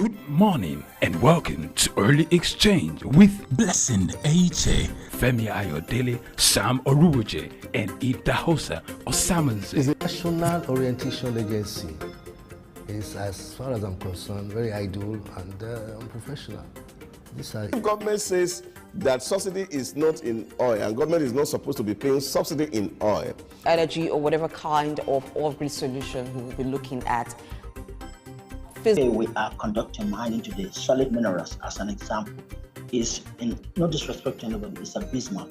Good morning and welcome to Early Exchange with Blessing Aiche, Femi Ayodele, Sam Oruoje, and Idahosa Osamanze. It's a national orientation agency. It's, as far as I'm concerned, very idle and unprofessional. If government says that subsidy is not in oil and government is not supposed to be paying subsidy in oil, energy or whatever kind of off-grid solution we will be looking at. Today we are conducting mining today. Solid minerals, as an example, is, in no disrespect to anybody, it's abysmal.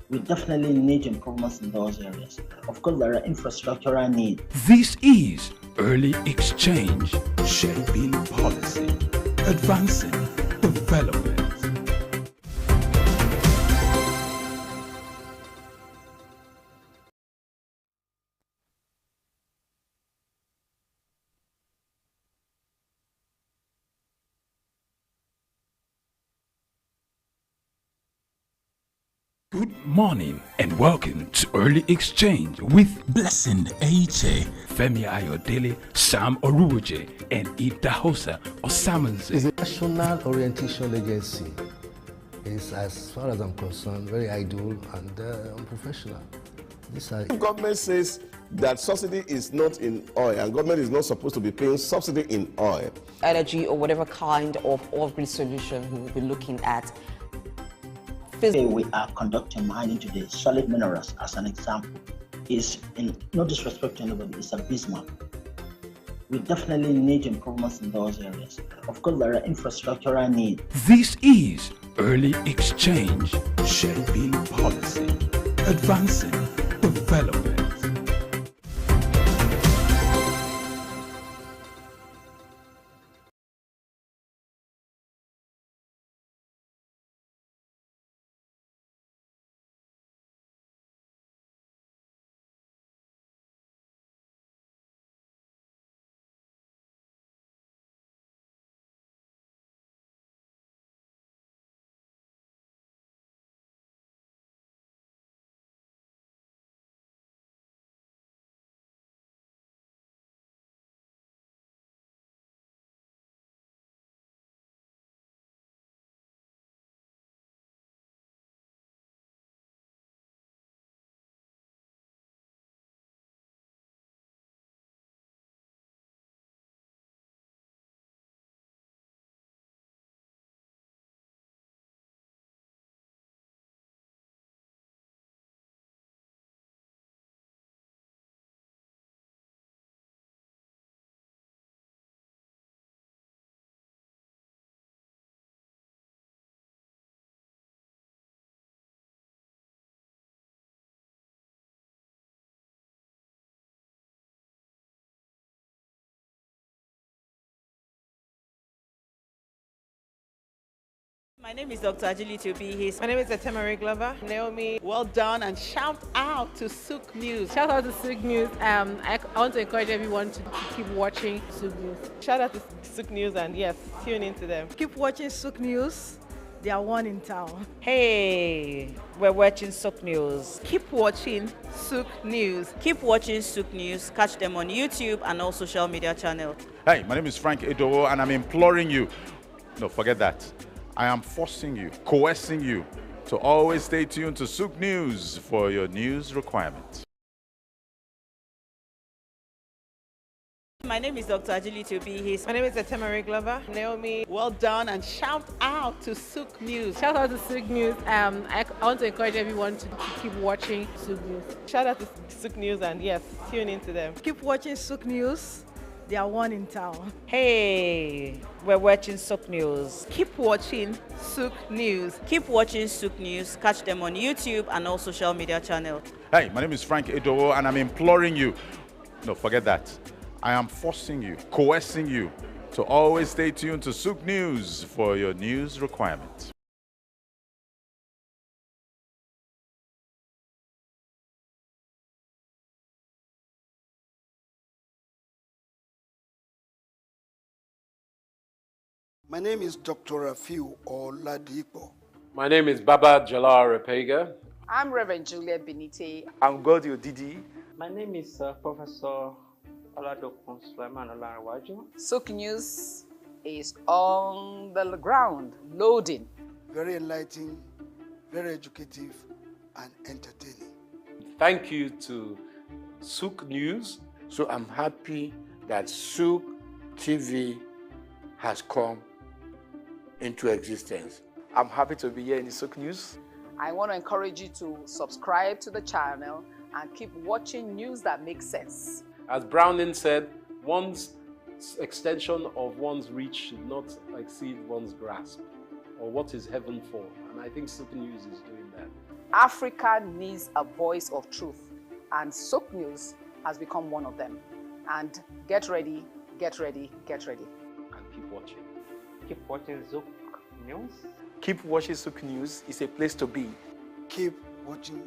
We definitely need improvements in those areas. Of course, there are infrastructural needs. This is Early Exchange, shaping policy, advancing development. Good morning and welcome to Early Exchange with Blessing Aiche, Femi Ayodele, Sam Oruoje, and Idahosa Osamanze. It's a national orientation agency. It's, as far as I'm concerned, very idle and unprofessional. if government says that subsidy is not in oil and government is not supposed to be paying subsidy in oil, Energy or whatever kind of off-grid solution we will be looking at. Today we are conducting mining today. Solid minerals, as an example, is, in no disrespect to anybody, it's abysmal. We definitely need improvements in those areas. Of course, there are infrastructural needs. This is Early Exchange, shaping policy, advancing development. My name is Dr. Ajili Tobi. My name is Etemari Glover. Naomi, well done, and shout out to Souq News. Shout out to Souq News. I want to encourage everyone to keep watching Souq News. Shout out to Souq News, and yes, tune into them. Keep watching Souq News. They are one in town. Hey, we're watching Souq News. Keep watching Souq News. Keep watching Souq News. Catch them on YouTube and all social media channels. Hey, my name is Frank Edowo, and I'm imploring you, no, forget that. I am forcing you, coercing you to always stay tuned to Souq News for your news requirements. My name is Dr. Ajili Tobi. My name is Etemari Glover. Naomi, well done, and shout out to Souq News. Shout out to Souq News. I want to encourage everyone to keep watching Souq News. Shout out to Souq News, and yes, tune into them. Keep watching Souq News. They are one in town. Hey, we're watching Souq News. Keep watching Souq News. Keep watching Souq News. Catch them on YouTube and all social media channels. Hey, my name is Frank Edowo, and I'm imploring you, no, forget that. I am forcing you, coercing you to always stay tuned to Souq News for your news requirements. My name is Dr. Rafiu Oladipo. My name is Baba Jalal Repega. I'm Reverend Juliet Benite. I'm Godio Didi. My name is Professor Oladokun Sulaiman Olarawaju. Souq News, is on the ground, loading. Very enlightening, very educative, and entertaining. Thank you to Souq News. So I'm happy that Souq TV has come into existence. I'm happy to be here in the Souq News. I want to encourage you to subscribe to the channel and keep watching news that makes sense. As Browning said, one's extension of one's reach should not exceed one's grasp, or what is heaven for. And I think Souq News is doing that. Africa needs a voice of truth, and Souq News has become one of them. And get ready, get ready, get ready. And keep watching. Keep watching Souq News. Keep watching Souq News. It's a place to be. Keep watching.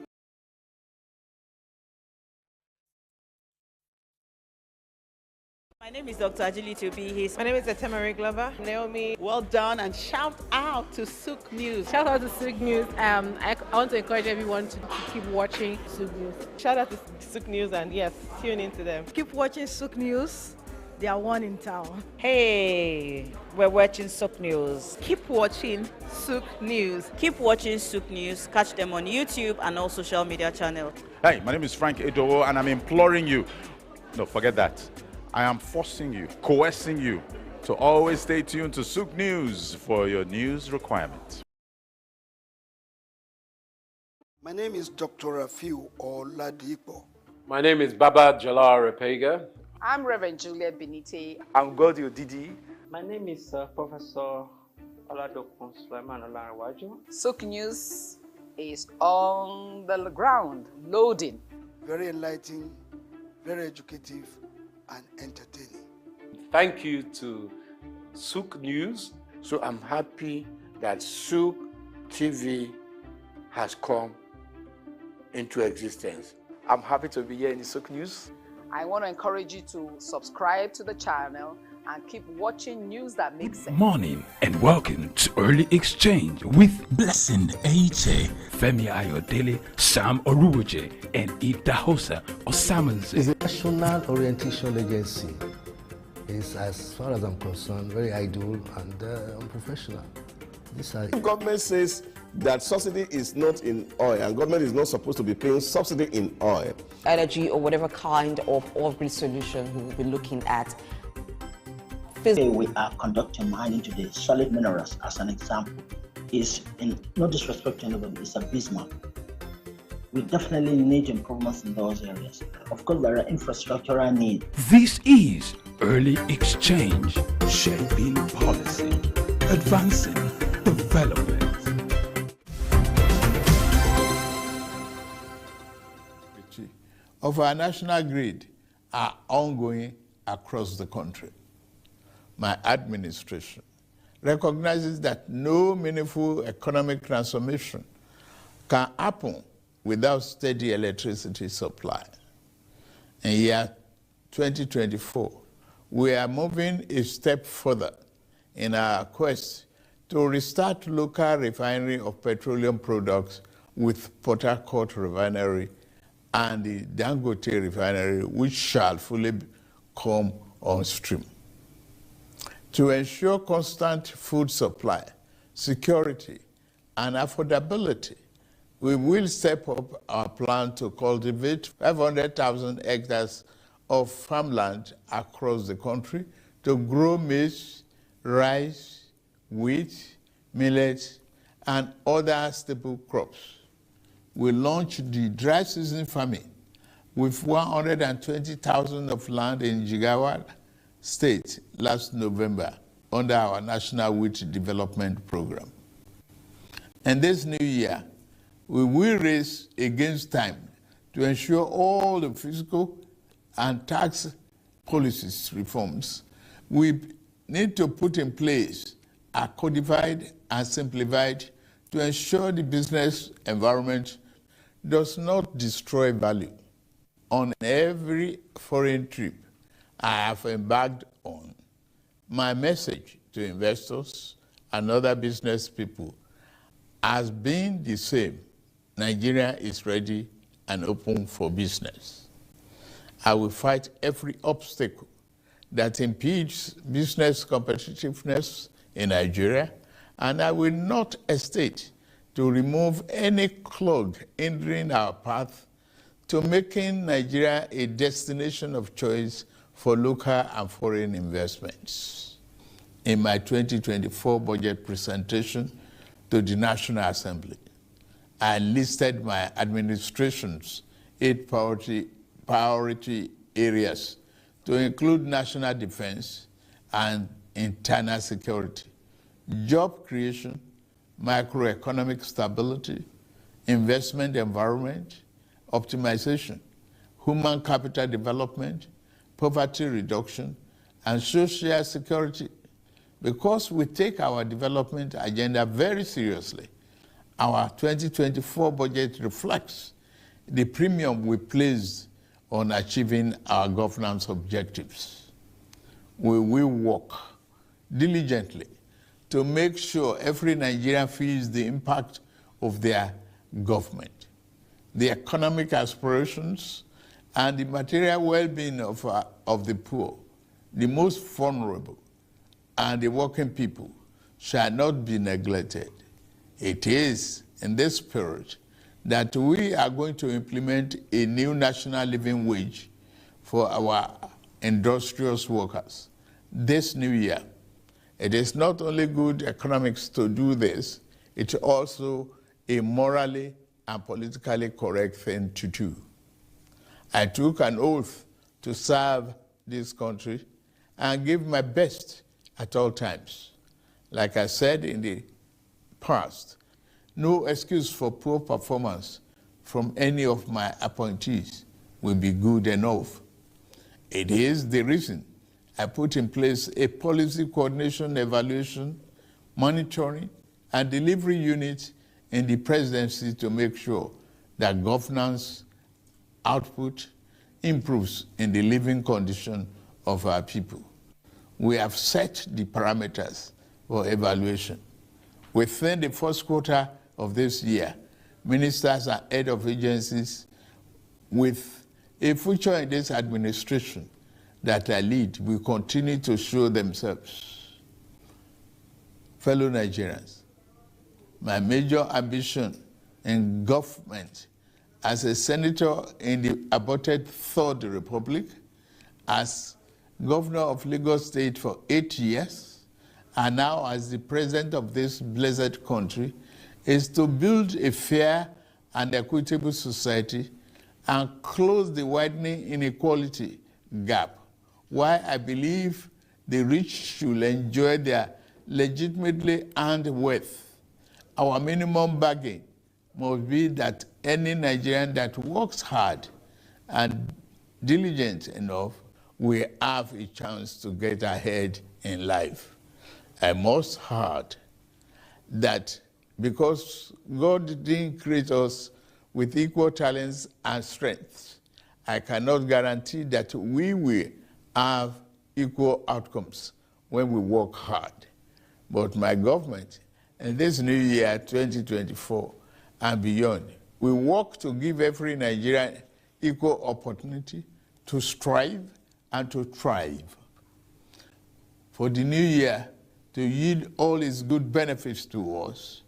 My name is Dr. Agility Obi. My name is Etemere Glover. Naomi, well done, and shout out to Souq News. Shout out to Souq News. I want to encourage everyone to keep watching Souq News. Shout out to Souq News, and yes, tune into them. Keep watching Souq News. They are one in town. Hey, we're watching Souq News. Keep watching Souq News. Keep watching Souq News. Catch them on YouTube and all social media channels. Hey, my name is Frank Edowo, and I'm imploring you. No, forget that. I am forcing you, coercing you to always stay tuned to Souq News for your news requirements. My name is Dr. Afiu Oladipo. My name is Baba Jalal Repega. I'm Reverend Juliet Benite. I'm Godi Odidi. My name is Professor Oladokun Sulaiman Olarawaju. Souq News is on the ground, loading. Very enlightening, very educative, and entertaining. Thank you to Souq News. So I'm happy that Souq TV has come into existence. I'm happy to be here in the Souq News. I want to encourage you to subscribe to the channel and keep watching news that makes sense. Morning and welcome to Early Exchange with Blessing Ache, Femi Ayodele, Sam Oruoje, and Idahosa Osamanze. It's a national orientation agency. It's, as far as I'm concerned, very idle and unprofessional. If government says that subsidy is not in oil and government is not supposed to be paying subsidy in oil, Energy or whatever kind of off-grid solution we will be looking at. Today we are conducting mining today. Solid minerals, as an example, is, in no disrespect to anybody, it's a bismarck. We definitely need improvements in those areas. Of course, there are infrastructural needs. This is Early Exchange, shaping policy, advancing development. Of our national grid are ongoing across the country. My administration recognizes that no meaningful economic transformation can happen without steady electricity supply. In year 2024, we are moving a step further in our quest to restart local refinery of petroleum products with Port Harcourt Refinery and the Dangote Refinery, which shall fully come on stream. To ensure constant food supply, security, and affordability, we will step up our plan to cultivate 500,000 hectares of farmland across the country to grow maize, rice, wheat, millet, and other staple crops. We launched the dry season farming with 120,000 of land in Jigawa State last November under our National Wheat Development Program. And this new year, we will race against time to ensure all the fiscal and tax policies reforms we need to put in place are codified and simplified to ensure the business environment does not destroy value. On every foreign trip I have embarked on, my message to investors and other business people has been the same. Nigeria is ready and open for business. I will fight every obstacle that impedes business competitiveness in Nigeria, and I will not hesitate to remove any clog hindering our path to making Nigeria a destination of choice for local and foreign investments. In my 2024 budget presentation to the National Assembly, I listed my administration's 8 priority areas to include national defense and internal security, job creation, macroeconomic stability, investment environment, optimization, human capital development, poverty reduction, and social security. Because we take our development agenda very seriously, our 2024 budget reflects the premium we place on achieving our governance objectives. We will work diligently to make sure every Nigerian feels the impact of their government, the economic aspirations, and the material well-being of the poor, the most vulnerable, and the working people shall not be neglected. It is in this spirit that we are going to implement a new national living wage for our industrious workers this new year. It is not only good economics to do this, it's also a morally and politically correct thing to do. I took an oath to serve this country and give my best at all times. Like I said in the past, no excuse for poor performance from any of my appointees will be good enough. It is the reason I put in place a policy coordination, evaluation, monitoring, and delivery unit in the presidency to make sure that governance output improves in the living condition of our people. We have set the parameters for evaluation. Within the first quarter of this year, ministers and head of agencies with a future in this administration that I lead will continue to show themselves. Fellow Nigerians, my major ambition in government as a senator in the aborted Third Republic, as governor of Lagos State for 8 years, and now as the president of this blessed country, is to build a fair and equitable society and close the widening inequality gap, while I believe the rich should enjoy their legitimately earned wealth. Our minimum bargain must be that any Nigerian that works hard and diligent enough will have a chance to get ahead in life. I must add that because God didn't create us with equal talents and strengths, I cannot guarantee that we will have equal outcomes when we work hard. But my government, in this new year, 2024 and beyond, we work to give every Nigerian equal opportunity to strive and to thrive. For the new year to yield all its good benefits to us,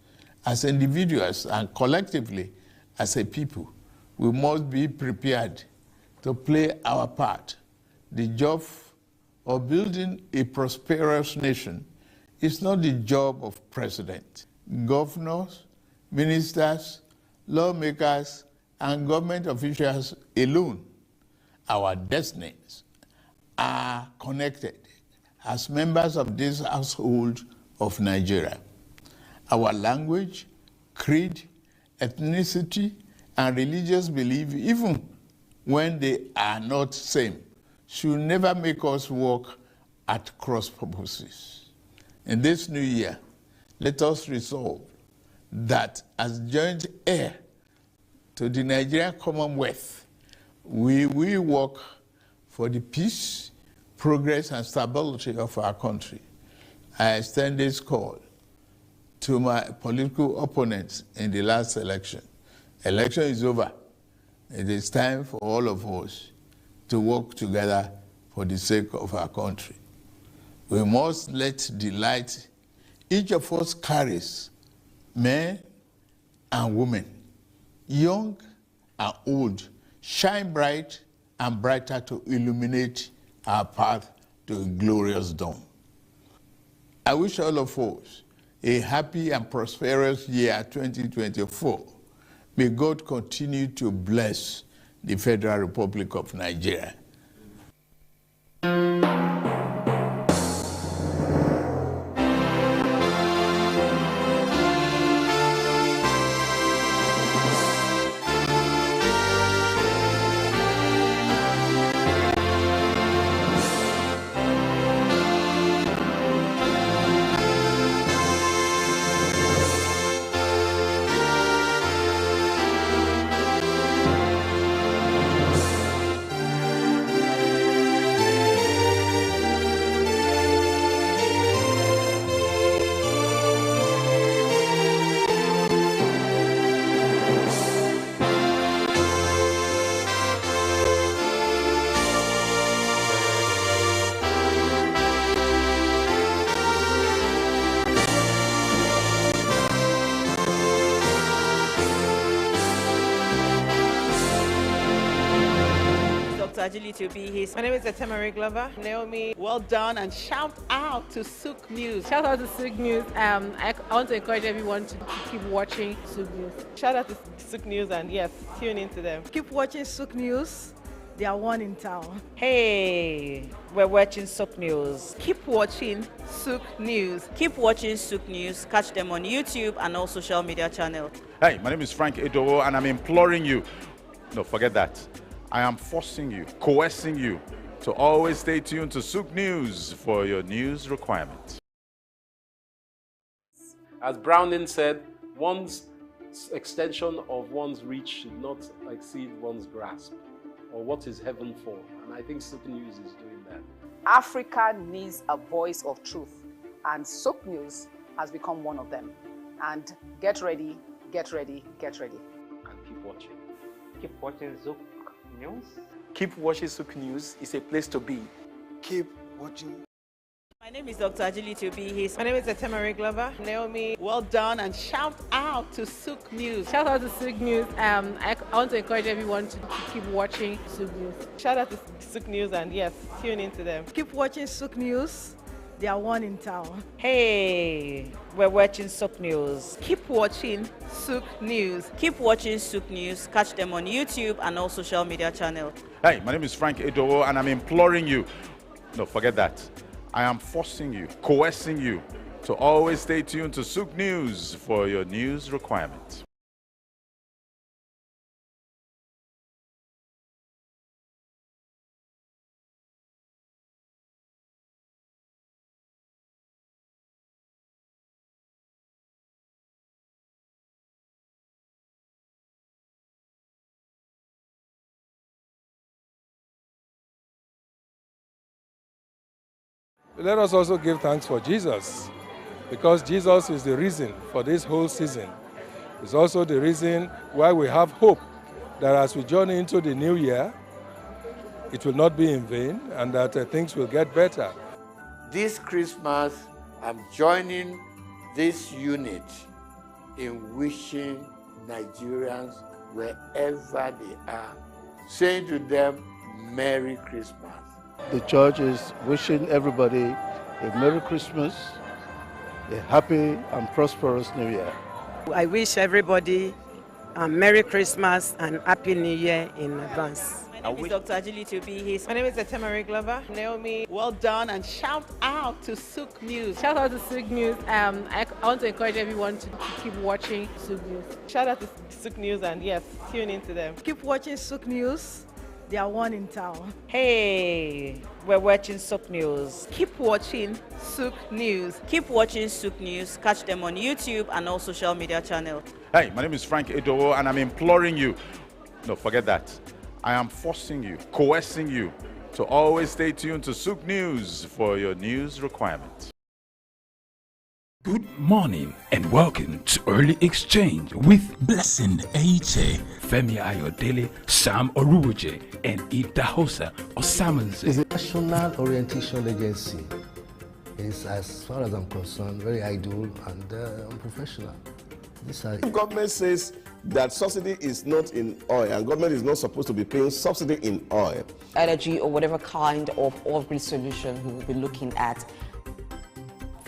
as individuals and collectively as a people, we must be prepared to play our part. The job of building a prosperous nation is not the job of president. Governors, ministers, lawmakers, and government officials alone. Our destinies are connected as members of this household of Nigeria. Our language, creed, ethnicity, and religious belief, even when they are not same, should never make us work at cross purposes. In this new year, let us resolve that as joint heir to the Nigerian Commonwealth, we will work for the peace, progress, and stability of our country. I extend this call to my political opponents in the last election. Election is over. It is time for all of us to work together for the sake of our country. We must let the light each of us carries, men and women, young and old, shine bright and brighter to illuminate our path to a glorious dawn. I wish all of us a happy and prosperous year 2024. May God continue to bless the Federal Republic of Nigeria. To be his. My name is Etemari Glover. Naomi, well done, and shout out to Souq News. Shout out to Souq News. I want to encourage everyone to keep watching Souq News. Shout out to Souq News, and yes, tune into them. Keep watching Souq News. They are one in town. Hey, we're watching Souq News. Keep watching Souq News. Keep watching Souq News. Catch them on YouTube and all social media channels. Hey, my name is Frank Edowo, and I'm imploring you. No, forget that. I am forcing you, coercing you to always stay tuned to Souq News for your news requirements. As Browning said, one's extension of one's reach should not exceed one's grasp, or what is heaven for. And I think Souq News is doing that. Africa needs a voice of truth, and Souq News has become one of them. And get ready, get ready, get ready. And keep watching. Keep watching Souq News. Keep watching Souq News. It's a place to be. Keep watching. My name is Dr. To be his. My name is Etemari Glover. Naomi, well done, and shout out to Souq News. Shout out to Souq News. I want to encourage everyone to keep watching Souq News. Shout out to Souq News, and yes, tune into them. Keep watching Souq News. They are one in town. Hey, we're watching Souq News. Keep watching Souq News. Keep watching Souq News. Catch them on YouTube and all social media channels. Hey, my name is Frank Edowo, and I'm imploring you. No, forget that. I am forcing you, coercing you to always stay tuned to Souq News for your news requirements. Let us also give thanks for Jesus, because Jesus is the reason for this whole season. It's also the reason why we have hope that as we journey into the new year, it will not be in vain and that things will get better. This Christmas, I'm joining this unit in wishing Nigerians wherever they are, saying to them, Merry Christmas. The church is wishing everybody a Merry Christmas, a happy and prosperous New Year. I wish everybody a Merry Christmas and Happy New Year in advance. My name is Dr. To be his. My name is Etemari Glover. Naomi, well done, and shout out to Souq News. Shout out to Souq News. I want to encourage everyone to keep watching Souq News. Shout out to Souq News, and yes, tune into them. Keep watching Souq News. They are one in town. Hey, we're watching Souq News. Keep watching Souq News. Keep watching Souq News. Catch them on YouTube and all social media channels. Hey, my name is Frank Edowo, and I'm imploring you. No, forget that. I am forcing you, coercing you to always stay tuned to Souq News for your news requirements. Good morning and welcome to Early Exchange with Blessing Aiche, Femi Ayodele, Sam Oruoje, and Idahosa Osamanze. It's a national orientation agency. It's, as far as I'm concerned, very ideal and unprofessional. Government says that subsidy is not in oil, and government is not supposed to be paying subsidy in oil. Energy or whatever kind of off-grid solution we will be looking at.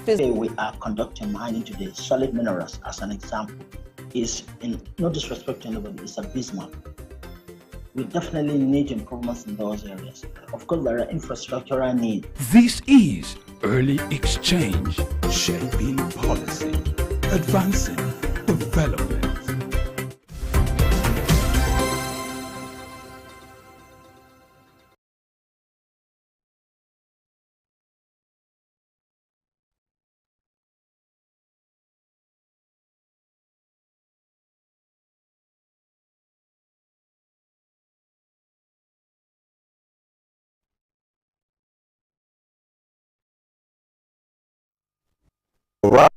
Today we are conducting mining today. Solid minerals, as an example, is, in no disrespect to anybody, it's abysmal. We definitely need improvements in those areas. Of course, there are infrastructural needs. This is Early Exchange, shaping policy, advancing development. Right.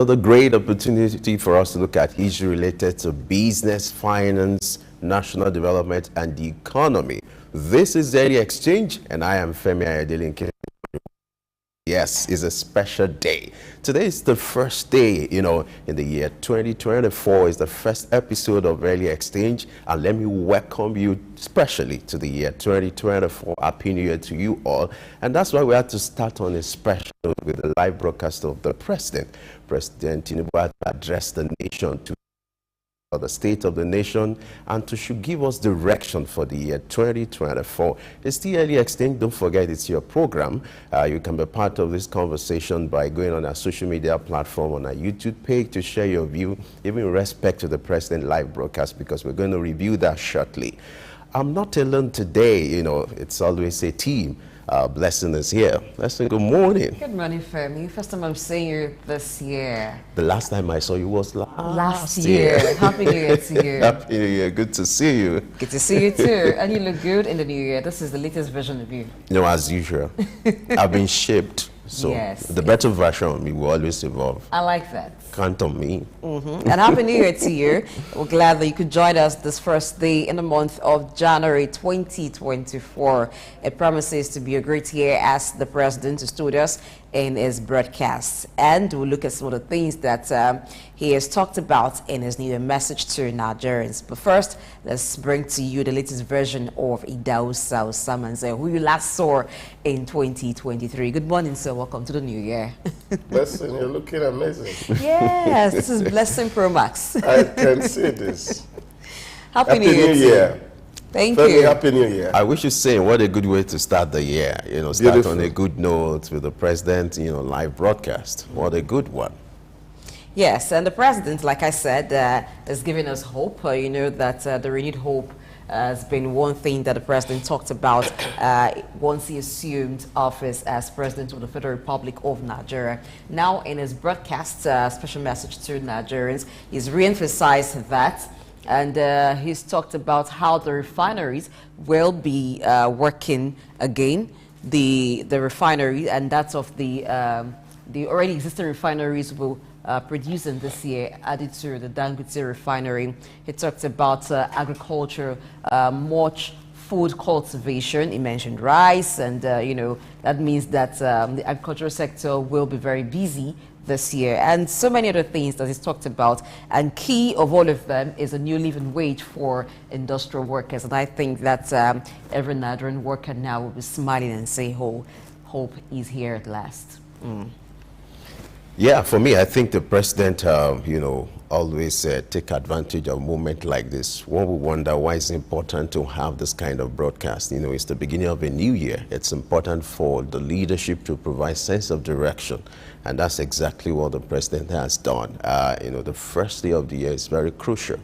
Another great opportunity for us to look at issues related to business, finance, national development, and the economy. This is Daily Exchange, and I am Femi Ayodele. Yes, it's a special day. Today is the first day, in the year 2024 is the first episode of Early Exchange, and let me welcome you especially to the year 2024. Happy New Year to you all. And that's why we had to start on a special with the live broadcast of the President. President Tinubu had to address the nation to the state of the nation and to should give us direction for the year 2024. It's the Early Exchange. Don't forget, it's your program. You can be part of this conversation by going on our social media platform, on our YouTube page, to share your view, even in respect to the President live broadcast, because we're going to review that shortly. I'm not alone today. It's always a team. Blessing is here. Blessing, good morning. Good morning, Femi. First time I'm seeing you this year. The last time I saw you was last year. Happy New Year to you. Happy New Year. Good to see you. Good to see you too. And you look good in the new year. This is the latest version of you. As usual. I've been shaped. So yes, the better version of me will always evolve. I like that. Count on me. And Happy New Year to you. We're glad that you could join us this first day in the month of January 2024. It promises to be a great year as the President stood us in his broadcast. And we'll look at some of the things that he has talked about in his new message to Nigerians. But first, let's bring to you the latest version of Idahosa Osamanze, who you last saw in 2023. Good morning, sir. Welcome to the new year. Blessing, you're looking amazing. Yes, this is Blessing Pro Max. I can see this. Happy New Year. Thank you. Happy New Year. I wish you saying what a good way to start the year. Start Beautiful. On a good note with the President, live broadcast. What a good one. Yes, and the President, like I said, is giving us hope. That the renewed hope has been one thing that the President talked about once he assumed office as President of the Federal Republic of Nigeria. Now, in his broadcast special message to Nigerians, he's re-emphasized that. And he's talked about how the refineries will be working again, the refinery, and that's of the already existing refineries will produce in this year, added to the Dangote refinery. He talked about agriculture, much food cultivation. He mentioned rice, and that means that the agricultural sector will be very busy this year, and so many other things that he's talked about. And key of all of them is a new living wage for industrial workers. And I think that every Nigerian worker now will be smiling and say, hope is here at last. Yeah, for me, I think the President, always take advantage of a moment like this. One would wonder why it's important to have this kind of broadcast. It's the beginning of a new year. It's important for the leadership to provide sense of direction. And that's exactly what the President has done. The first day of the year is very crucial.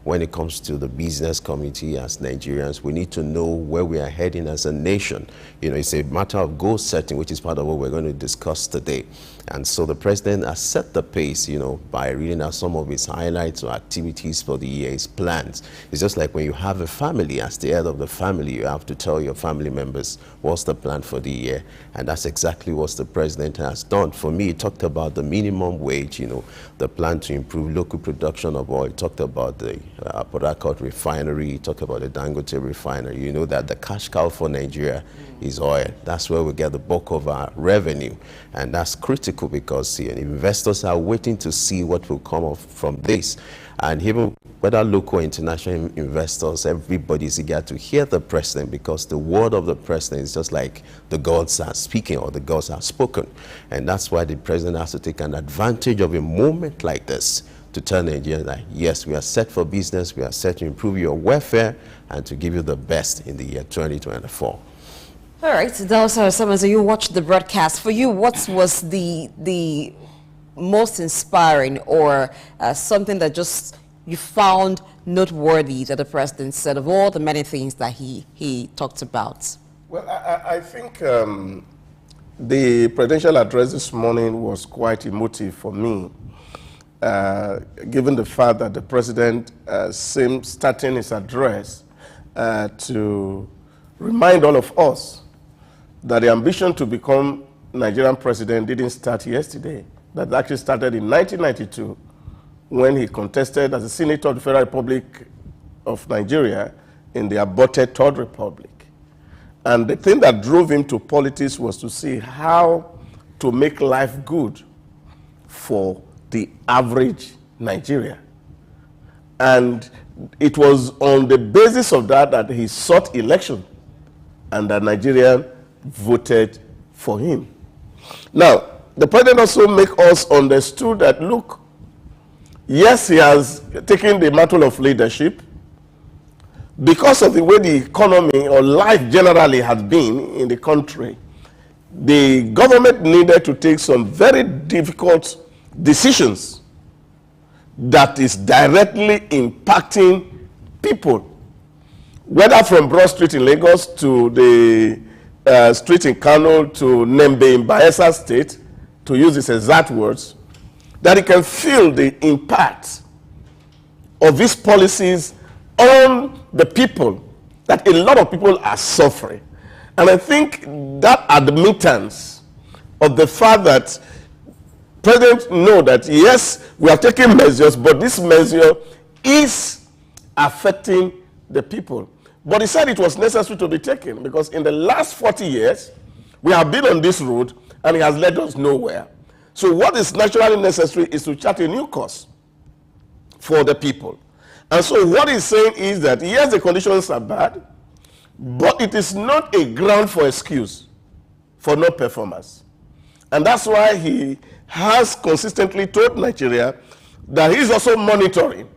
When it comes to the business community as Nigerians, we need to know where we are heading as a nation. It's a matter of goal setting, which is part of what we're going to discuss today. And so the president has set the pace, you know, by reading out some of his highlights or activities for the year, his plans. It's just like when you have a family, as the head of the family, you have to tell your family members what's the plan for the year. And that's exactly what the president has done. For me, he talked about the minimum wage, you know, the plan to improve local production of oil. He talked about the Port Harcourt refinery. He talked about the Dangote refinery. You know that the cash cow for Nigeria is oil. That's where we get the bulk of our revenue. And that's critical because investors are waiting to see what will come off from this. And even whether local or international investors, everybody's eager to hear the president because the word of the president is just like the gods are speaking or the gods are spoken. And that's why the president has to take an advantage of a moment like this to tell Nigerians that, yes, we are set for business, we are set to improve your welfare and to give you the best in the year 2024. All right, so Summers, you watched the broadcast. For you, what was the most inspiring or something that just you found noteworthy that the president said of all the many things that he talked about? Well, I think the presidential address this morning was quite emotive for me, given the fact that the president seemed starting his address to remind all of us that the ambition to become Nigerian president didn't start yesterday. That actually started in 1992 when he contested as a senator of the Federal Republic of Nigeria in the aborted Third Republic. And the thing that drove him to politics was to see how to make life good for the average Nigerian. And it was on the basis of that he sought election and that Nigerian voted for him. Now, the president also make us understood that, look, yes, he has taken the mantle of leadership because of the way the economy or life generally has been in the country. The government needed to take some very difficult decisions that is directly impacting people, whether from Broad Street in Lagos to the street in Kano to Nembe in Bayelsa State, to use his exact words, that he can feel the impact of these policies on the people, that a lot of people are suffering. And I think that admittance of the fact that presidents know that, yes, we are taking measures, but this measure is affecting the people. But he said it was necessary to be taken because in the last 40 years, we have been on this road and it has led us nowhere. So what is naturally necessary is to chart a new course for the people. And so what he's saying is that, yes, the conditions are bad, but it is not a ground for excuse for no performance. And that's why he has consistently told Nigeria that he's also monitoring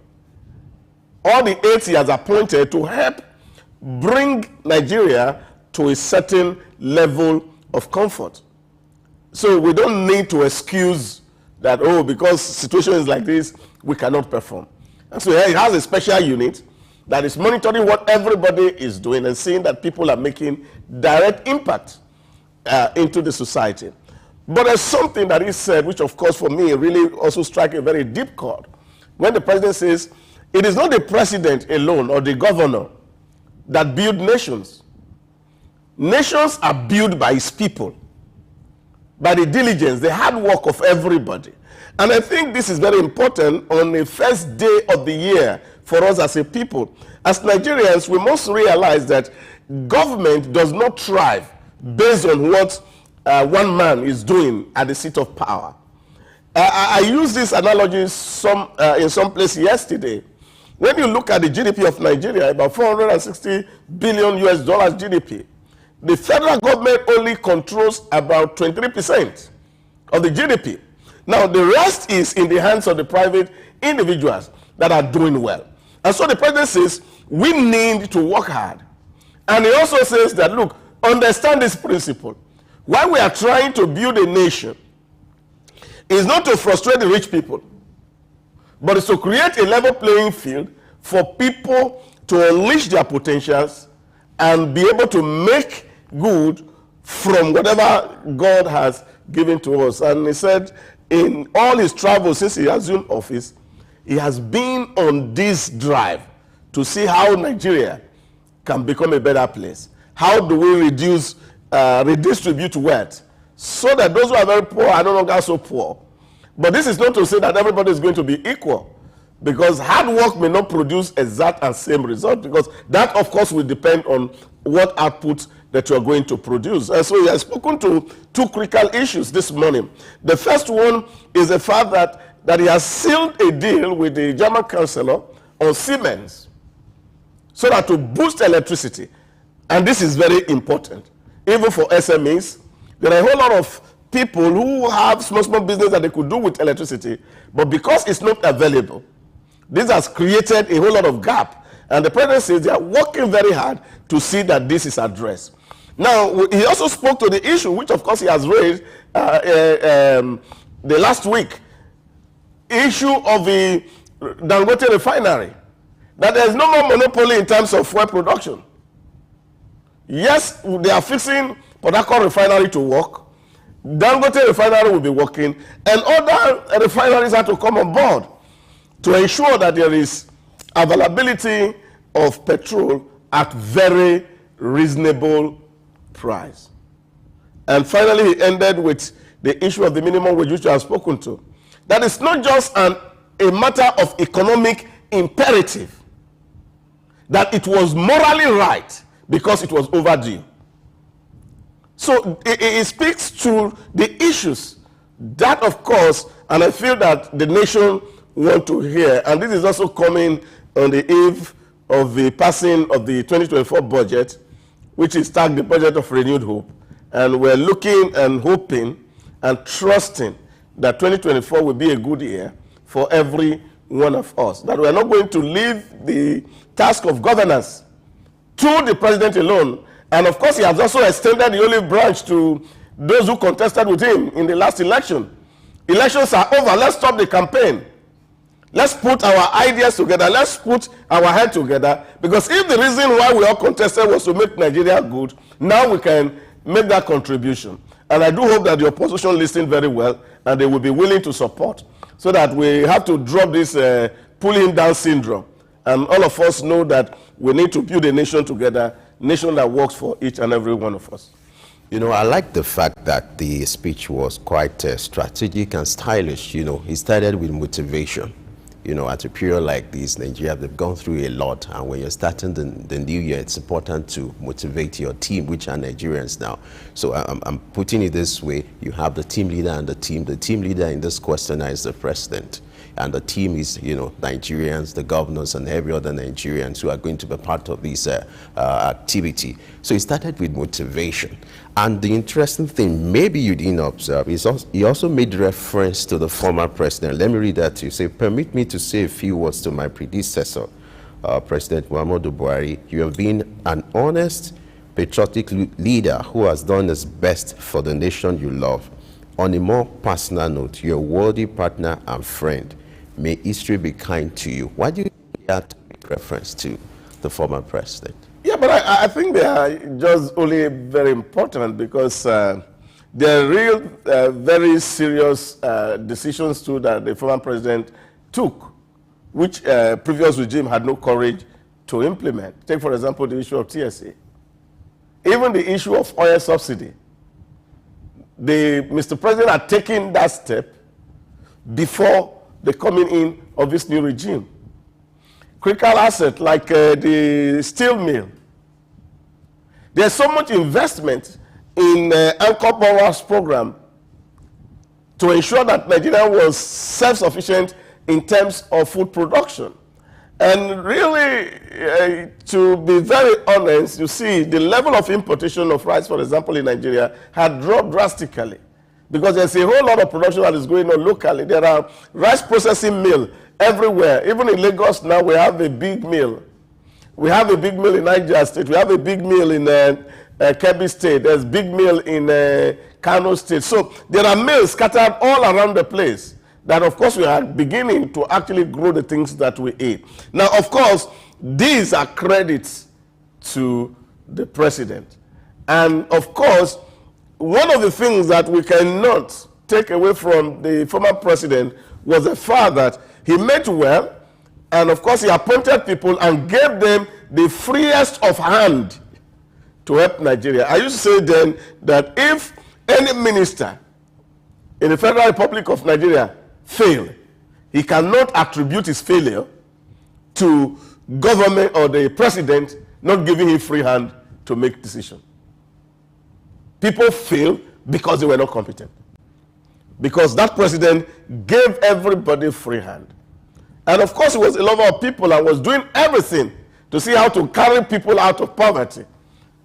all the aides he has appointed to help bring Nigeria to a certain level of comfort. So we don't need to excuse that, oh, because situation is like this, we cannot perform. And so he has a special unit that is monitoring what everybody is doing and seeing that people are making direct impact into the society. But there's something that he said, which of course for me really also struck a very deep chord. When the president says, it is not the president alone or the governor that build nations. Nations are built by his people, by the diligence, the hard work of everybody. And I think this is very important on the first day of the year for us as a people. As Nigerians, we must realize that government does not thrive based on what one man is doing at the seat of power. I used this analogy in some place yesterday. When you look at the GDP of Nigeria, about $460 billion GDP, the federal government only controls about 23% of the GDP. Now, the rest is in the hands of the private individuals that are doing well. And so the president says, we need to work hard. And he also says that, look, understand this principle. Why we are trying to build a nation is not to frustrate the rich people, but it's to create a level playing field for people to unleash their potentials and be able to make good from whatever God has given to us. And he said in all his travels since he assumed office, he has been on this drive to see how Nigeria can become a better place. How do we redistribute wealth so that those who are very poor are no longer so poor? But this is not to say that everybody is going to be equal, because hard work may not produce exact and same result, because that, of course, will depend on what output that you are going to produce. And so he has spoken to two critical issues this morning. The first one is the fact that he has sealed a deal with the German chancellor on Siemens so that to boost electricity. And this is very important, even for SMEs. There are a whole lot of people who have small business that they could do with electricity, but because it's not available, this has created a whole lot of gap. And the president says they are working very hard to see that this is addressed. Now, he also spoke to the issue, which of course he has raised the last week, issue of the Dangote refinery, that there's no more monopoly in terms of fuel production. Yes, they are fixing Port Harcourt refinery to work. Dangote refinery will be working, and other refineries have to come on board to ensure that there is availability of petrol at very reasonable price. And finally, he ended with the issue of the minimum wage, which I have spoken to. That is not just a matter of economic imperative, that it was morally right because it was overdue. So it speaks to the issues that, of course, and I feel that the nation want to hear. And this is also coming on the eve of the passing of the 2024 budget, which is tagged the budget of renewed hope. And we're looking and hoping and trusting that 2024 will be a good year for every one of us. That we're not going to leave the task of governance to the president alone. And of course, he has also extended the olive branch to those who contested with him in the last election. Elections are over. Let's stop the campaign. Let's put our ideas together. Let's put our head together. Because if the reason why we all contested was to make Nigeria good, now we can make that contribution. And I do hope that the opposition listened very well and they will be willing to support, so that we have to drop this pulling down syndrome. And all of us know that we need to build a nation together, a nation that works for each and every one of us. You know, I like the fact that the speech was quite strategic and stylish. You know, he started with motivation. You know, at a period like this, Nigeria, they've gone through a lot. And when you're starting the new year, it's important to motivate your team, which are Nigerians now. So I'm putting it this way. You have the team leader and the team. The team leader in this questionnaire is the president. And the team is, you know, Nigerians, the governors, and every other Nigerians who are going to be part of this activity. So he started with motivation. And the interesting thing, maybe you didn't observe, is he also made reference to the former president. Let me read that to you. Say, permit me to say a few words to my predecessor, President Muhammadu Buhari. You have been an honest, patriotic leader who has done his best for the nation you love. On a more personal note, you're a worthy partner and friend. May history be kind to you. Why do you have to make reference to the former president? Yeah, but I think they are just only very important because they're real, very serious decisions too that the former president took, which previous regime had no courage to implement. Take, for example, the issue of TSA. Even the issue of oil subsidy. Mr. President had taken that step before the coming in of this new regime. Critical asset like the steel mill. There's so much investment in Anchor Power's program to ensure that Nigeria was self-sufficient in terms of food production. And really, to be very honest, you see, the level of importation of rice, for example, in Nigeria, had dropped drastically because there's a whole lot of production that is going on locally. There are rice processing mills everywhere. Even in Lagos now, we have a big mill. We have a big mill in Niger State. We have a big mill in Kebbi State. There's a big mill in Kano State. So there are mills scattered all around the place that, of course, we are beginning to actually grow the things that we eat. Now, of course, these are credits to the president. And, of course, one of the things that we cannot take away from the former president was the fact that he meant well, and of course he appointed people and gave them the freest of hand to help Nigeria. I used to say then that if any minister in the Federal Republic of Nigeria fail, he cannot attribute his failure to government or the president not giving him free hand to make decisions. People fail because they were not competent. Because that president gave everybody free hand. And of course he was a lover of people and was doing everything to see how to carry people out of poverty.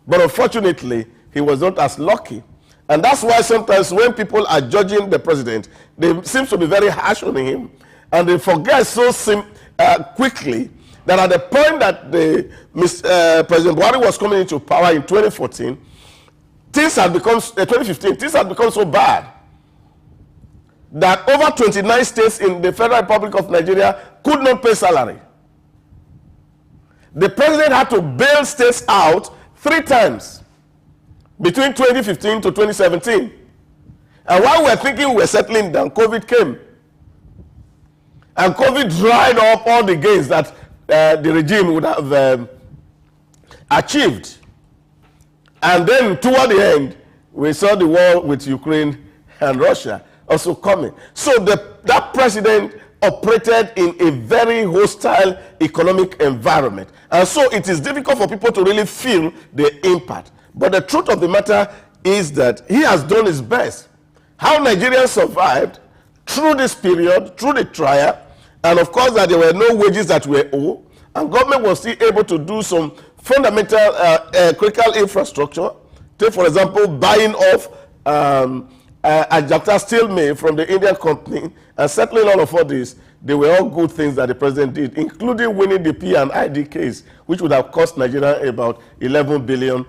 But unfortunately, he was not as lucky. And that's why sometimes when people are judging the president, they seem to be very harsh on him. And they forget so quickly that at the point that President Buhari was coming into power in 2014, things had become, 2015, things had become so bad that over 29 states in the Federal Republic of Nigeria could not pay salary. The president had to bail states out 3 times between 2015 to 2017. And while we were thinking we were settling down, COVID came. And COVID dried up all the gains that the regime would have achieved. And then toward the end, we saw the war with Ukraine and Russia also coming. So that president operated in a very hostile economic environment. And so it is difficult for people to really feel the impact. But the truth of the matter is that he has done his best. How Nigerians survived through this period, through the trial, and of course that there were no wages that were owed, and government was still able to do some fundamental critical infrastructure. Take, for example, buying off Ajanta steel mill from the Indian company and settling all of this. They were all good things that the president did, including winning the P&ID case, which would have cost Nigeria about $11 billion.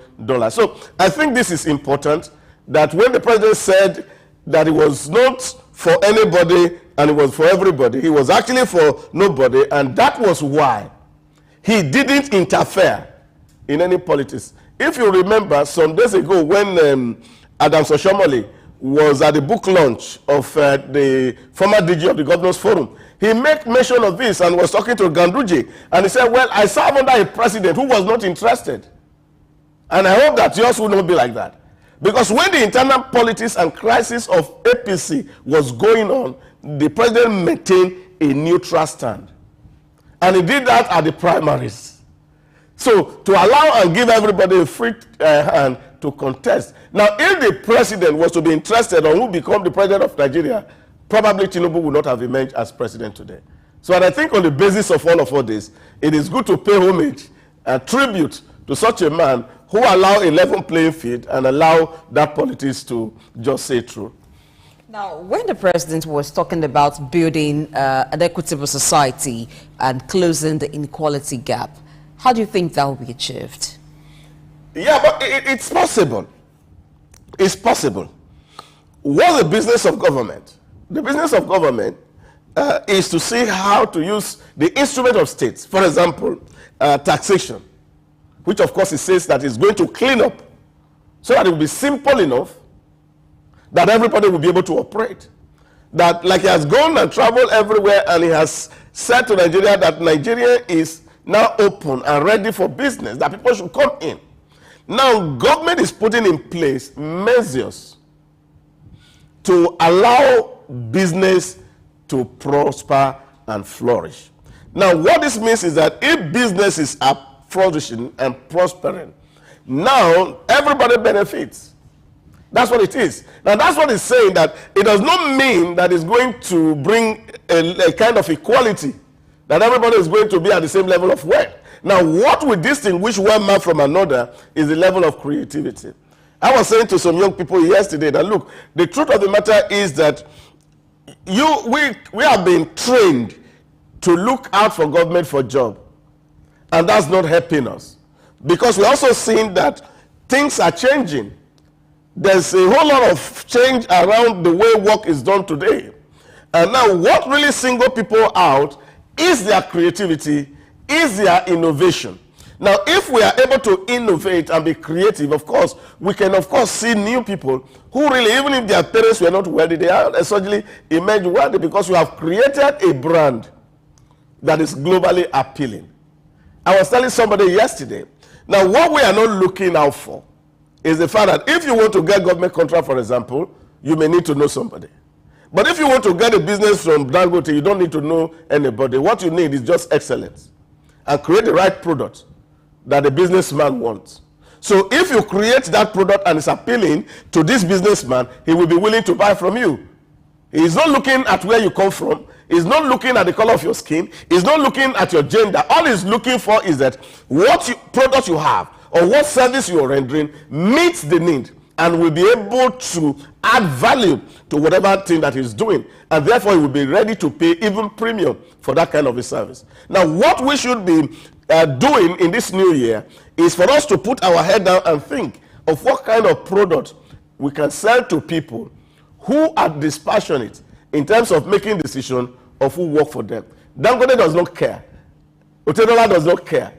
So I think this is important, that when the president said that it was not for anybody and it was for everybody, he was actually for nobody, and that was why he didn't interfere in any politics. If you remember, some days ago when Adams Oshomole was at the book launch of the former DG of the Governors Forum, he made mention of this and was talking to Ganduje, and he said, well, I serve under a president who was not interested. And I hope that yours will not be like that. Because when the internal politics and crisis of APC was going on, the president maintained a neutral stand. And he did that at the primaries. So to allow and give everybody a free hand to contest. Now, if the president was to be interested on who become the president of Nigeria, probably Tinubu would not have emerged as president today. So and I think on the basis of all of this, it is good to pay homage and tribute to such a man who allow a level playing field and allow that politics to just say true. Now, when the president was talking about building an equitable society and closing the inequality gap, how do you think that will be achieved? Yeah, but it's possible. It's possible. What's the business of government? The business of government is to see how to use the instrument of states. For example, taxation, which of course it says that it's going to clean up so that it will be simple enough that everybody will be able to operate. That like he has gone and traveled everywhere and he has said to Nigeria that Nigeria is now open and ready for business, that people should come in. Now, government is putting in place measures to allow business to prosper and flourish. Now, what this means is that if businesses are flourishing and prospering, now everybody benefits. That's what it is. Now, that's what it's saying, that it does not mean that it's going to bring a kind of equality, that everybody is going to be at the same level of wealth. Now, what will distinguish one man from another is the level of creativity. I was saying to some young people yesterday that, look, the truth of the matter is that we have been trained to look out for government for job, and that's not helping us. Because we're also seeing that things are changing. There's a whole lot of change around the way work is done today. And now what really singles people out is their creativity, is their innovation. Now, if we are able to innovate and be creative, of course, we can, of course, see new people who really, even if their parents were not wealthy, they are suddenly emerge wealthy because we have created a brand that is globally appealing. I was telling somebody yesterday, now what we are not looking out for is the fact that if you want to get government contract, for example, you may need to know somebody. But if you want to get a business from Dangote, you don't need to know anybody. What you need is just excellence and create the right product that the businessman wants. So if you create that product and it's appealing to this businessman, he will be willing to buy from you. He's not looking at where you come from. He's not looking at the color of your skin. He's not looking at your gender. All he's looking for is that what product you have or what service you are rendering meets the need and will be able to add value to whatever thing that he's doing. And therefore, he will be ready to pay even premium for that kind of a service. Now, what we should be doing in this new year is for us to put our head down and think of what kind of product we can sell to people who are dispassionate in terms of making decisions of who work for them. Dangote does not care. Otedola does not care.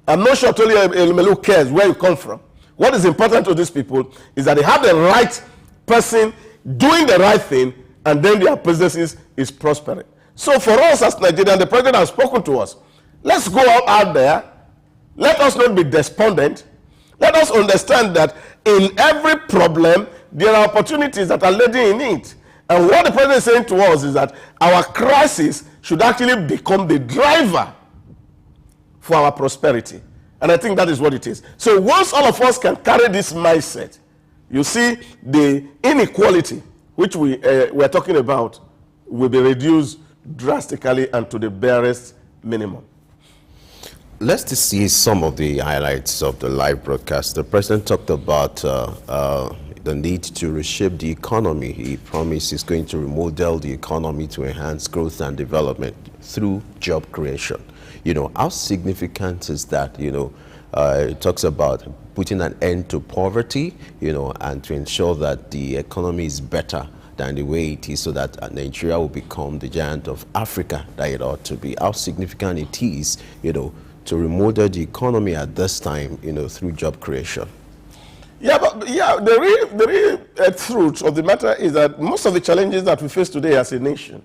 I'm not sure Tolu Elumelu cares where you come from. What is important to these people is that they have the right person doing the right thing, and then their businesses is prospering. So for us as Nigerians, the president has spoken to us. Let's go out there. Let us not be despondent. Let us understand that in every problem, there are opportunities that are leading in it. And what the president is saying to us is that our crisis should actually become the driver for our prosperity. And I think that is what it is. So once all of us can carry this mindset, you see the inequality which we are talking about will be reduced drastically and to the barest minimum. Let's just see some of the highlights of the live broadcast. The president talked about the need to reshape the economy. He promised he's going to remodel the economy to enhance growth and development through job creation. You know, how significant is that? You know, it talks about putting an end to poverty, you know, and to ensure that the economy is better than the way it is, so that Nigeria will become the giant of Africa that it ought to be. How significant it is, you know, to remodel the economy at this time, you know, through job creation. Yeah, but yeah, the real truth of the matter is that most of the challenges that we face today as a nation,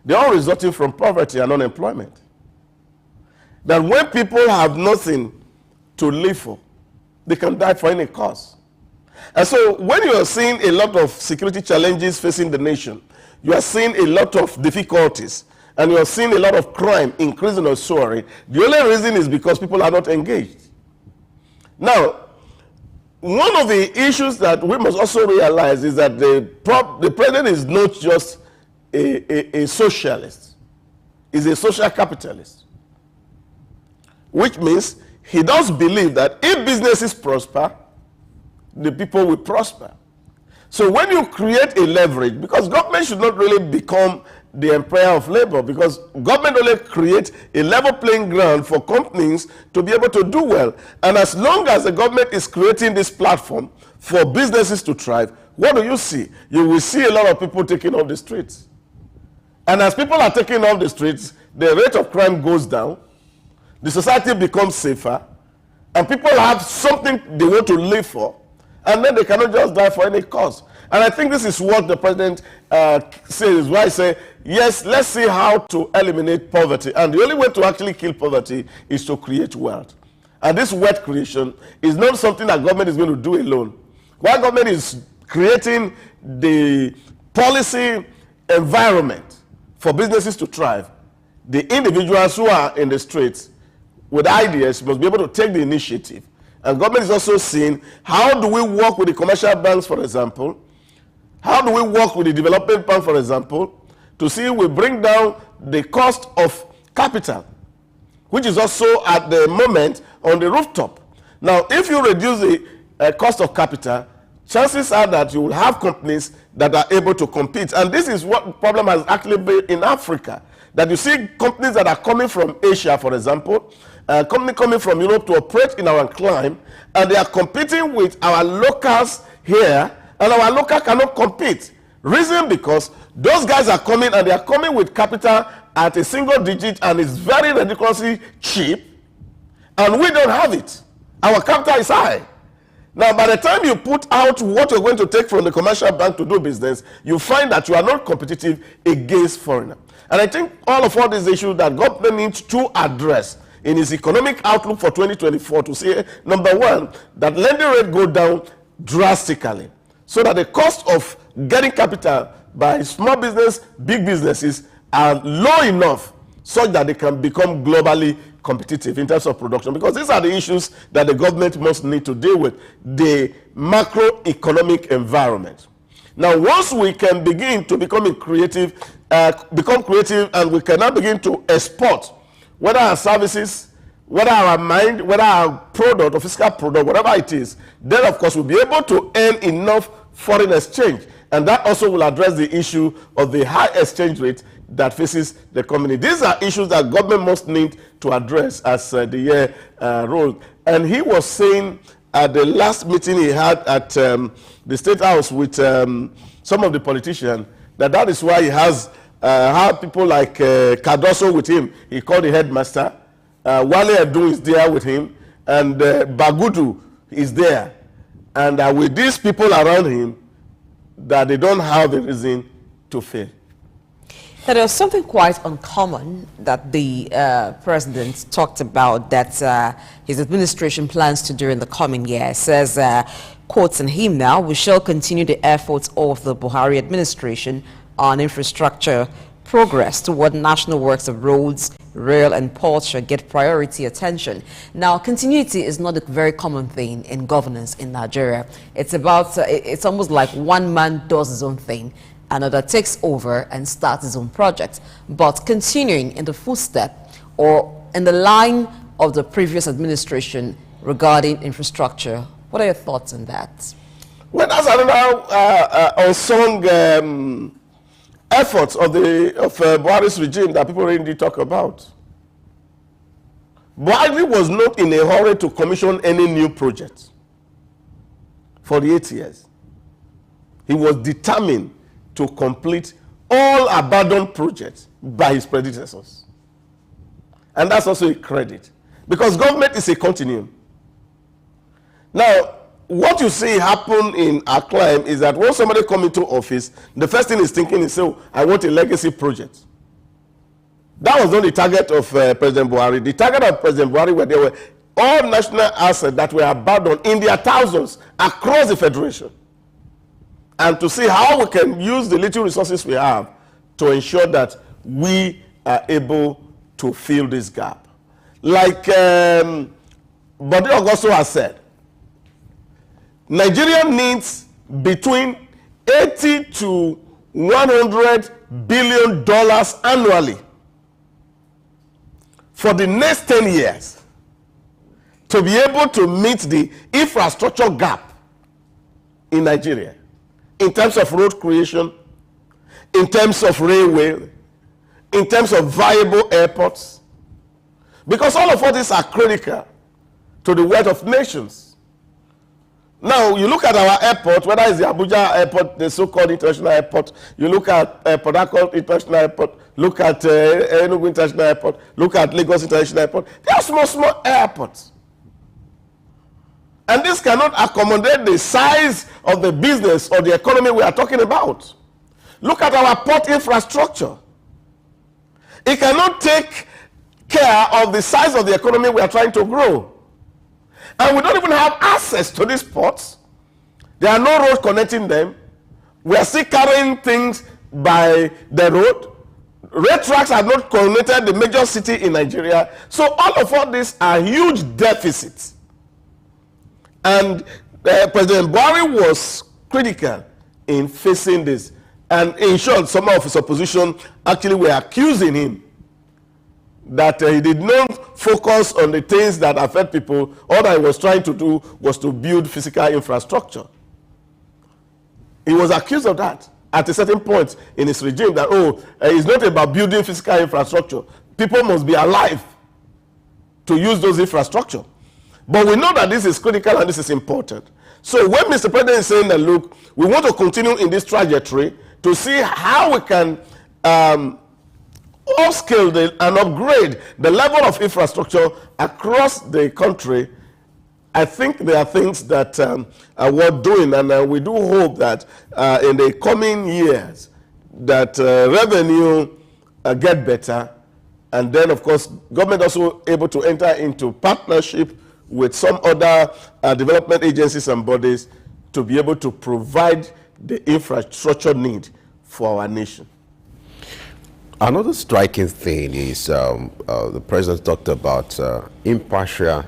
they're all resulting from poverty and unemployment. That when people have nothing to live for, they can die for any cause. And so when you are seeing a lot of security challenges facing the nation, you are seeing a lot of difficulties, and you are seeing a lot of crime increasing or soaring, the only reason is because people are not engaged. Now, one of the issues that we must also realize is that the president is not just a socialist. He's a social capitalist, which means he does believe that if businesses prosper, the people will prosper. So when you create a leverage, because government should not really become the empire of labor, because government only creates a level playing ground for companies to be able to do well. And as long as the government is creating this platform for businesses to thrive, what do you see? You will see a lot of people taking off the streets. And as people are taking off the streets, the rate of crime goes down, the society becomes safer, and people have something they want to live for, and then they cannot just die for any cause. And I think this is what the president says, why I say, yes, let's see how to eliminate poverty. And the only way to actually kill poverty is to create wealth. And this wealth creation is not something that government is going to do alone. While government is creating the policy environment for businesses to thrive, the individuals who are in the streets with ideas must be able to take the initiative. And government is also seeing, how do we work with the commercial banks, for example? How do we work with the development bank, for example, to see we bring down the cost of capital, which is also at the moment on the rooftop. Now, if you reduce the cost of capital, chances are that you will have companies that are able to compete. And this is what the problem has actually been in Africa, that you see companies that are coming from Asia, for example, company coming from Europe to operate in our climate, and they are competing with our locals here, and our local cannot compete. Reason because those guys are coming, and they are coming with capital at a single digit, and it's very ridiculously cheap. And we don't have it. Our capital is high. Now, by the time you put out what you're going to take from the commercial bank to do business, you find that you are not competitive against foreigners. And I think all these issues that government needs to address in its economic outlook for 2024 to say, number one, that lending rate go down drastically so that the cost of getting capital by small business, big businesses are low enough such that they can become globally competitive in terms of production, because these are the issues that the government must need to deal with, the macroeconomic environment. Now, once we can begin to become creative and we can now begin to export, whether our services, whether our mind, whether our product or physical product, whatever it is, then of course we'll be able to earn enough foreign exchange. And that also will address the issue of the high exchange rate that faces the community. These are issues that government must need to address as the year rolls. And he was saying at the last meeting he had at the State House with some of the politicians that is why he has had people like Cardoso with him. He called the headmaster. Wale Edu is there with him. And Bagudu is there. And with these people around him, that they don't have a reason to fail. Now, there was something quite uncommon that the president talked about that his administration plans to do in the coming year. It says, quotes on him now, "We shall continue the efforts of the Buhari administration on infrastructure progress toward national works of roads, rail and ports shall get priority attention." Now, continuity is not a very common thing in governance in Nigeria. It's about, it's almost like one man does his own thing, another takes over and starts his own project. But continuing in the footstep or in the line of the previous administration regarding infrastructure, what are your thoughts on that? Well, that's another unsung efforts of Buhari's regime that people really talk about. Buhari was not in a hurry to commission any new projects for the 8 years. He was determined to complete all abandoned projects by his predecessors. And that's also a credit, because government is a continuum. Now, what you see happen in our climb is that when somebody comes into office, the first thing he's thinking is, oh, I want a legacy project. That was not the target of President Buhari. The target of President Buhari were there were all national assets that were abandoned in their thousands across the federation. And to see how we can use the little resources we have to ensure that we are able to fill this gap. Like Bode Augusto has said, Nigeria needs between $80 to $100 billion annually for the next 10 years to be able to meet the infrastructure gap in Nigeria, in terms of road creation, in terms of railway, in terms of viable airports, because all of these are critical to the wealth of nations. Now, you look at our airport, whether it's the Abuja airport, the so-called international airport, you look at Port Harcourt International Airport, look at Enugu International Airport, look at Lagos International Airport. They are small airports. And this cannot accommodate the size of the business or the economy we are talking about. Look at our port infrastructure. It cannot take care of the size of the economy we are trying to grow. And we don't even have access to these ports. There are no roads connecting them. We are still carrying things by the road. Rail tracks have not connected the major city in Nigeria. So all of these are huge deficits. And President Buhari was critical in facing this. And in short, some of his opposition actually were accusing him that he did not focus on the things that affect people. All that he was trying to do was to build physical infrastructure. He was accused of that at a certain point in his regime, that, it's not about building physical infrastructure. People must be alive to use those infrastructure. But we know that this is critical and this is important. So when Mr. President is saying that, look, we want to continue in this trajectory to see how we can upscale and upgrade the level of infrastructure across the country, I think there are things that are worth doing, and we do hope that in the coming years that revenue get better, and then of course government also able to enter into partnership with some other development agencies and bodies to be able to provide the infrastructure need for our nation. Another striking thing is the president talked about impartial,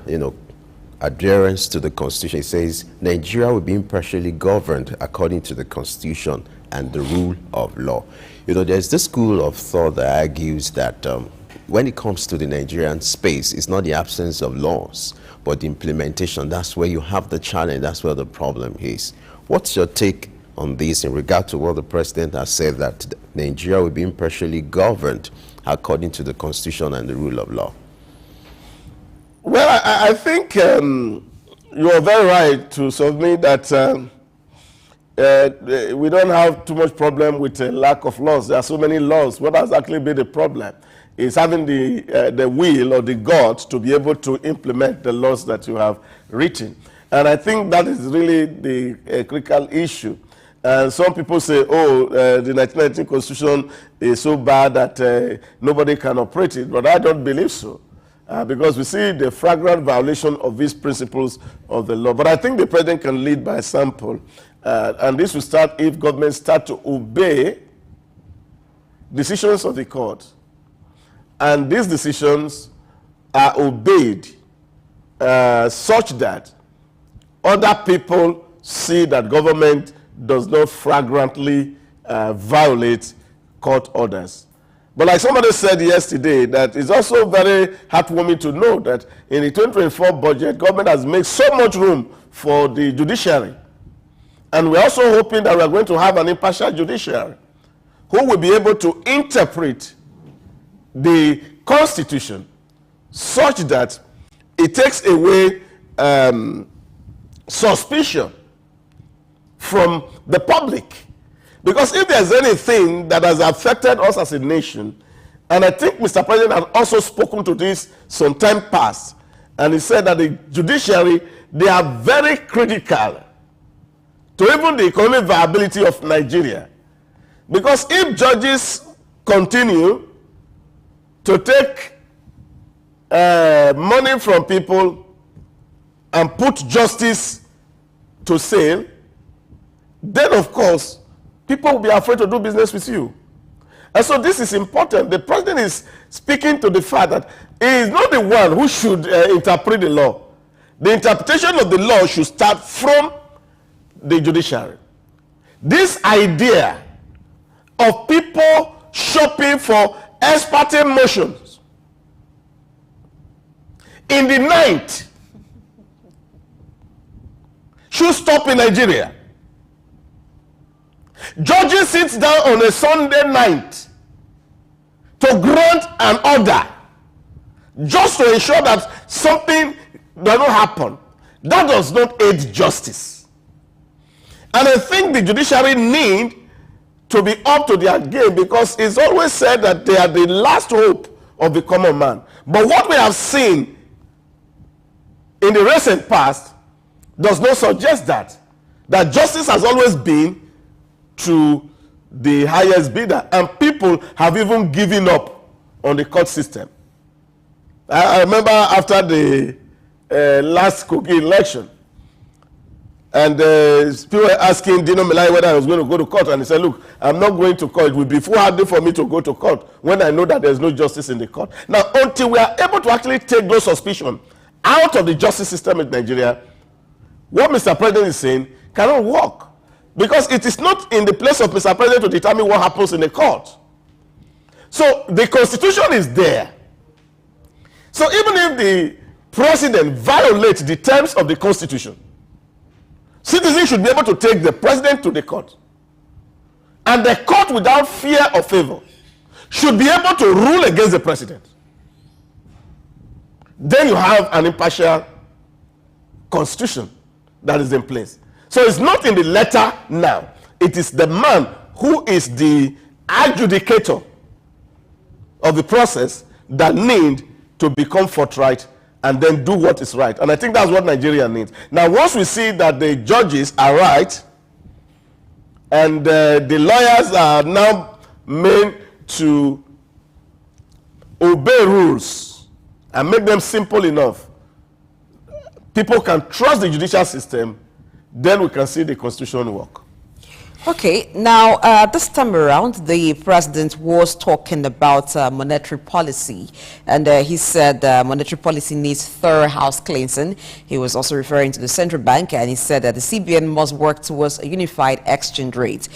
adherence to the Constitution. He says Nigeria will be impartially governed according to the Constitution and the rule of law. There's this school of thought that argues that when it comes to the Nigerian space, it's not the absence of laws, but the implementation. That's where you have the challenge. That's where the problem is. What's your take on this in regard to what the president has said, that Nigeria will be impartially governed according to the Constitution and the rule of law? Well, I think you are very right to submit that we don't have too much problem with a lack of laws. There are so many laws. What has actually been the problem is having the will or the guts to be able to implement the laws that you have written. And I think that is really the critical issue. And some people say, the 1919 Constitution is so bad that nobody can operate it. But I don't believe so. Because we see the flagrant violation of these principles of the law. But I think the president can lead by example. And this will start if governments start to obey decisions of the court. And these decisions are obeyed such that other people see that government does not flagrantly violate court orders. But like somebody said yesterday, that it's also very heartwarming to know that in the 2024 budget, government has made so much room for the judiciary. And we're also hoping that we're going to have an impartial judiciary who will be able to interpret the Constitution such that it takes away suspicion from the public. Because if there's anything that has affected us as a nation, and I think Mr. President has also spoken to this some time past, and he said that the judiciary, they are very critical to even the economic viability of Nigeria. Because if judges continue to take money from people and put justice to sale, then of course people will be afraid to do business with you. And so this is important. The president is speaking to the fact that he is not the one who should interpret the law. The interpretation of the law should start from the judiciary. This idea of people shopping for ex parte motions in the night should stop in Nigeria. Judges sit down on a Sunday night to grant an order just to ensure that something does not happen. That does not aid justice. And I think the judiciary need to be up to their game, because it's always said that they are the last hope of the common man. But what we have seen in the recent past does not suggest that justice has always been to the highest bidder, and people have even given up on the court system. I remember after the last Souq election, and people were asking Dino Melai whether I was going to go to court, and he said, look, I'm not going to court. It will be foolhardy for me to go to court when I know that there's no justice in the court. Now, until we are able to actually take those suspicions out of the justice system in Nigeria, what Mr. President is saying cannot work. Because it is not in the place of Mr. President to determine what happens in the court. So the Constitution is there. So even if the president violates the terms of the Constitution, citizens should be able to take the president to the court. And the court, without fear or favor, should be able to rule against the president. Then you have an impartial constitution that is in place. So it's not in the letter now. It is the man who is the adjudicator of the process that need to become forthright and then do what is right. And I think that's what Nigeria needs. Now, once we see that the judges are right and the lawyers are now made to obey rules and make them simple enough, people can trust the judicial system, then we can see the constitution work. Okay, now this time around, the president was talking about monetary policy, and he said monetary policy needs thorough house cleansing. He was also referring to the central bank, and he said that the CBN must work towards a unified exchange rate,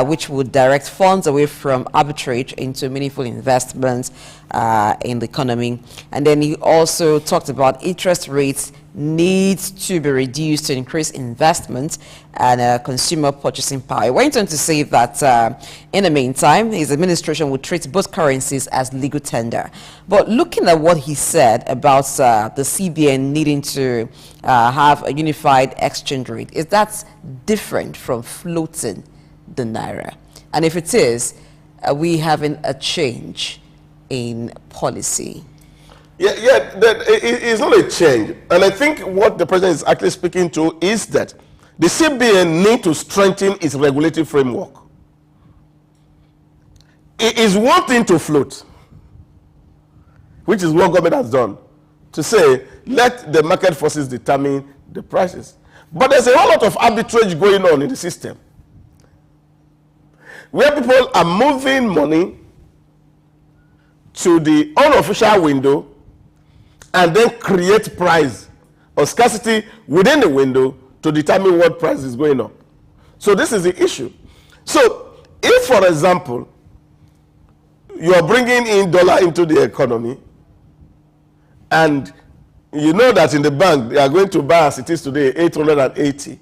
which would direct funds away from arbitrage into meaningful investments in the economy. And then he also talked about interest rates needs to be reduced to increase investment and consumer purchasing power. I went on to say that in the meantime, his administration would treat both currencies as legal tender. But looking at what he said about the CBN needing to have a unified exchange rate, is that different from floating the naira? And if it is, are we having a change in policy? It's not a change. And I think what the president is actually speaking to is that the CBN need to strengthen its regulatory framework. It is one thing to float, which is what government has done, to say, let the market forces determine the prices. But there's a whole lot of arbitrage going on in the system, where people are moving money to the unofficial window and then create price or scarcity within the window to determine what price is going up. So this is the issue. So if, for example, you're bringing in dollar into the economy and you know that in the bank they are going to buy, as it is today, 880,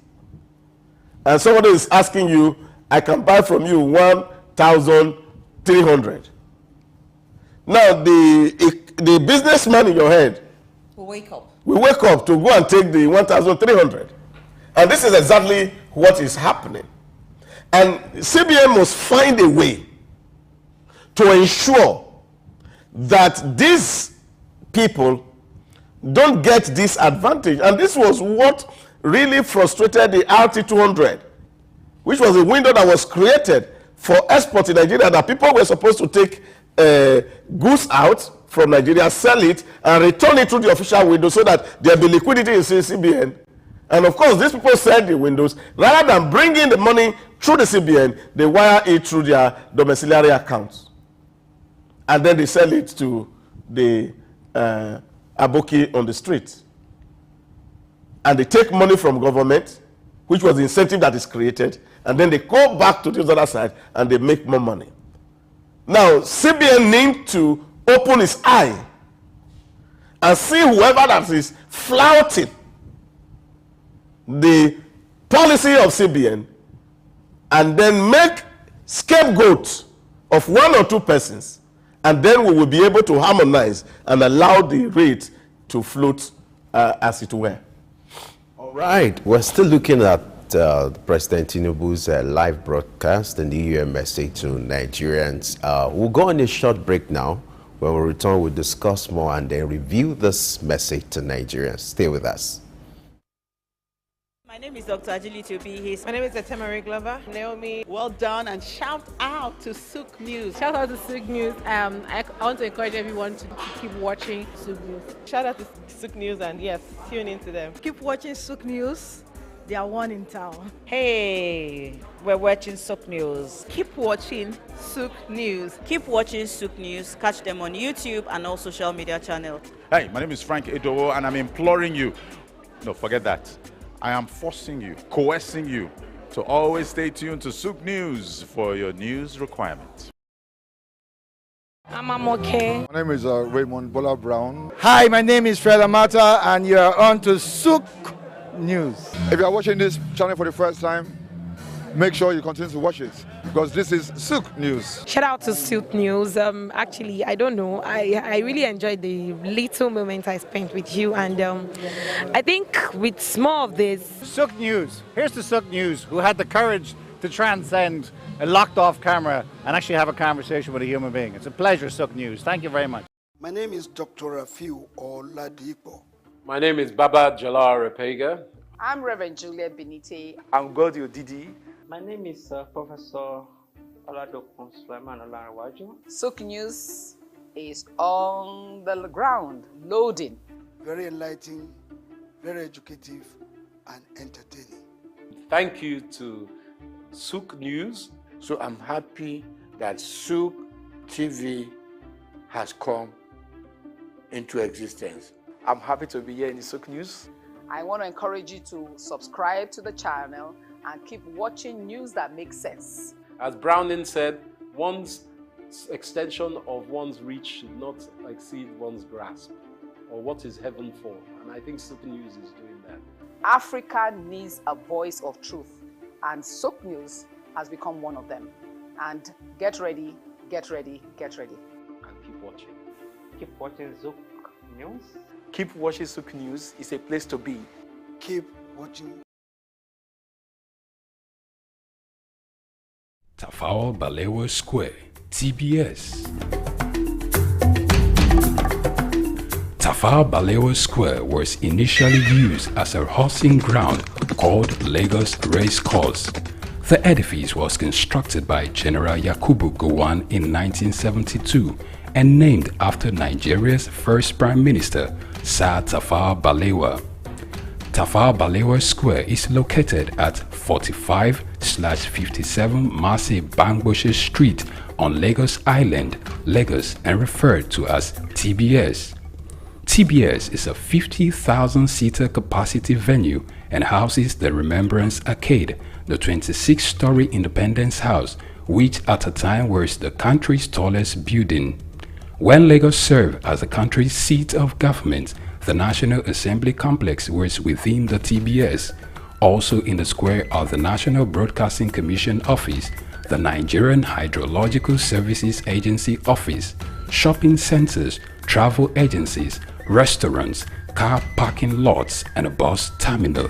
and somebody is asking you, I can buy from you 1,300. Now the businessman in your head We'll wake up. We wake up to go and take the 1,300. And this is exactly what is happening. And CBN must find a way to ensure that these people don't get this advantage. And this was what really frustrated the RT200, which was a window that was created for export in Nigeria, that people were supposed to take goods out from Nigeria, sell it, and return it through the official window so that there be liquidity in CBN. And of course, these people sell the windows. Rather than bringing the money through the CBN, they wire it through their domiciliary accounts. And then they sell it to the aboki on the street. And they take money from government, which was the incentive that is created, and then they go back to the other side and they make more money. Now, CBN needs to open its eye and see whoever that is flouting the policy of CBN and then make scapegoats of one or two persons, and then we will be able to harmonize and allow the rate to float as it were. All right, we're still looking at President Tinubu's live broadcast and the EU message to Nigerians. We'll go on a short break now. When we return, we'll discuss more and then review this message to Nigerians. Stay with us. My name is Dr. Ajili Tobi. My name is Etemari Glover. Naomi, well done, and shout out to Souq News. Shout out to Souq News. I want to encourage everyone to keep watching Souq News. Shout out to Souq News, and yes, tune into them. Keep watching Souq News. They are one in town. Hey, we're watching Souq News. Keep watching Souq News. Keep watching Souq News. Catch them on YouTube and all social media channels. Hey, my name is Frank Edowo, and I'm imploring you. No, forget that. I am forcing you, coercing you to always stay tuned to Souq News for your news requirements. I'm okay. My name is Raymond Bola Brown. Hi, my name is Fred Amata, and you are on to Souq News. If you are watching this channel for the first time, make sure you continue to watch it, because this is Souq News. Shout out to Souq News. Actually, I don't know. I really enjoyed the little moment I spent with you, and I think with more of this. Souq News. Here's the Souq News, who had the courage to transcend a locked off camera and actually have a conversation with a human being. It's a pleasure, Souq News. Thank you very much. My name is Dr. Rafiu Oladipo. My name is Baba Jalal Repega. I'm Reverend Juliet Benite. I'm Godio Didi. My name is Professor Oladokun Sulaiman Olarawaju. Souq News is on the ground, loading. Very enlightening, very educative, and entertaining. Thank you to Souq News. So I'm happy that Souq TV has come into existence. I'm happy to be here in the Souq News. I want to encourage you to subscribe to the channel and keep watching news that makes sense. As Browning said, one's extension of one's reach should not exceed one's grasp, or what is heaven for? And I think Souq News is doing that. Africa needs a voice of truth, and Souq News has become one of them. And get ready, get ready, get ready. And keep watching. Keep watching Souq News. Keep watching Souq News. It's a place to be. Keep watching. Tafawa Balewa Square, TBS. Tafawa Balewa Square was initially used as a horsing ground called Lagos Race Course. The edifice was constructed by General Yakubu Gowon in 1972 and named after Nigeria's first Prime Minister, Sir Tafawa Balewa. Tafawa Balewa Square is located at 45/57 Marse Bangboshe Street on Lagos Island, Lagos, and referred to as TBS. TBS is a 50,000-seater capacity venue and houses the Remembrance Arcade, the 26-story Independence House, which at a time was the country's tallest building. When Lagos served as the country's seat of government, the National Assembly Complex was within the TBS. Also in the square are the National Broadcasting Commission Office, the Nigerian Hydrological Services Agency Office, shopping centers, travel agencies, restaurants, car parking lots, and a bus terminal.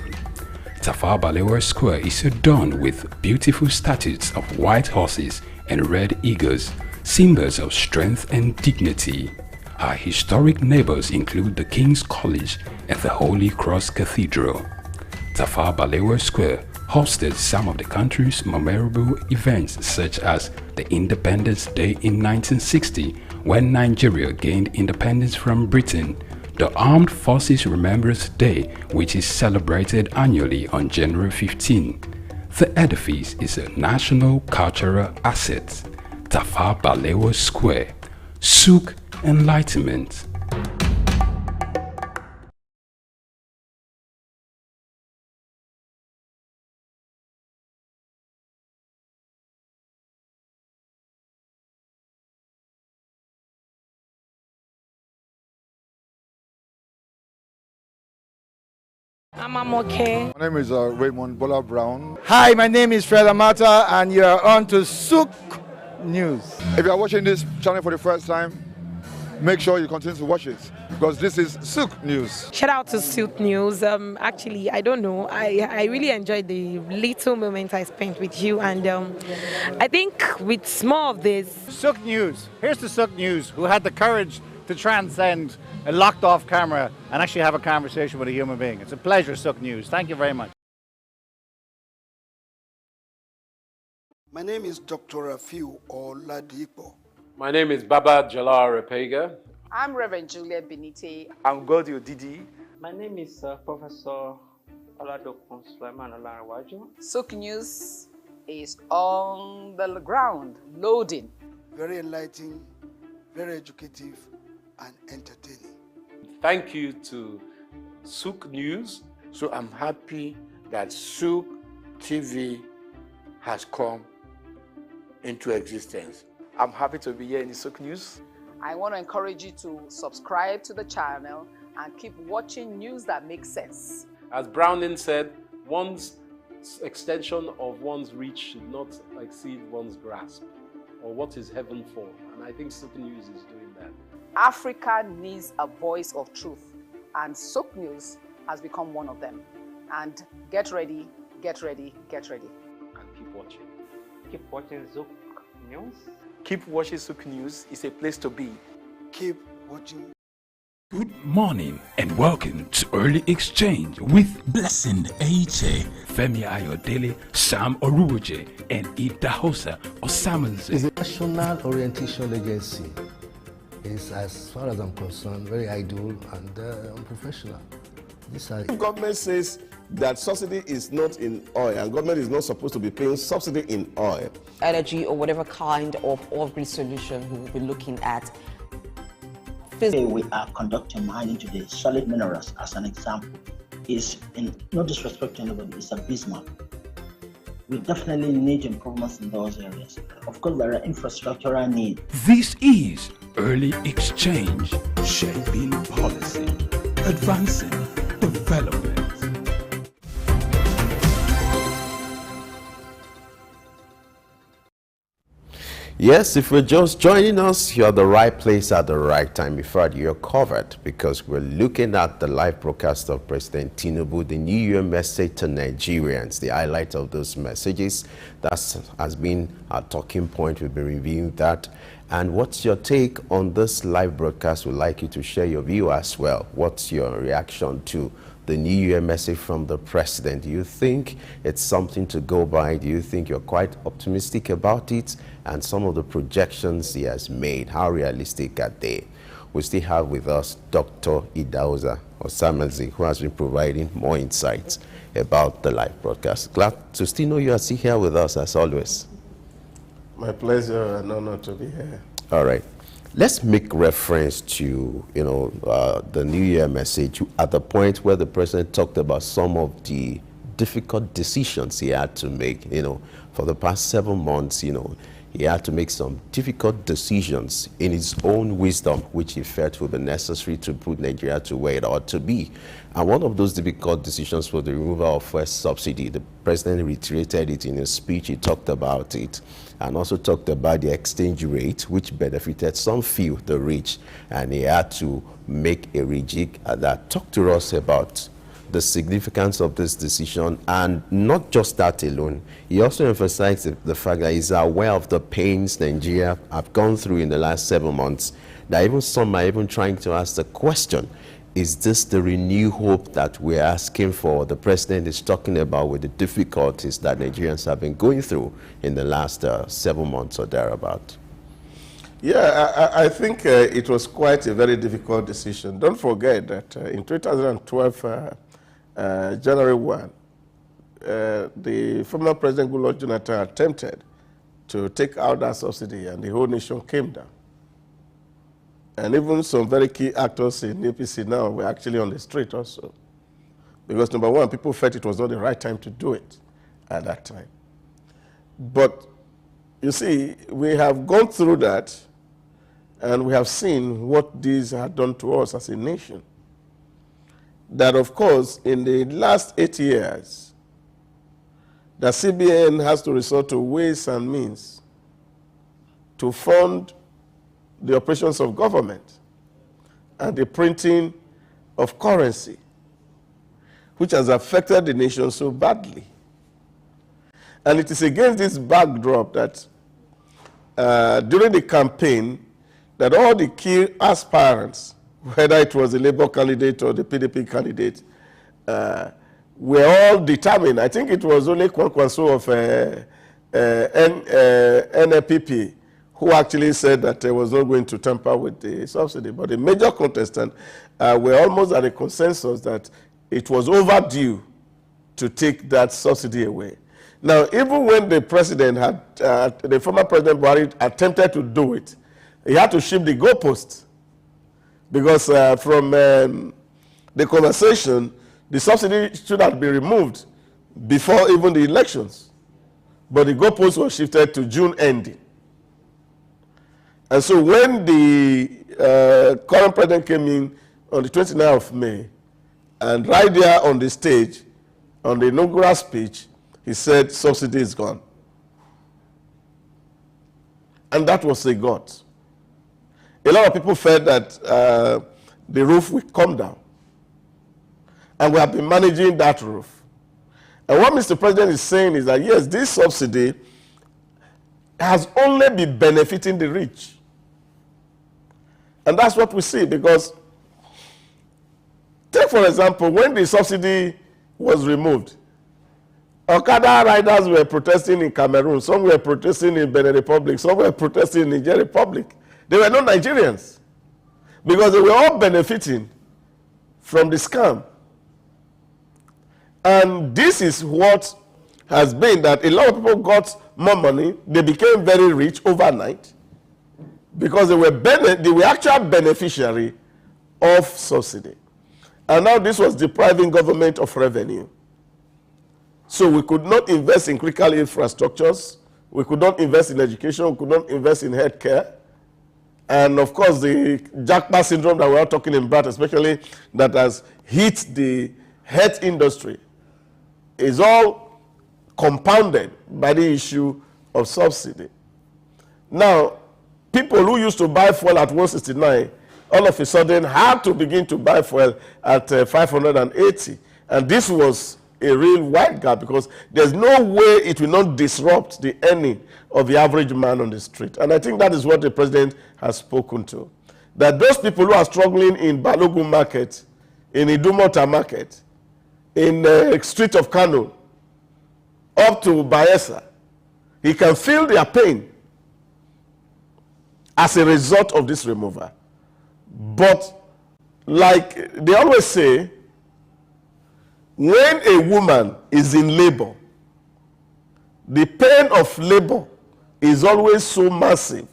Tafawa Balewa Square is adorned with beautiful statues of white horses and red eagles, symbols of strength and dignity. Our historic neighbors include the King's College and the Holy Cross Cathedral. Tafawa Balewa Square hosted some of the country's memorable events, such as the Independence Day in 1960, when Nigeria gained independence from Britain, the Armed Forces Remembrance Day, which is celebrated annually on January 15. The edifice is a national cultural asset. Tafawa Balewa Square, Souq Enlightenment. I'm okay. My name is Raymond Bola Brown. Hi, my name is Fred Amata, and you are on to Souq News. If you are watching this channel for the first time, make sure you continue to watch it, because this is Souq News. Shout out to Souq News. Actually, I don't know. I really enjoyed the little moment I spent with you, and I think with more of this. Souq News. Here's the Souq News, who had the courage to transcend a locked off camera and actually have a conversation with a human being. It's a pleasure, Souq News. Thank you very much. My name is Dr. Rafiu Oladipo. My name is Baba Jalal Repega. I'm Reverend Juliet Benite. I'm Godio Didi. My name is Professor Oladokun Sulaiman Olarawaju. Souq News is on the ground, loading. Very enlightening, very educative, and entertaining. Thank you to Souq News. So I'm happy that Souq TV has come into existence. I'm happy to be here in the Souq News. I want to encourage you to subscribe to the channel and keep watching news that makes sense. As Browning said, one's extension of one's reach should not exceed one's grasp, or what is heaven for? And I think Souq News is doing that. Africa needs a voice of truth, and Souq News has become one of them. And get ready, get ready, get ready. And keep watching. keep watching Souq News. Keep watching Souq News. It's a place to be. Keep watching. Good morning and welcome to Early Exchange with Blessing Aiche, Femi Ayodele, Sam Oruoje, and Idahosa Osamanze. It's a national orientation agency. It's, as far as I'm concerned, very ideal and unprofessional. If government says that subsidy is not in oil and government is not supposed to be paying subsidy in oil, energy or whatever kind of oil-grid solution we will be looking at. Today we are conducting mining today. Solid minerals, as an example, is, in no disrespect to anybody, it's abysmal. We definitely need improvements in those areas. Of course, there are infrastructural needs. This is Early Exchange, shaping policy, advancing development. Yes, if you're just joining us, you're at the right place at the right time. In fact, you're covered because we're looking at the live broadcast of President Tinubu, the New Year message to Nigerians. The highlight of those messages, that has been our talking point. We've been reviewing that. And what's your take on this live broadcast? We'd like you to share your view as well. What's your reaction to the New Year message from the president? Do you think it's something to go by? Do you think you're quite optimistic about it? And some of the projections he has made, how realistic are they? We still have with us Dr. Idahosa Osamanze, who has been providing more insights about the live broadcast. Glad to still know you are still here with us as always. my pleasure and honor to be here. All right. Let's make reference to, the New Year message at the point where the president talked about some of the difficult decisions he had to make. For the past 7 months, he had to make some difficult decisions in his own wisdom, which he felt would be necessary to put Nigeria to where it ought to be. And one of those difficult decisions was the removal of fuel subsidy. The president reiterated it in his speech. He talked about it and also talked about the exchange rate, which benefited some few, the rich. And he had to make a rejig at that. Talk to us about the significance of this decision, and not just that alone. He also emphasized the fact that he's aware of the pains Nigeria have gone through in the last 7 months, that even some are even trying to ask the question, is this the renewed hope that we're asking for? The president is talking about with the difficulties that Nigerians have been going through in the last 7 months or thereabout. Yeah, I think it was quite a very difficult decision. Don't forget that in 2012, January 1, the former President Goodluck Jonathan attempted to take out that subsidy and the whole nation came down. And even some very key actors in APC now were actually on the street also. Because number one, people felt it was not the right time to do it at that time. But you see, we have gone through that and we have seen what these had done to us as a nation. That, of course, in the last 8 years, the CBN has to resort to ways and means to fund the operations of government and the printing of currency, which has affected the nation so badly. And it is against this backdrop that during the campaign, that all the key aspirants, whether it was the Labour candidate or the PDP candidate, were all determined. I think it was only Kwankwaso of NPP who actually said that they was not going to tamper with the subsidy. But the major contestants were almost at a consensus that it was overdue to take that subsidy away. Now, even when the president had, the former President Buhari attempted to do it, he had to shift the goalposts. Because from the conversation, the subsidy should have been removed before even the elections. But the goalpost was shifted to June ending. And so when the current president came in on the 29th of May, and right there on the stage, on the inaugural speech, he said subsidy is gone. And that was a got. A lot of people felt that the roof would come down. And we have been managing that roof. And what Mr. President is saying is that, yes, this subsidy has only been benefiting the rich. And that's what we see, because take, for example, when the subsidy was removed, Okada riders were protesting in Cameroon, some were protesting in Benin Republic, some were protesting in Niger Republic. They were not Nigerians, because they were all benefiting from the scam. And this is what has been, that a lot of people got more money, they became very rich overnight, because they were actual beneficiary of subsidy. And now this was depriving government of revenue. So we could not invest in critical infrastructures, we could not invest in education, we could not invest in healthcare. And of course, the jackpot syndrome that we are talking about, especially that has hit the health industry, is all compounded by the issue of subsidy. Now, people who used to buy fuel at 169 all of a sudden had to begin to buy fuel at 580. And this was a real wide gap, because there's no way it will not disrupt the earning of the average man on the street. And I think that is what the president has spoken to. That those people who are struggling in Balogun market, in Idumota market, in the street of Kano, up to Bayelsa, he can feel their pain as a result of this removal. But like they always say, when a woman is in labor, the pain of labor is always so massive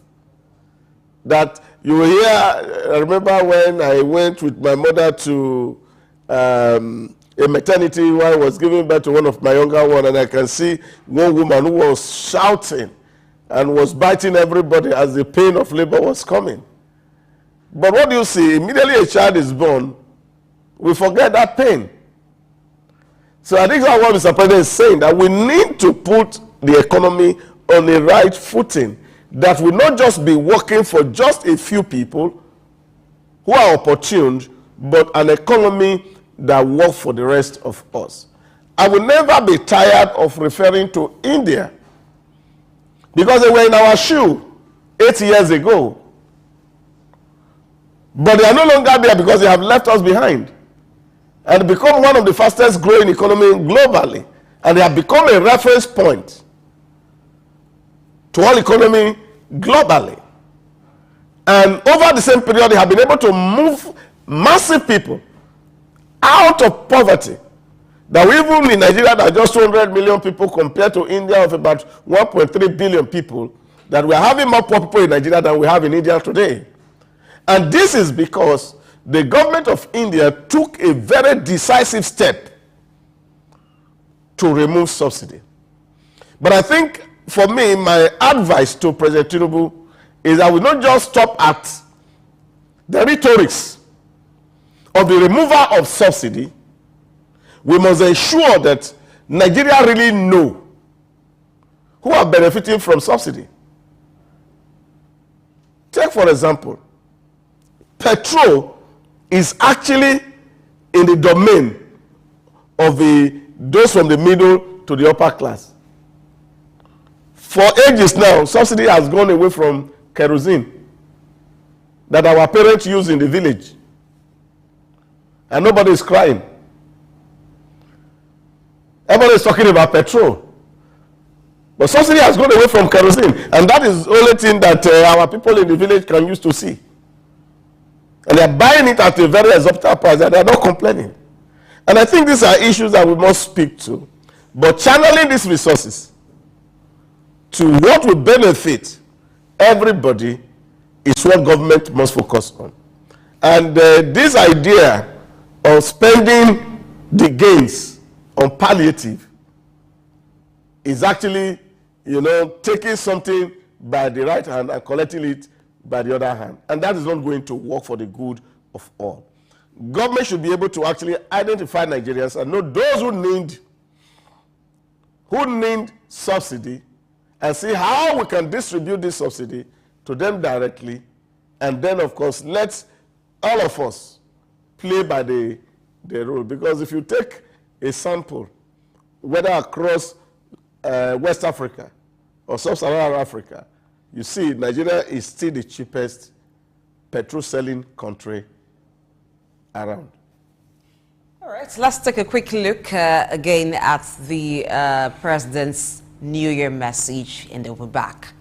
that you will hear. I remember when I went with my mother to a maternity where I was giving birth to one of my younger ones, and I can see one woman who was shouting and was biting everybody as the pain of labor was coming. But what do you see? Immediately a child is born, we forget that pain. So I think that's what Mr. President is saying, that we need to put the economy on the right footing, that will not just be working for just a few people who are opportuned, but an economy that works for the rest of us. I will never be tired of referring to India, because they were in our shoe 8 years ago. But they are no longer there because they have left us behind and become one of the fastest growing economies globally. And they have become a reference point to all economy globally. And over the same period, they have been able to move massive people out of poverty. That even in Nigeria, there are just 200 million people compared to India of about 1.3 billion people, that we are having more poor people in Nigeria than we have in India today. And this is because the government of India took a very decisive step to remove subsidy. But I think, for me, my advice to President Tinubu is that we not just stop at the rhetorics of the removal of subsidy. We must ensure that Nigeria really know who are benefiting from subsidy. Take, for example, petrol is actually in the domain of those from the middle to the upper class. For ages now, subsidy has gone away from kerosene that our parents use in the village. And nobody is crying. Everybody is talking about petrol. But subsidy has gone away from kerosene. And that is the only thing that our people in the village can use to see. And they are buying it at a very exorbitant price, and they are not complaining. And I think these are issues that we must speak to. But channeling these resources to what will benefit everybody is what government must focus on. And this idea of spending the gains on palliative is actually, taking something by the right hand and collecting it by the other hand. And that is not going to work for the good of all. Government should be able to actually identify Nigerians and know those who need subsidy, and see how we can distribute this subsidy to them directly. And then, of course, let all of us play by the rule. Because if you take a sample, whether across West Africa or sub-Saharan Africa, you see Nigeria is still the cheapest petrol-selling country around. All right, let's take a quick look again at the President's New Year message, and then we're back.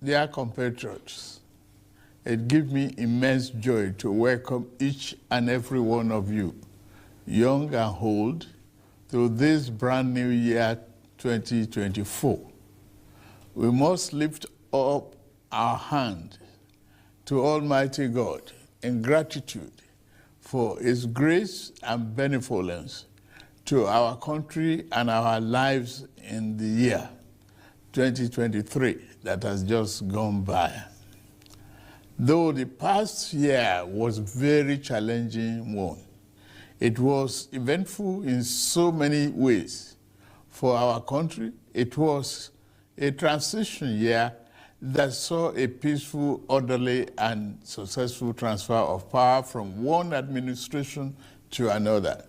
Dear compatriots, it gives me immense joy to welcome each and every one of you, young and old, to this brand new year 2024. We must lift up our hand to Almighty God in gratitude for His grace and benevolence to our country and our lives in the year 2023 that has just gone by. Though the past year was very challenging one, it was eventful in so many ways. For our country, it was a transition year that saw a peaceful, orderly, and successful transfer of power from one administration to another,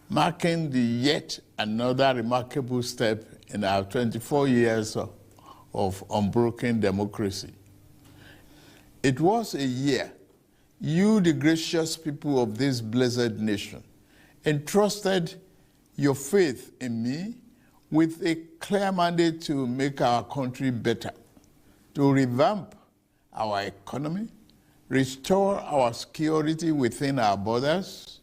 marking the yet another remarkable step in our 24 years of unbroken democracy. It was a year you, the gracious people of this blessed nation, entrusted your faith in me with a clear mandate to make our country better, to revamp our economy, restore our security within our borders,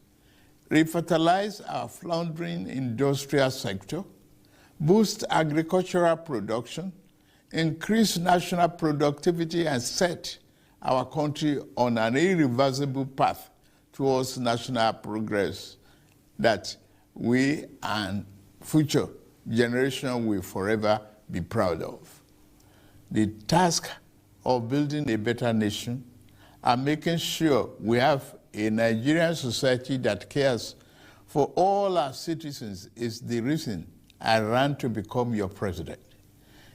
revitalize our floundering industrial sector, boost agricultural production, increase national productivity, and set our country on an irreversible path towards national progress that we and future generations will forever be proud of. The task of building a better nation and making sure we have a Nigerian society that cares for all our citizens is the reason I ran to become your president.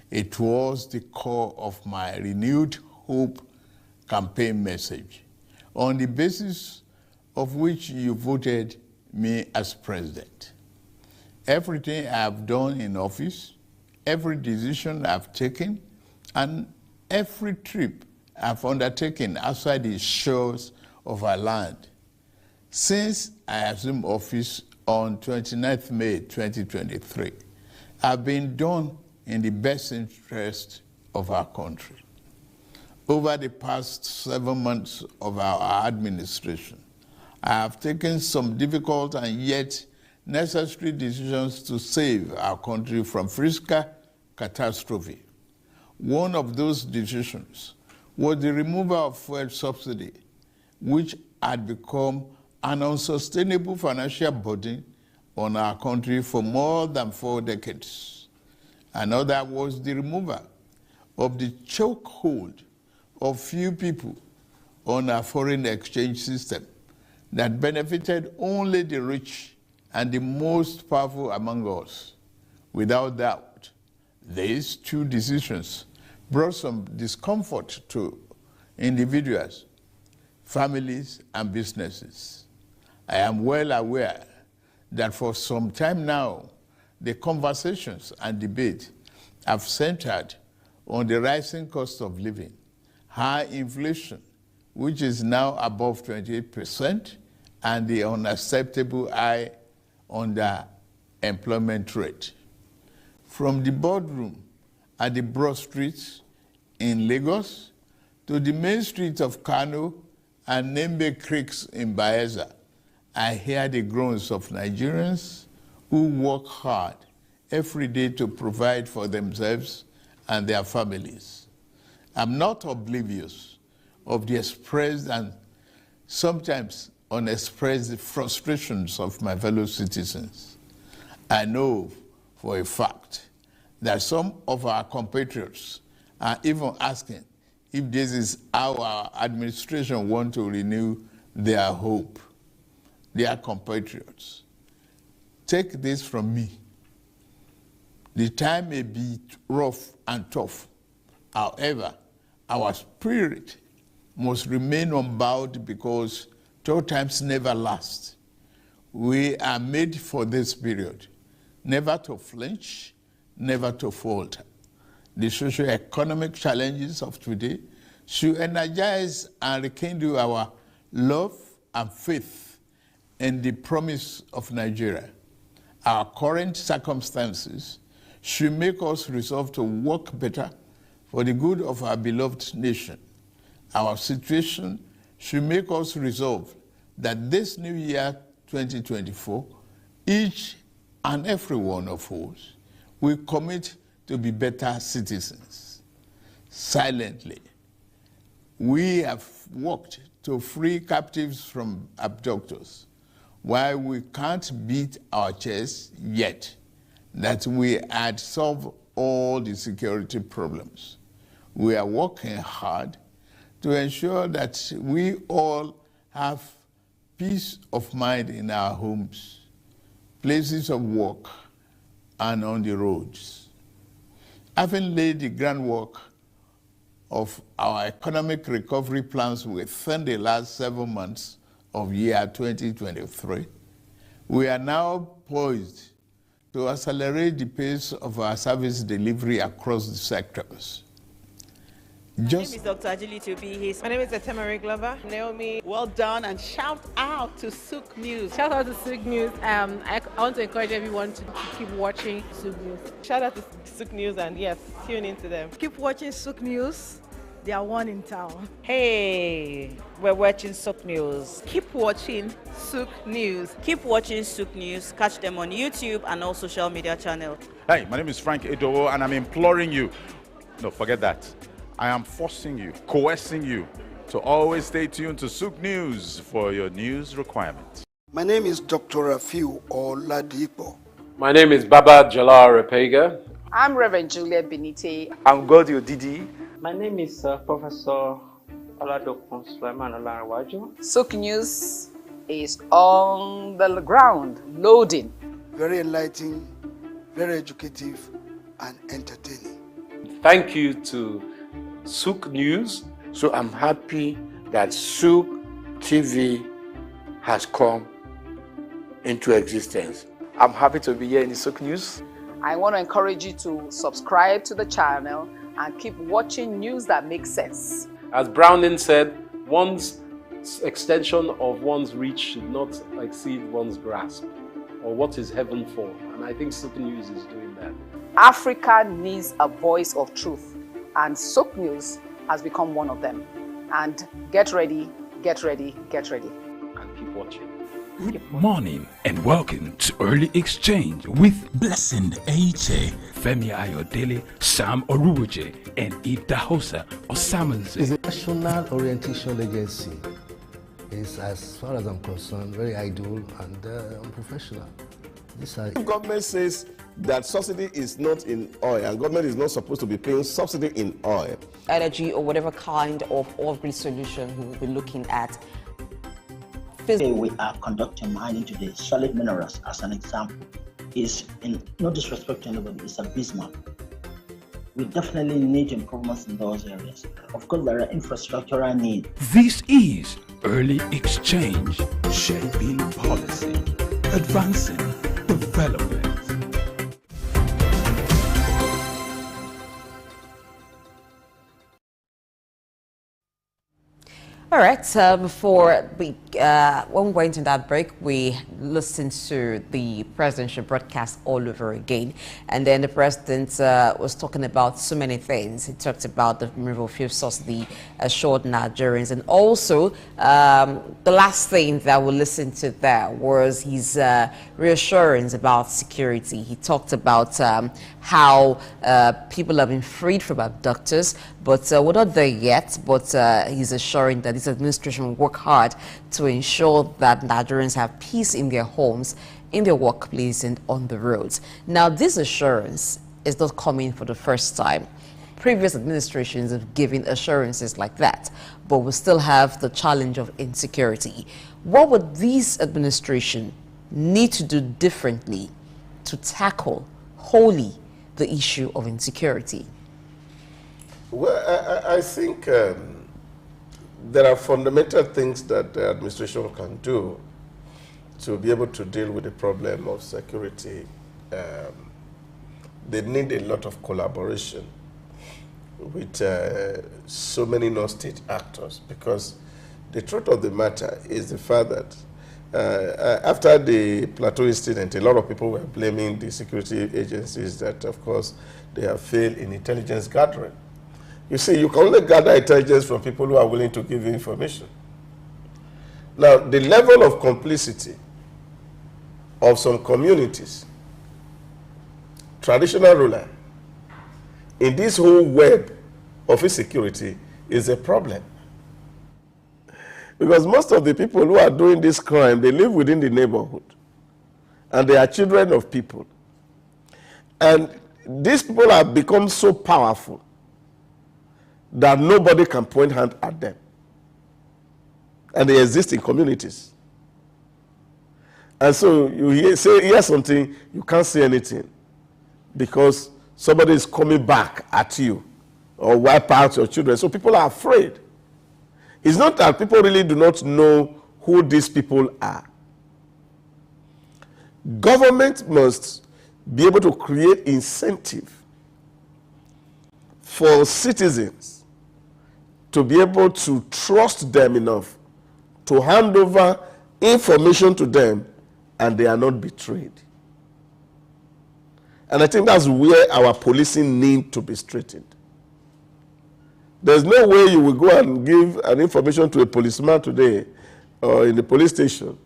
It was the core of my renewed hope campaign message, on the basis of which you voted me as president. Everything I have done in office, every decision I've taken, and every trip I've undertaken outside the shores of our land since I assumed office on 29th May 2023, have been done in the best interest of our country. Over the past 7 months of our administration, I have taken some difficult and yet necessary decisions to save our country from fiscal catastrophe. One of those decisions was the removal of fuel subsidy, which had become an unsustainable financial burden on our country for more than 4 decades. Another was the removal of the chokehold of few people on our foreign exchange system that benefited only the rich and the most powerful among us. Without doubt, these two decisions brought some discomfort to individuals, families, and businesses. I am well aware that for some time now, the conversations and debate have centered on the rising cost of living, high inflation, which is now above 28%, and the unacceptable high underemployment rate. From the boardroom at the broad streets in Lagos to the main streets of Kano and Nembe Creeks in Bayelsa, I hear the groans of Nigerians who work hard every day to provide for themselves and their families. I'm not oblivious of the expressed and sometimes unexpressed frustrations of my fellow citizens. I know for a fact that some of our compatriots are even asking if this is how our administration wants to renew their hope. Their compatriots. Take this from me. The time may be rough and tough. However, our spirit must remain unbowed because tough times never last. We are made for this period, never to flinch, never to falter. The socio-economic challenges of today should energize and rekindle our love and faith in the promise of Nigeria. Our current circumstances should make us resolve to work better for the good of our beloved nation. Our situation should make us resolve that this new year, 2024, each and every one of us will commit to be better citizens. Silently, we have worked to free captives from abductors. While we can't beat our chest yet, that we had solved all the security problems. We are working hard to ensure that we all have peace of mind in our homes, places of work, and on the roads. Having laid the groundwork of our economic recovery plans within the last 7 months of year 2023, we are now poised to accelerate the pace of our service delivery across the sectors. My name is Dr. Ajili Tobi. My name is Etemere Glover. Naomi, well done, and shout out to Souq News. Shout out to Souq News. I want to encourage everyone to keep watching Souq News. Shout out to Souq News, and yes, tune into them. Keep watching Souq News. They are one in town. Hey, we're watching Souq News. Keep watching Souq News. Keep watching Souq News. Catch them on YouTube and all social media channels. Hey, my name is Frank Edowo, and I'm imploring you, no, forget that. I am forcing you, coercing you to always stay tuned to Souq News for your news requirements. My name is Dr. Rafiu Oladipo. My name is Baba Jalal Repega. I'm Reverend Juliet Benite. I'm Godio Didi. My name is Professor Oladokun Sulaiman Olarawaju. Souq News is on the ground, loading. Very enlightening, very educative, and entertaining. Thank you to Souq News. So I'm happy that Souq TV has come into existence. I'm happy to be here in the Souq News. I want to encourage you to subscribe to the channel and keep watching news that makes sense. As Browning said, one's extension of one's reach should not exceed one's grasp, or what is heaven for. And I think Souq News is doing that. Africa needs a voice of truth, and Souq News has become one of them. And get ready, get ready, get ready. And keep watching. Good morning and welcome to Early Exchange with Blessing Aiche, Femi Ayodele, Sam Orubuje, and Idahosa Osamanze. It's a national orientation agency. It's, as far as I'm concerned, very idle and unprofessional. The government says that subsidy is not in oil, and government is not supposed to be paying subsidy in oil. Energy or whatever kind of oil-free solution we will be looking at. Today we are conducting mining today. Solid minerals, as an example, is, in no disrespect to anybody, it's abysmal. We definitely need improvements in those areas. Of course, there are infrastructural needs. This is Early Exchange, shaping policy, advancing development. All right, before we, when we went into that break, we listened to the presidential broadcast all over again. And then the president was talking about so many things. He talked about the removal of fuel subsidy, assured Nigerians. And also, the last thing that we listened to there was his reassurance about security. He talked about how people have been freed from abductors, but we're not there yet. But he's assuring that this administration will work hard to ensure that Nigerians have peace in their homes, in their workplace, and on the roads. Now, this assurance is not coming for the first time. Previous administrations have given assurances like that, but we still have the challenge of insecurity. What would this administration need to do differently to tackle wholly the issue of insecurity? Well, I think there are fundamental things that the administration can do to be able to deal with the problem of security. They need a lot of collaboration with so many non-state actors, because the truth of the matter is the fact that after the Plateau incident, a lot of people were blaming the security agencies that, of course, they have failed in intelligence gathering. You see, you can only gather intelligence from people who are willing to give you information. Now, the level of complicity of some communities, traditional ruler, in this whole web of insecurity is a problem. Because most of the people who are doing this crime, they live within the neighborhood. And they are children of people. And these people have become so powerful that nobody can point hand at them. And they exist in communities. And so you hear something, you can't say anything, because somebody is coming back at you or wipe out your children. So people are afraid. It's not that people really do not know who these people are. Government must be able to create incentive for citizens to be able to trust them enough to hand over information to them and they are not betrayed. And I think that's where our policing needs to be straightened. There's no way you will go and give an information to a policeman today or in the police station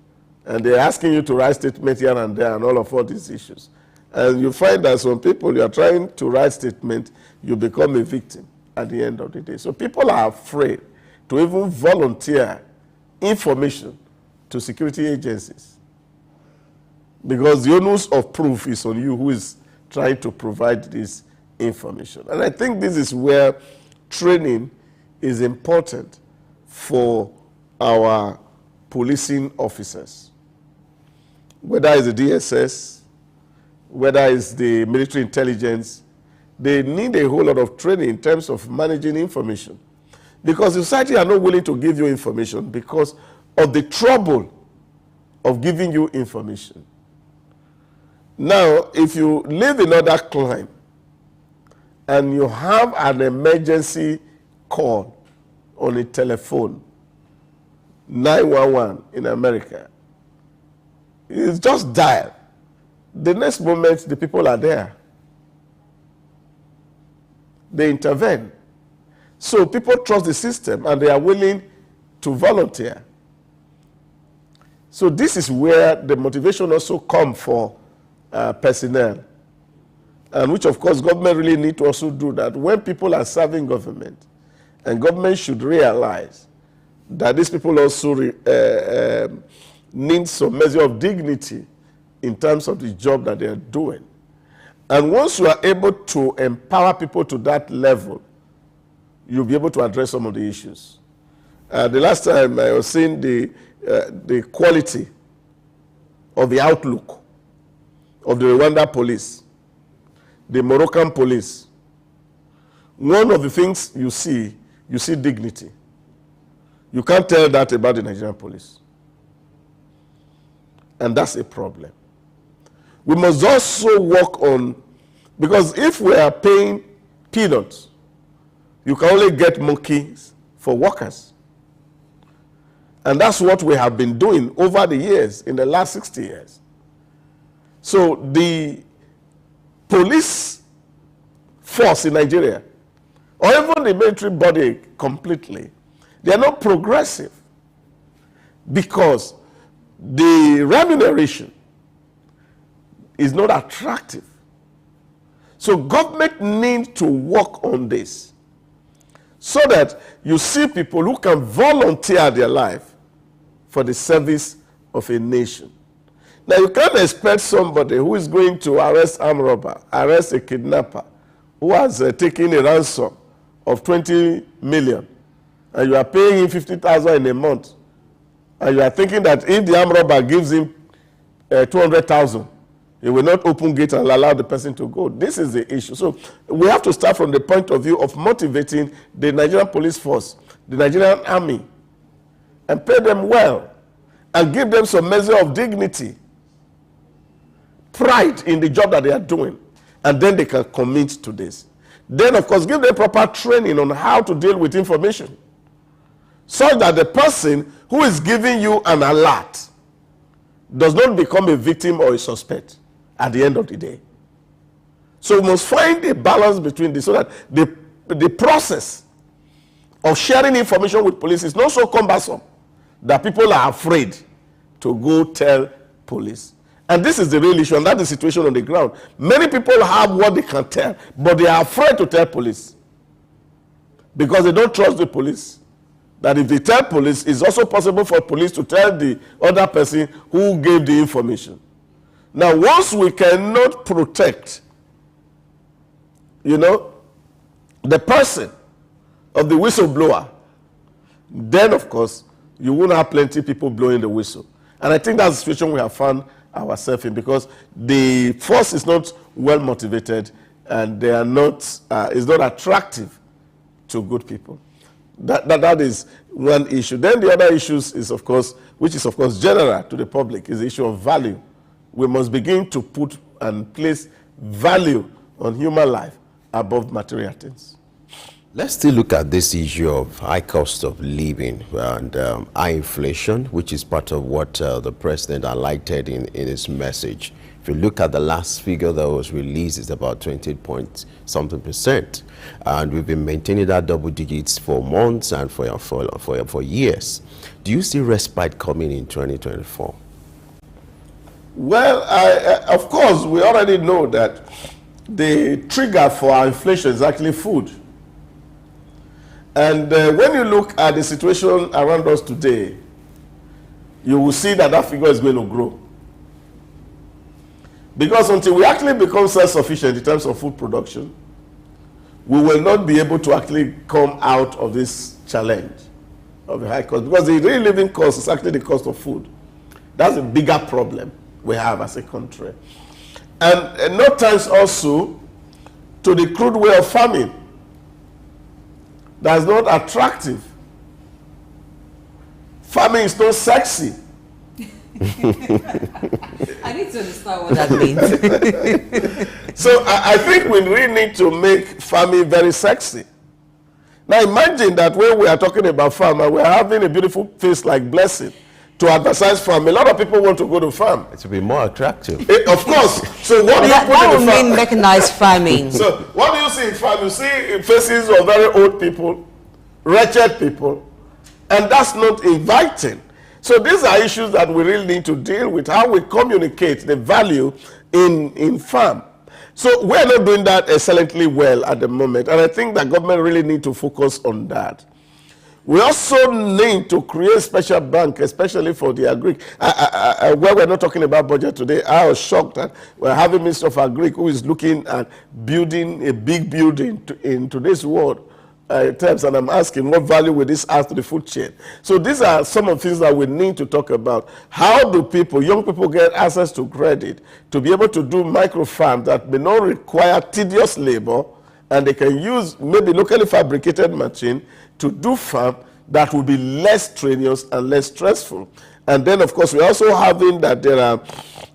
and they're asking you to write statement here and there and all these issues. And you find that some people, you are trying to write statement, you become a victim at the end of the day. So people are afraid to even volunteer information to security agencies, because the onus of proof is on you who is trying to provide this information. And I think this is where training is important for our policing officers, whether it's the DSS, whether it's the military intelligence. They need a whole lot of training in terms of managing information, because society are not willing to give you information because of the trouble of giving you information. Now, if you live in another clime and you have an emergency call on a telephone, 911 in America, it's just dial. The next moment, the people are there. They intervene. So people trust the system and they are willing to volunteer. So this is where the motivation also comes for personnel, and which of course government really need to also do that. When people are serving government, and government should realize that these people also need some measure of dignity in terms of the job that they are doing. And once you are able to empower people to that level, you'll be able to address some of the issues. The last time I was seeing the quality of the outlook of the Rwanda police, the Moroccan police. One of the things you see dignity. You can't tell that about the Nigerian police. And that's a problem. We must also work on, because if we are paying peanuts, you can only get monkeys for workers. And that's what we have been doing over the years, in the last 60 years. So the police force in Nigeria, or even the military body completely, they are not progressive because the remuneration is not attractive. So government needs to work on this so that you see people who can volunteer their life for the service of a nation. Now, you can't expect somebody who is going to arrest armed robber, arrest a kidnapper, who has taken a ransom of 20 million, and you are paying him 50,000 in a month, and you are thinking that if the armed robber gives him 200,000, he will not open gate and allow the person to go. This is the issue. So we have to start from the point of view of motivating the Nigerian police force, the Nigerian army, and pay them well, and give them some measure of dignity, pride in the job that they are doing, and then they can commit to this. Then, of course, give them proper training on how to deal with information, so that the person who is giving you an alert does not become a victim or a suspect at the end of the day. So we must find a balance between this so that the process of sharing information with police is not so cumbersome that people are afraid to go tell police. And this is the real issue, and that's the situation on the ground. Many people have what they can tell, but they are afraid to tell police because they don't trust the police. That if they tell police, it's also possible for police to tell the other person who gave the information. Now, once we cannot protect, the person of the whistleblower, then, of course, you won't have plenty of people blowing the whistle. And I think that's the situation we have found ourselves in, because the force is not well motivated, and they are not, it's not attractive to good people. That is one issue. Then the other issues is, of course, which is, of course, general to the public, is the issue of value. We must begin to put and place value on human life above material things. Let's still look at this issue of high cost of living and high inflation, which is part of what the president highlighted in his message. If you look at the last figure that was released, it's about 20.something%. And we've been maintaining that double digits for months and for years. Do you see respite coming in 2024? Well, of course, we already know that the trigger for our inflation is actually food. And when you look at the situation around us today, you will see that that figure is going to grow. Because until we actually become self-sufficient in terms of food production, we will not be able to actually come out of this challenge of the high cost. Because the real living cost is actually the cost of food. That's a bigger problem we have as a country. And no thanks also to the crude way of farming. That's not attractive. Farming is not sexy. I need to understand what that means. So I think we really need to make farming very sexy. Now imagine that when we are talking about farm and we are having a beautiful face like Blessing to advertise farm, a lot of people want to go to farm. It will be more attractive. Of course. So what do you put in the farm? That would mean mechanized farming. So what do you see in farm? You see faces of very old people, wretched people, and that's not inviting. So these are issues that we really need to deal with, how we communicate the value in farm. So we're not doing that excellently well at the moment, and I think that government really need to focus on that. We also need to create a special bank, especially for the agri. Where we're not talking about budget today, I was shocked that we're having Minister of Agri who is looking at building a big building in today's world. Terms, and I'm asking, what value will this add to the food chain? So these are some of the things that we need to talk about. How do people, young people, get access to credit to be able to do micro farms that may not require tedious labor, and they can use maybe locally fabricated machine to do farm that will be less strenuous and less stressful. And then, of course, we're also having that there are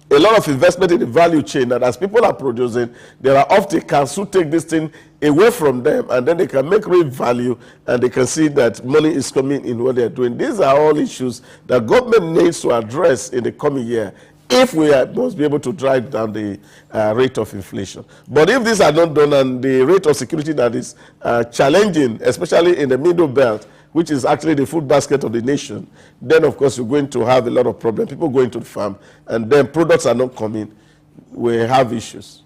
a lot of investment in the value chain, that as people are producing, there are off-takers who take this thing away from them, and then they can make real value, and they can see that money is coming in what they're doing. These are all issues that government needs to address in the coming year if we must be able to drive down the rate of inflation. But if these are not done, and the rate of security that is challenging, especially in the middle belt, which is actually the food basket of the nation, then of course you're going to have a lot of problems. People going to the farm, and then products are not coming. We have issues.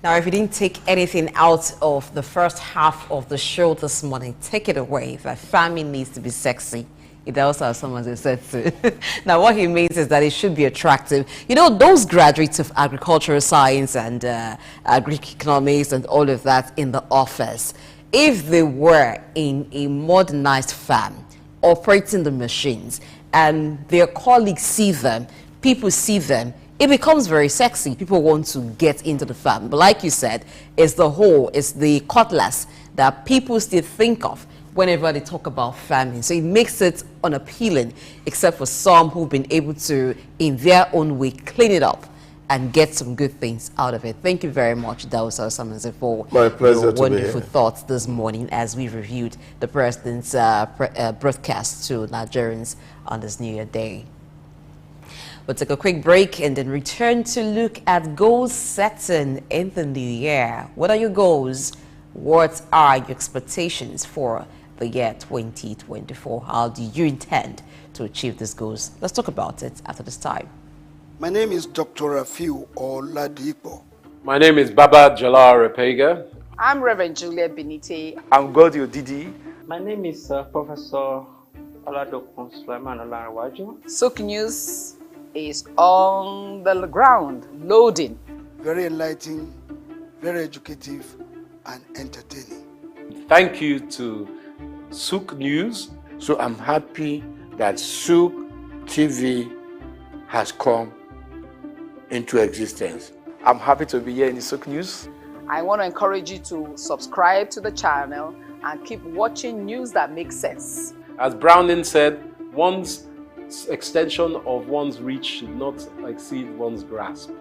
Now, if you didn't take anything out of the first half of the show this morning, take it away. That farming needs to be sexy. It also has someone who said so. Now, what he means is that it should be attractive. You know, those graduates of agricultural science and Greek economics and all of that in the office, if they were in a modernized farm, operating the machines, and their colleagues see them, people see them, it becomes very sexy. People want to get into the farm. But like you said, it's the hoe, it's the cutlass that people still think of whenever they talk about farming. So it makes it unappealing, except for some who've been able to, in their own way, clean it up and get some good things out of it. Thank you very much, Dausa Samanze, for your wonderful thoughts this morning as we reviewed the President's broadcast to Nigerians on this New Year Day. We'll take a quick break and then return to look at goals setting in the new year. What are your goals? What are your expectations for the year 2024? How do you intend to achieve these goals? Let's talk about it after this time. My name is Dr. Rafiu Oladipo. My name is Baba Jalal Repega. I'm Reverend Juliet Benite. I'm Godio Didi. My name is Professor Oladokun Sulaiman Olarawaju. Souq News is on the ground, loading. Very enlightening, very educative, and entertaining. Thank you to Souq News. So I'm happy that Souq TV has come into existence. I'm happy to be here in the Souq News. I want to encourage you to subscribe to the channel and keep watching news that makes sense. As Browning said, one's extension of one's reach should not exceed one's grasp,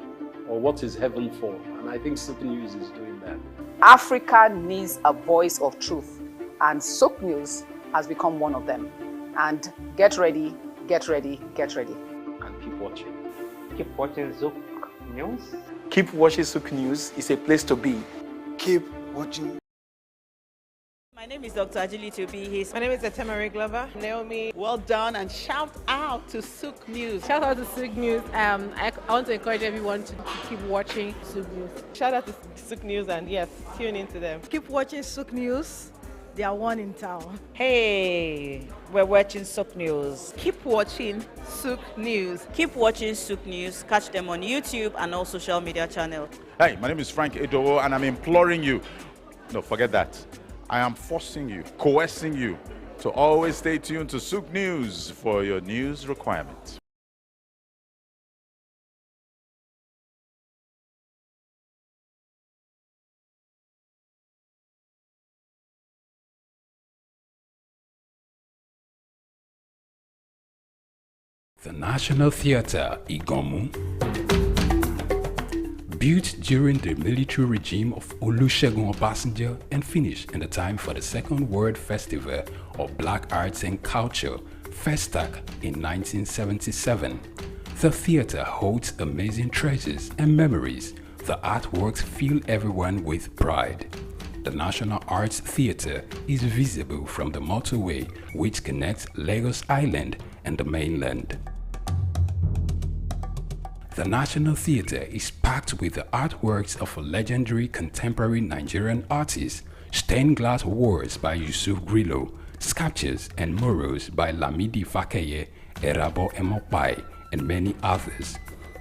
or what is heaven for. And I think Souq News is doing that. Africa needs a voice of truth, and Souq News has become one of them. And get ready, get ready, get ready. And keep watching. Keep watching Souq News. Keep watching Souq News. It's a place to be. Keep watching. My name is Dr. Ajili Tobi. My name is Etemere Glover. Naomi. Well done, and shout out to Souq News. Shout out to Souq News. I want to encourage everyone to keep watching Souq News. Shout out to Souq News, and yes, tune into them. Keep watching Souq News. They are one in town. Hey, we're watching Souq News. Keep watching Souq News. Keep watching Souq News. Catch them on YouTube and all social media channels. Hey, my name is Frank Edowo, and I'm imploring you. No, forget that. I am forcing you, coercing you to always stay tuned to Souq News for your news requirements. The National Theatre, Igomu, built during the military regime of Olusegun Obasanjo and finished in the time for the Second World Festival of Black Arts and Culture, FESTAC, in 1977. The theatre holds amazing treasures and memories. The artworks fill everyone with pride. The National Arts Theatre is visible from the motorway which connects Lagos Island and the mainland. The National Theatre is packed with the artworks of legendary contemporary Nigerian artists, stained glass walls by Yusuf Grillo, sculptures and murals by Lamidi Fakeye, Erabo Emopai, and many others.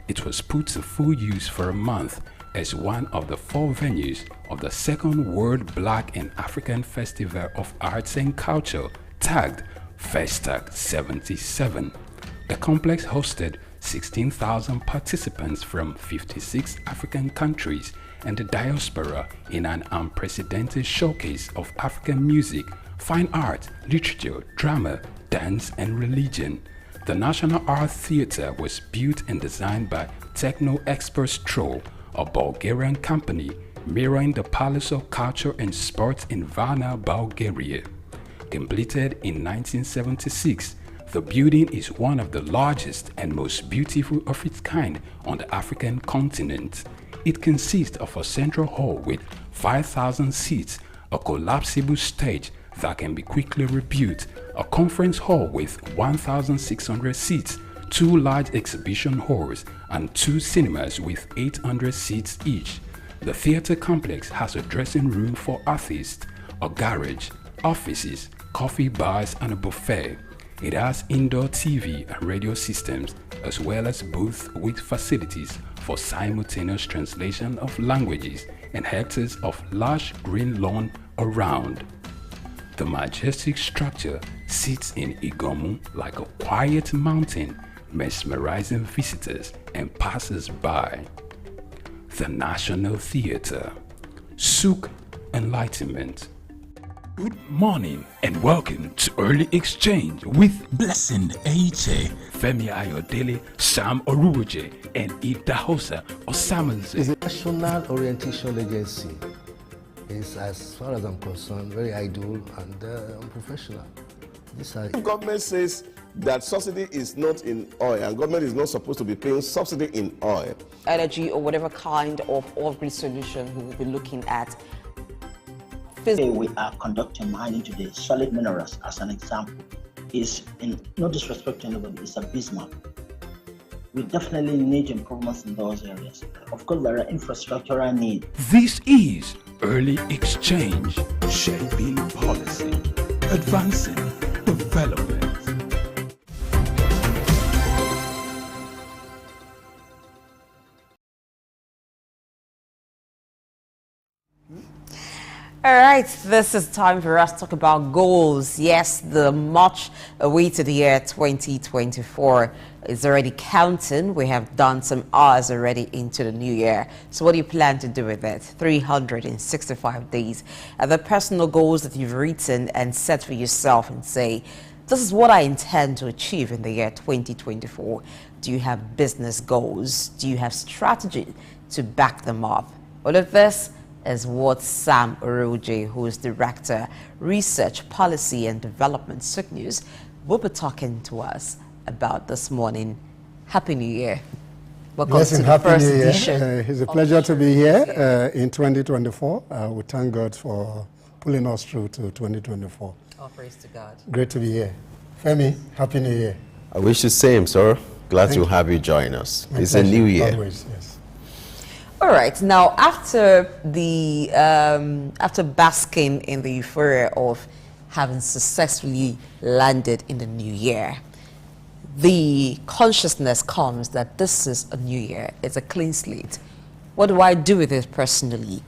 It was put to full use for a month as one of the 4 venues of the Second World Black and African Festival of Arts and Culture, tagged FESTAC 77. The complex hosted 16,000 participants from 56 African countries and the diaspora in an unprecedented showcase of African music, fine art, literature, drama, dance, and religion. The National Art Theatre was built and designed by Techno Expert Stroll, a Bulgarian company mirroring the Palace of Culture and Sports in Varna, Bulgaria. Completed in 1976, the building is one of the largest and most beautiful of its kind on the African continent. It consists of a central hall with 5,000 seats, a collapsible stage that can be quickly rebuilt, a conference hall with 1,600 seats, 2 large exhibition halls, and 2 cinemas with 800 seats each. The theater complex has a dressing room for artists, a garage, offices, coffee bars, and a buffet. It has indoor TV and radio systems, as well as booths with facilities for simultaneous translation of languages and hectares of lush green lawn around. The majestic structure sits in Igomu like a quiet mountain, mesmerizing visitors and passers-by. The National Theatre, Souq Enlightenment. Good morning and welcome to Early Exchange with Blessing Eiche, Femi Ayodele, Sam Oruoje, and Idahosa Osamanze. It's a national orientation agency. It's, as far as I'm concerned, very idle and unprofessional. If government says that subsidy is not in oil and government is not supposed to be paying subsidy in oil, energy or whatever kind of off-grid solution we will be looking at. Today we are conducting mining today. Solid minerals, as an example, is, in no disrespect to anybody, it's a bismarck. We definitely need improvements in those areas. Of course, there are infrastructural needs. This is Early Exchange, shaping policy, advancing development. All right, this is time for us to talk about goals. Yes, the much awaited year 2024 is already counting. We have done some hours already into the new year. So what do you plan to do with it? 365 days. Are there personal goals that you've written and set for yourself and say, this is what I intend to achieve in the year 2024? Do you have business goals? Do you have strategy to back them up? All of this is what Sam Oruoje, who is Director, Research, Policy and Development, Souq News, will be talking to us about this morning. Happy New Year. Welcome Yes, to the Happy first New Year. edition. It's a pleasure to be here in 2024. We thank God for pulling us through to 2024. All praise to God. Great to be here. Femi, Happy New Year. I wish the same, sir. Glad Thank to you. have you join us. My It's pleasure, a new year. Always, yes. All right. Now, after the after basking in the euphoria of having successfully landed in the new year, the consciousness comes that this is a new year. It's a clean slate. What do I do with it personally?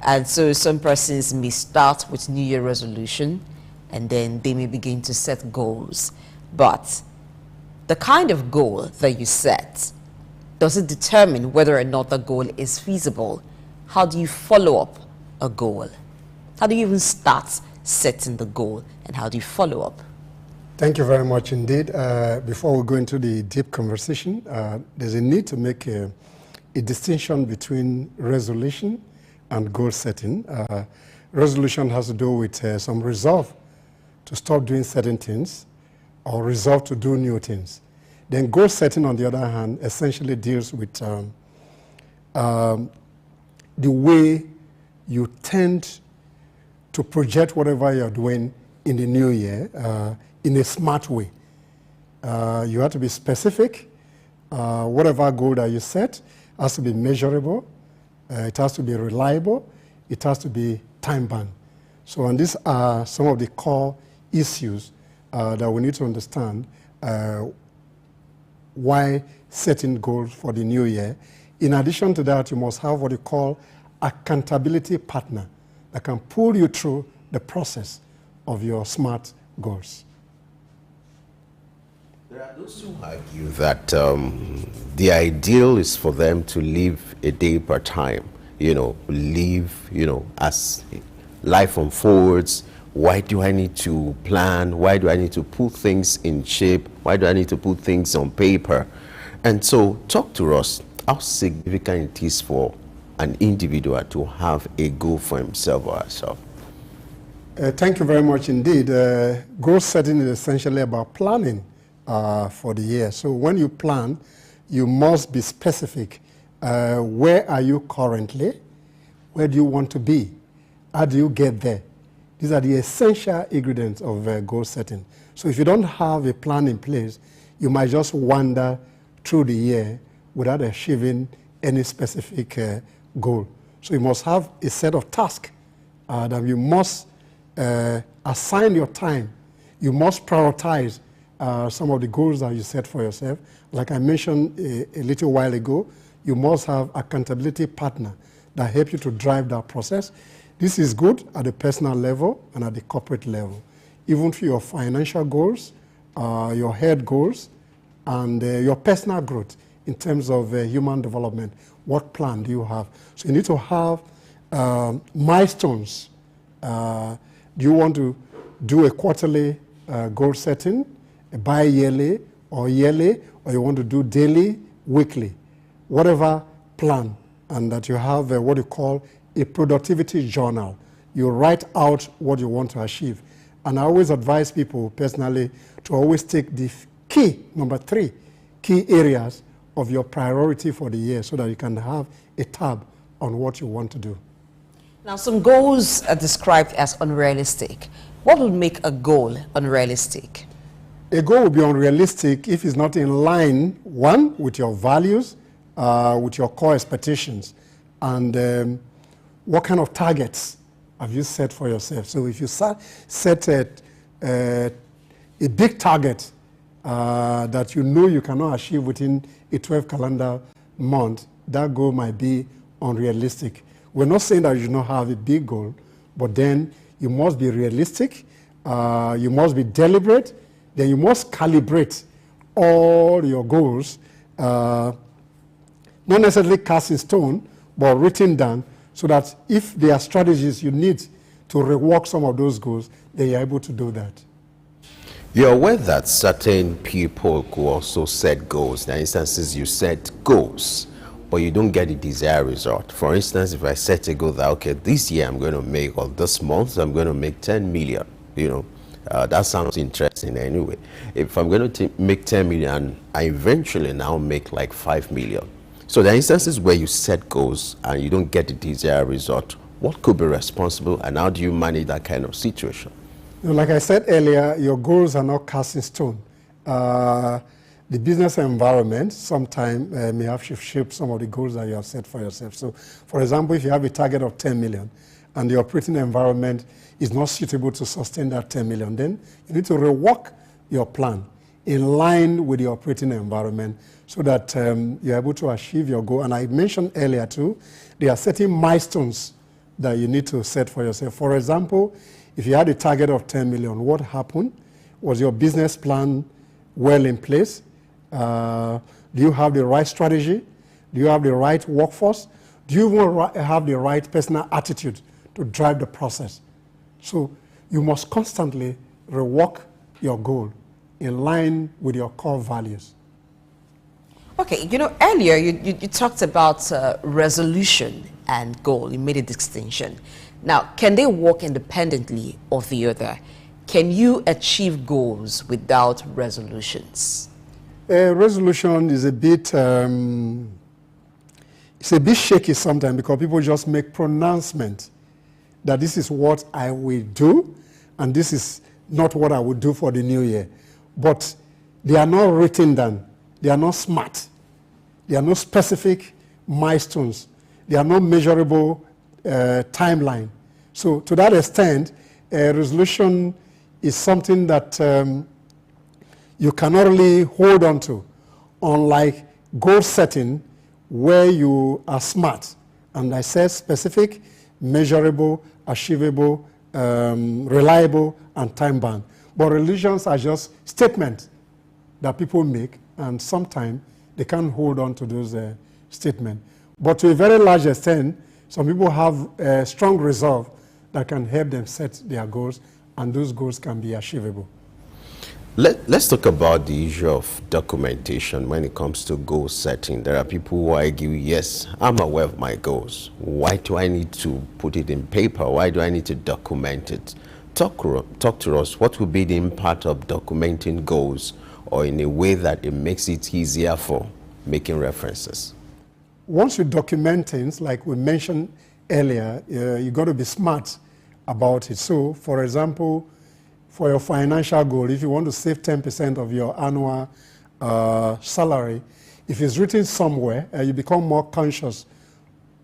And so some persons may start with New Year resolution, and then they may begin to set goals. But the kind of goal that you set, does it determine whether or not the goal is feasible? How do you follow up a goal? How do you even start setting the goal, and how do you follow up? Thank you very much indeed. Before we go into the deep conversation, there's a need to make a distinction between resolution and goal setting. Resolution has to do with some resolve to stop doing certain things or resolve to do new things. Then goal setting, on the other hand, essentially deals with the way you tend to project whatever you're doing in the new year in a smart way. You have to be specific. Whatever goal that you set has to be measurable. It has to be reliable. It has to be time-bound. So, and these are some of the core issues that we need to understand why setting goals for the new year. In addition to that, you must have what you call accountability partner that can pull you through the process of your SMART goals. There are those who argue that the ideal is for them to live a day per time, live, as life unfolds, Why do I need to plan? Why do I need to put things in shape? Why do I need to put things on paper? And so talk to us how significant it is for an individual to have a goal for himself or herself. Thank you very much indeed. Goal setting is essentially about planning for the year. So when you plan, you must be specific. Where are you currently? Where do you want to be? How do you get there? These are the essential ingredients of goal setting. So if you don't have a plan in place, you might just wander through the year without achieving any specific goal. So you must have a set of tasks that you must assign your time. You must prioritize some of the goals that you set for yourself. Like I mentioned a little while ago, you must have accountability partner that help you to drive that process. This is good at the personal level and at the corporate level. Even for your financial goals, your health goals, and your personal growth in terms of human development. What plan do you have? So you need to have milestones. Do you want to do a quarterly goal setting, a bi-yearly or yearly, or you want to do daily, weekly? Whatever plan, and that you have what you call a productivity journal. You write out what you want to achieve. And I always advise people personally to always take the key, number 3, key areas of your priority for the year so that you can have a tab on what you want to do. Now, some goals are described as unrealistic. What would make a goal unrealistic? A goal will be unrealistic if it's not in line, one, with your values, with your core expectations, and what kind of targets have you set for yourself? So if you set a big target that you know you cannot achieve within a 12 calendar month, that goal might be unrealistic. We're not saying that you should not have a big goal, but then you must be realistic, you must be deliberate, then you must calibrate all your goals, not necessarily cast in stone, but written down, so that if there are strategies you need to rework some of those goals, then you're able to do that. You're aware that certain people could also set goals. There are instances you set goals, but you don't get the desired result. For instance, if I set a goal that, okay, this year I'm going to make, or this month I'm going to make 10 million, you know, that sounds interesting anyway. If I'm going to make 10 million, I eventually now make like 5 million. So there are instances where you set goals and you don't get the desired result. What could be responsible, and how do you manage that kind of situation? You know, like I said earlier, your goals are not cast in stone. The business environment sometimes may have shaped some of the goals that you have set for yourself. So, for example, if you have a target of 10 million and the operating environment is not suitable to sustain that 10 million, then you need to rework your plan in line with the operating environment so that you're able to achieve your goal. And I mentioned earlier too, there are certain milestones that you need to set for yourself. For example, if you had a target of 10 million, what happened? Was your business plan well in place? Do you have the right strategy? Do you have the right workforce? Do you have the right personal attitude to drive the process? So you must constantly rework your goal in line with your core values. Okay, you know, earlier you talked about resolution and goal. You made a distinction. Now, can they work independently of the other? Can you achieve goals without resolutions? Resolution is a bit shaky sometimes because people just make pronouncements that this is what I will do and this is not what I will do for the new year. But they are not written down. They are not smart. There are no specific milestones. There are no measurable timeline. So to that extent, resolution is something that you cannot really hold on to, unlike goal setting where you are smart. And I said specific, measurable, achievable, reliable, and time-bound. But resolutions are just statements that people make, and sometimes they can't hold on to those statements. But to a very large extent, some people have a strong resolve that can help them set their goals and those goals can be achievable. Let's talk about the issue of documentation when it comes to goal setting. There are people who argue, yes, I'm aware of my goals. Why do I need to put it in paper? Why do I need to document it? Talk to us. What will be the impact of documenting goals, or in a way that it makes it easier for making references? Once you document things, like we mentioned earlier, you got to be smart about it. So, for example, for your financial goal, if you want to save 10% of your annual salary, if it's written somewhere, you become more conscious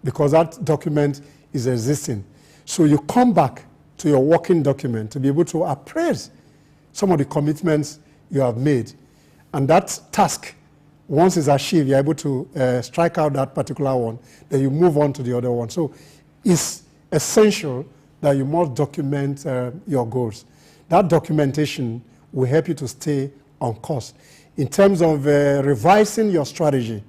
because that document is existing. So you come back to your working document to be able to appraise some of the commitments you have made. And that task, once it's achieved, you're able to strike out that particular one, then you move on to the other one. So it's essential that you must document your goals. That documentation will help you to stay on course. In terms of revising your strategy,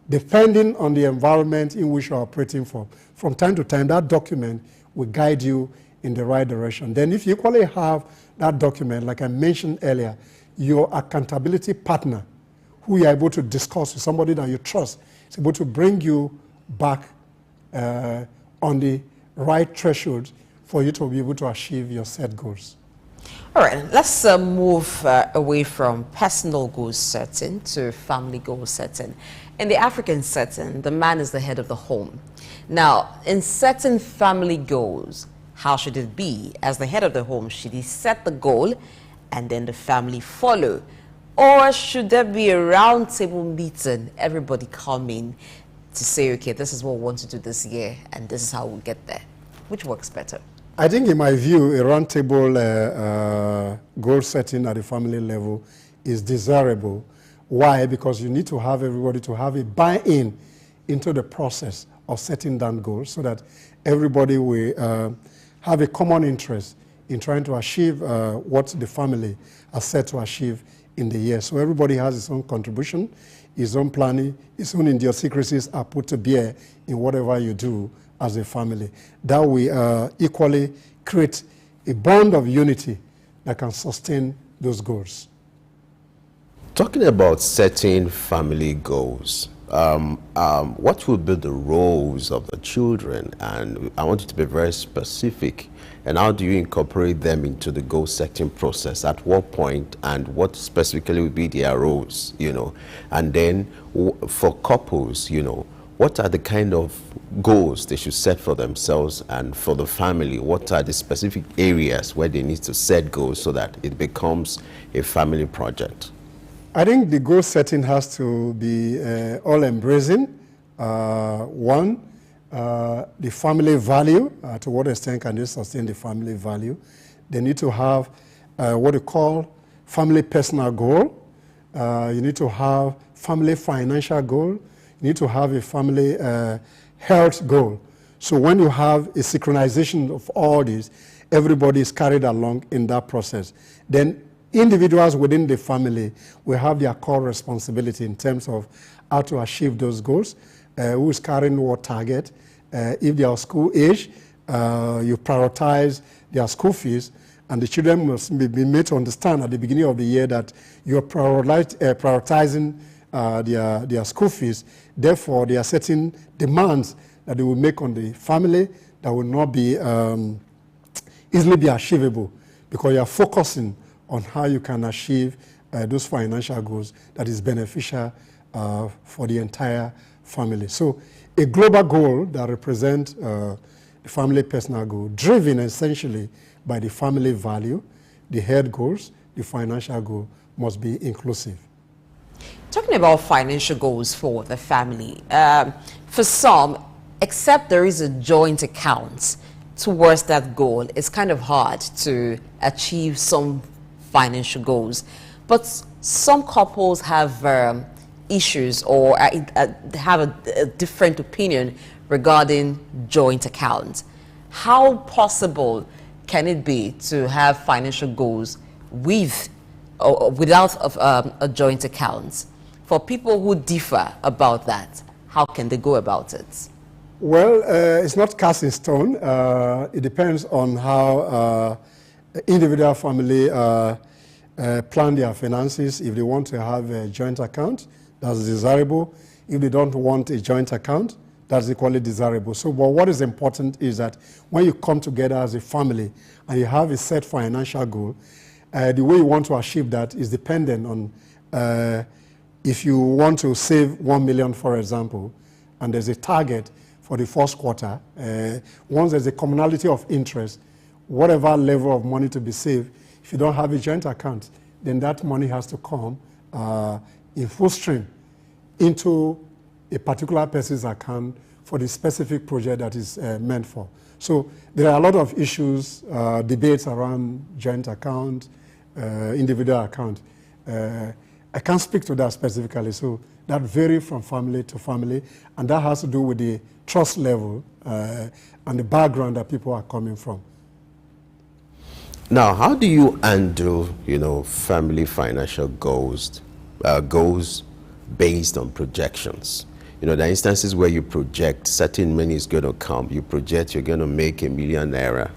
depending on the environment in which you're operating from time to time, that document will guide you in the right direction. Then if you equally have that document, like I mentioned earlier, your accountability partner, who you're able to discuss with, somebody that you trust, is able to bring you back on the right threshold for you to be able to achieve your set goals. All right, let's move away from personal goal setting to family goal setting. In the African setting, the man is the head of the home. Now, in setting family goals, how should it be? As the head of the home, should he set the goal and then the family follow? Or should there be a round table meeting, everybody come in to say, okay, this is what we want to do this year and this is how we'll get there? Which works better? I think in my view, a roundtable goal setting at the family level is desirable. Why? Because you need to have everybody to have a buy-in into the process of setting down goals so that everybody will have a common interest in trying to achieve what the family has set to achieve in the year. So everybody has his own contribution, his own planning, his own idiosyncrasies are put to bear in whatever you do as a family. That will equally create a bond of unity that can sustain those goals. Talking about setting family goals, what will be the roles of the children? And I want you to be very specific. And how do you incorporate them into the goal setting process? At what point, and what specifically will be their roles, you know? And then for couples, you know, what are the kind of goals they should set for themselves, and for the family, what are the specific areas where they need to set goals so that it becomes a family project? I think the goal setting has to be all-embracing. One, the family value, to what extent can they sustain the family value? They need to have what you call family personal goal. You need to have family financial goal. You need to have a family health goal. So when you have a synchronization of all these, everybody is carried along in that process. Then individuals within the family will have their core responsibility in terms of how to achieve those goals, who is carrying what target. If they are school age, you prioritize their school fees, and the children must be made to understand at the beginning of the year that you are prioritizing their school fees. Therefore, there are certain demands that they will make on the family that will not be easily be achievable, because you are focusing on how you can achieve those financial goals that is beneficial for the entire family. So a global goal that represents the family personal goal, driven essentially by the family value, the head goals, the financial goal must be inclusive. Talking about financial goals for the family, for some, except there is a joint account towards that goal, it's kind of hard to achieve some financial goals. But some couples have issues or have a different opinion regarding joint accounts. How possible can it be to have financial goals with or without a joint account? For people who differ about that, how can they go about it? Well, it's not cast in stone. It depends on how individual family plan their finances. If they want to have a joint account, that's desirable. If they don't want a joint account, that's equally desirable. So, but what is important is that when you come together as a family and you have a set financial goal, the way you want to achieve that is dependent on if you want to save 1 million, for example, and there's a target for the first quarter, once there's a commonality of interest, whatever level of money to be saved, if you don't have a joint account, then that money has to come in full stream into a particular person's account for the specific project that is meant for. So there are a lot of issues, debates around joint account, individual account. I can't speak to that specifically, so that varies from family to family, and that has to do with the trust level and the background that people are coming from. Now, how do you handle, family financial goals based on projections? There are instances where you project certain money is going to come. You project you're going to make $1 million naira,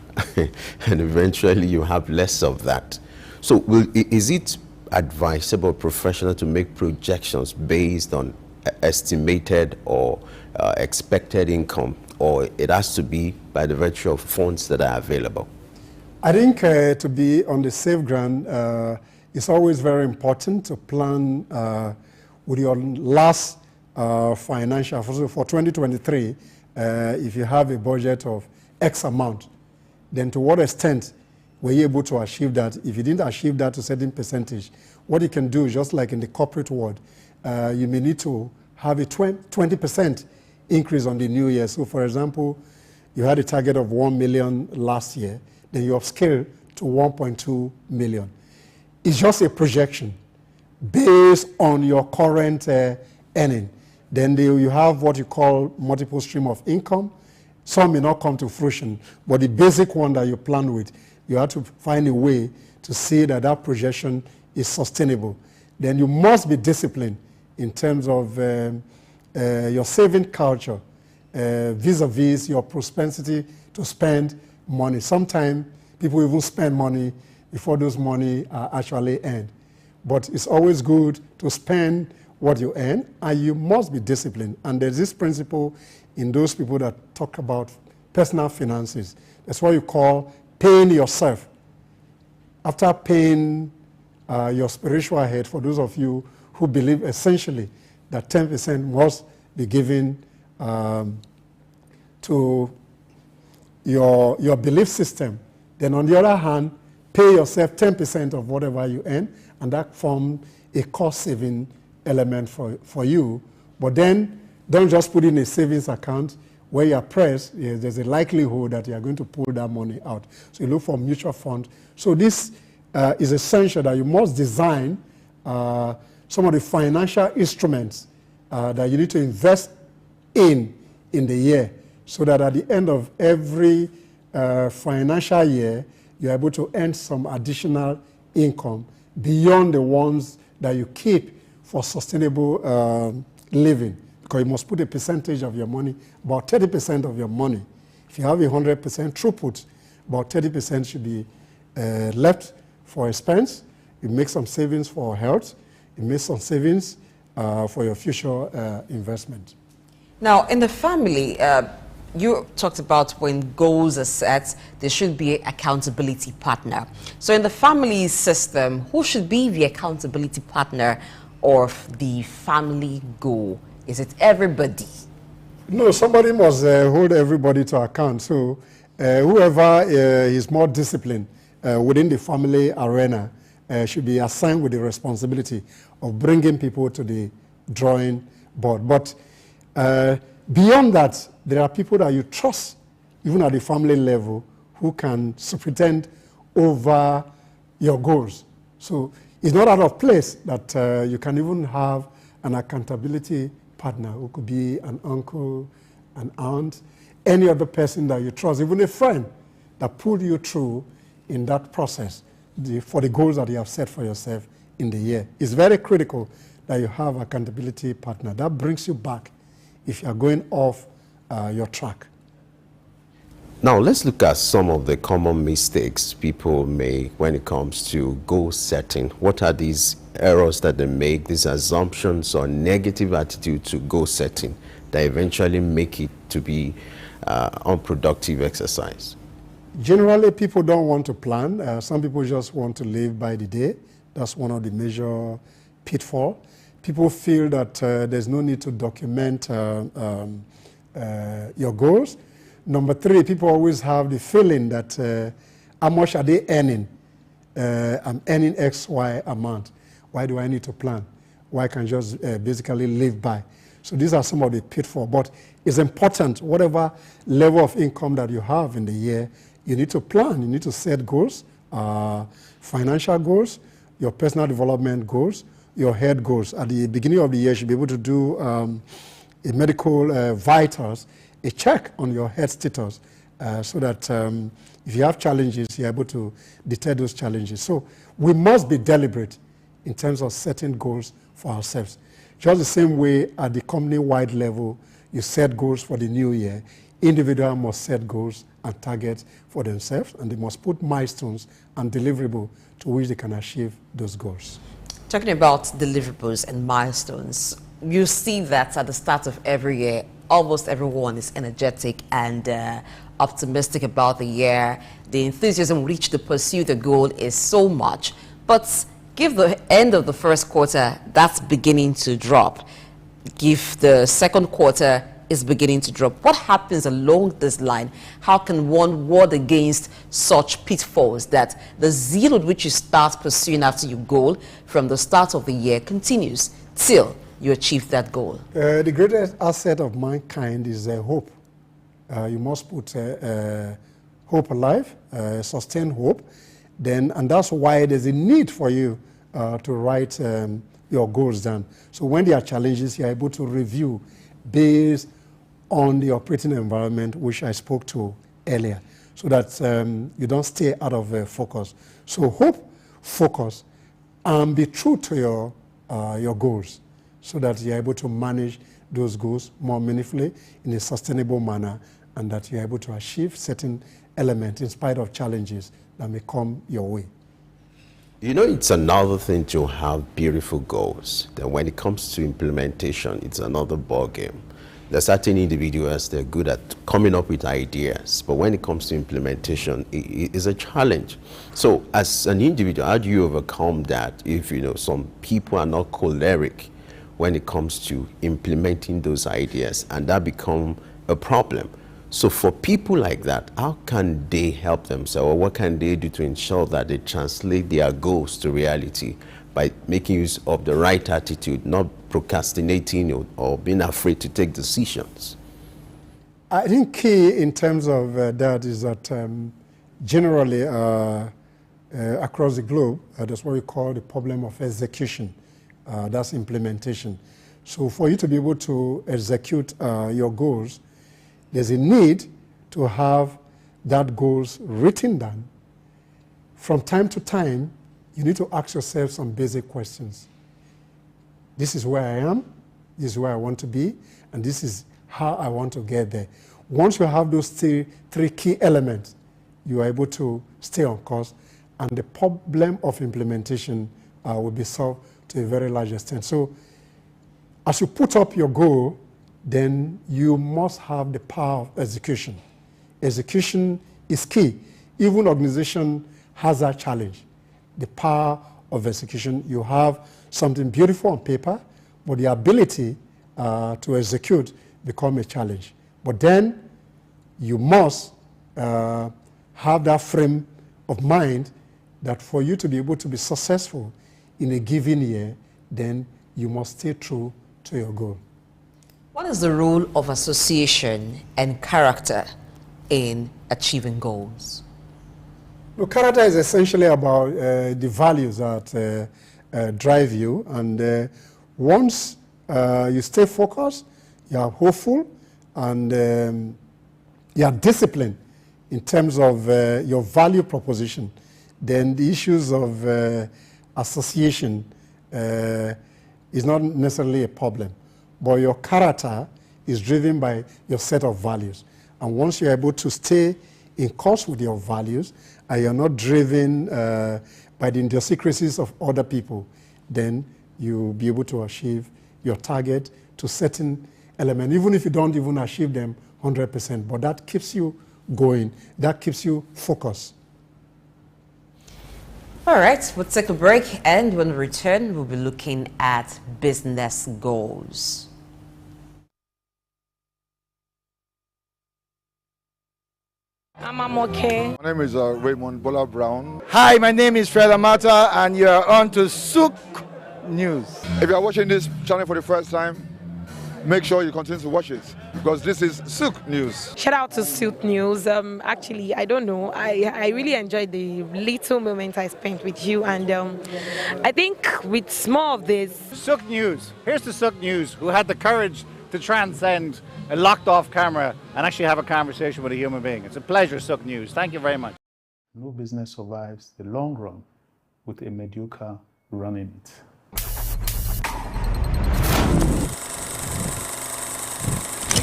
and eventually you have less of that. So is it advisable, professional, to make projections based on estimated or expected income, or it has to be by the virtue of funds that are available? I think to be on the safe ground, it's always very important to plan with your last financial. For 2023, if you have a budget of X amount, then to what extent were you able to achieve that? If you didn't achieve that to a certain percentage, what you can do, just like in the corporate world, you may need to have a 20% increase on the new year. So for example, you had a target of 1 million last year, then you upscale to 1.2 million. It's just a projection based on your current earning. Then you have what you call multiple stream of income. Some may not come to fruition, but the basic one that you plan with, you have to find a way to see that that projection is sustainable. Then you must be disciplined in terms of your saving culture vis-a-vis your propensity to spend money. Sometimes people even spend money before those money are actually earned. But it's always good to spend what you earn, and you must be disciplined. And there's this principle in those people that talk about personal finances. That's what you call paying yourself. After paying your spiritual head, for those of you who believe essentially that 10% must be given to your belief system, then on the other hand, pay yourself 10% of whatever you earn, and that forms a cost-saving element for you. But then don't just put in a savings account where you're pressed. There's a likelihood that you're going to pull that money out. So you look for mutual funds. So this is essential that you must design some of the financial instruments that you need to invest in the year, so that at the end of every financial year, you're able to earn some additional income beyond the ones that you keep for sustainable living. Because you must put a percentage of your money, about 30% of your money. If you have a 100% throughput, about 30% should be left for expense. You make some savings for health. You make some savings for your future investment. Now, in the family, you talked about when goals are set, there should be an accountability partner. So in the family system, who should be the accountability partner of the family goal? Is it everybody? No, somebody must hold everybody to account. So whoever is more disciplined within the family arena should be assigned with the responsibility of bringing people to the drawing board. But beyond that, there are people that you trust, even at the family level, who can superintend over your goals. So it's not out of place that you can even have an accountability partner who could be an uncle, an aunt, any other person that you trust, even a friend that pulled you through in that process for the goals that you have set for yourself in the year. It's very critical that you have an accountability partner. That brings you back if you are going off your track. Now, let's look at some of the common mistakes people make when it comes to goal setting. What are these errors that they make, these assumptions or negative attitude to goal setting that eventually make it to be unproductive exercise? Generally, people don't want to plan. Some people just want to live by the day. That's one of the major pitfalls. People feel that there's no need to document your goals. Number three, people always have the feeling that how much are they earning? I'm earning X, Y amount. Why do I need to plan? Why can't I just basically live by? So these are some of the pitfalls. But it's important, whatever level of income that you have in the year, you need to plan. You need to set goals, financial goals, your personal development goals, your health goals. At the beginning of the year, you should be able to do a medical vitals, a check on your health status so that if you have challenges, you're able to detect those challenges. So we must be deliberate in terms of setting goals for ourselves. Just the same way at the company-wide level, you set goals for the new year. Individuals must set goals and targets for themselves, and they must put milestones and deliverables to which they can achieve those goals. Talking about deliverables and milestones, you see that at the start of every year, almost everyone is energetic and optimistic about the year. The enthusiasm reached to pursue the goal is so much, but give the end of the first quarter, that's beginning to drop. Give the second quarter, is beginning to drop. What happens along this line? How can one ward against such pitfalls that the zeal with which you start pursuing after your goal from the start of the year continues till you achieve that goal? The greatest asset of mankind is hope. You must put hope alive, sustain hope, and that's why there's a need for you to write your goals down. So when there are challenges, you're able to review based on the operating environment which I spoke to earlier, so that you don't stay out of focus. So hope, focus, and be true to your goals, so that you're able to manage those goals more meaningfully in a sustainable manner, and that you're able to achieve certain elements in spite of challenges that may come your way. You know, it's another thing to have beautiful goals. Then when it comes to implementation, it's another ballgame. There are certain individuals, they're good at coming up with ideas, but when it comes to implementation, it is a challenge. So as an individual, how do you overcome that if, you know, some people are not choleric when it comes to implementing those ideas, and that become a problem? So for people like that, how can they help themselves, or what can they do to ensure that they translate their goals to reality by making use of the right attitude, not procrastinating or being afraid to take decisions? I think key in terms of that is that generally across the globe, that's what we call the problem of execution. That's implementation. So for you to be able to execute your goals, there's a need to have that goals written down. From time to time, you need to ask yourself some basic questions. This is where I am, this is where I want to be, and this is how I want to get there. Once you have those three key elements, you are able to stay on course, and the problem of implementation will be solved to a very large extent. So as you put up your goal, then you must have the power of execution. Execution is key. Even organization has that challenge. The power of execution. You have something beautiful on paper, but the ability to execute become a challenge. But then you must have that frame of mind that for you to be able to be successful in a given year, then you must stay true to your goal. What is the role of association and character in achieving goals? Well, character is essentially about the values that drive you, and once you stay focused, you are hopeful, and you are disciplined in terms of your value proposition, then the issues of association is not necessarily a problem. But your character is driven by your set of values. And once you're able to stay in course with your values, and you're not driven by the idiosyncrasies of other people, then you'll be able to achieve your target to certain element, even if you don't even achieve them 100%. But that keeps you going. That keeps you focused. All right, we'll take a break, and when we return, we'll be looking at business goals. I'm okay. My name is Raymond Bola Brown. Hi, my name is Fred Amata, and you are on to Souq News. If you are watching this channel for the first time, make sure you continue to watch it, because this is Souq News. Shout out to Souq News. Actually, I don't know. I really enjoyed the little moment I spent with you, and I think with more of this. Souq News. Here's the Souq News, who had the courage to transcend a locked-off camera and actually have a conversation with a human being. It's a pleasure, Souq News. Thank you very much. No business survives the long run with a mediocre running it.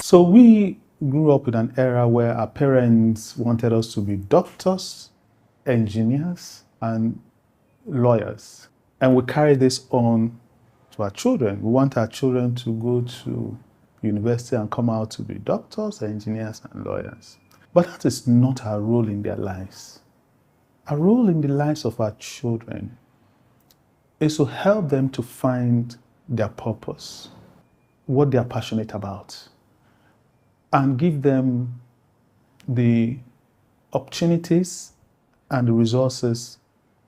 So we grew up in an era where our parents wanted us to be doctors, engineers, and lawyers. And we carry this on to our children. We want our children to go to university and come out to be doctors, engineers, and lawyers. But that is not our role in their lives. Our role in the lives of our children is to help them to find their purpose, what they are passionate about, and give them the opportunities and the resources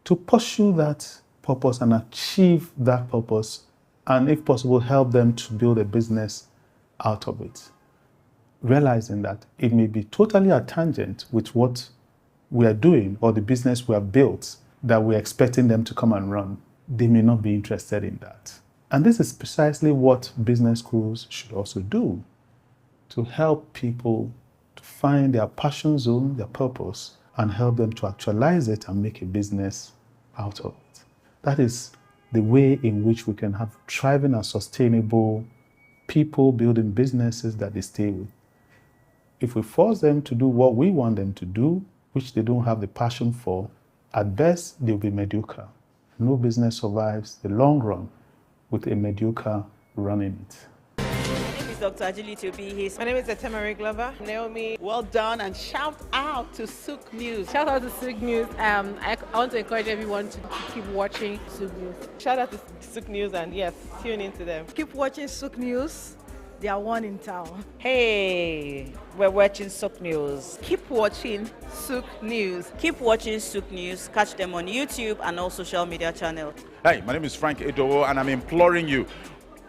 to pursue that purpose and achieve that purpose, and if possible, help them to build a business out of it. Realizing that it may be totally a tangent with what we are doing or the business we have built that we're expecting them to come and run. They may not be interested in that. And this is precisely what business schools should also do, to help people to find their passion zone, their purpose, and help them to actualize it and make a business out of it. That is the way in which we can have thriving and sustainable people building businesses that they stay with. If we force them to do what we want them to do, which they don't have the passion for, at best, they'll be mediocre. No business survives the long run with a mediocre running it. Dr. Agility Obi. My name is Etemere Glover. Naomi, well done, and shout out to Souq News. Shout out to Souq News. I want to encourage everyone to keep watching Souq News. Shout out to Souq News, and yes, tune into them. Keep watching Souq News. They are one in town. Hey, we're watching Souq News. Keep watching Souq News. Keep watching Souq News. Catch them on YouTube and all social media channels. Hey, my name is Frank Edowo, and I'm imploring you.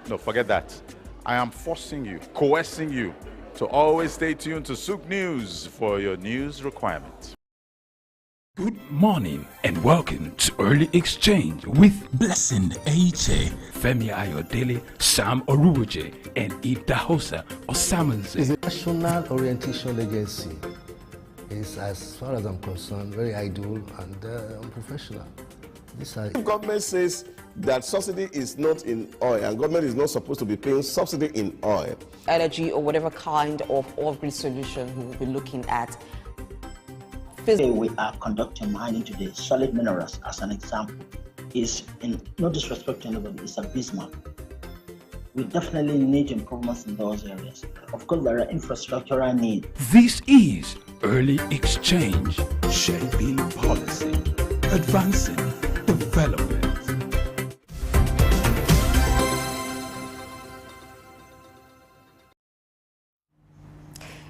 No, forget that. I am forcing you, coercing you to always stay tuned to Souq News for your news requirements. Good morning and welcome to Early Exchange with Blessing Aiche, Femi Ayodele, Sam Oruwoje, and Idahosa Osamanze. It's a national orientation agency. It's, as far as I'm concerned, very ideal and unprofessional. Government says that subsidy is not in oil, and government is not supposed to be paying subsidy in oil. Energy or whatever kind of off-grid solution we will be looking at. Today we are conducting mining today. Solid minerals, as an example, is, in no disrespect to anybody, it's abysmal. We definitely need improvements in those areas. Of course, there are infrastructural needs. This is Early Exchange, shaping policy, advancing development.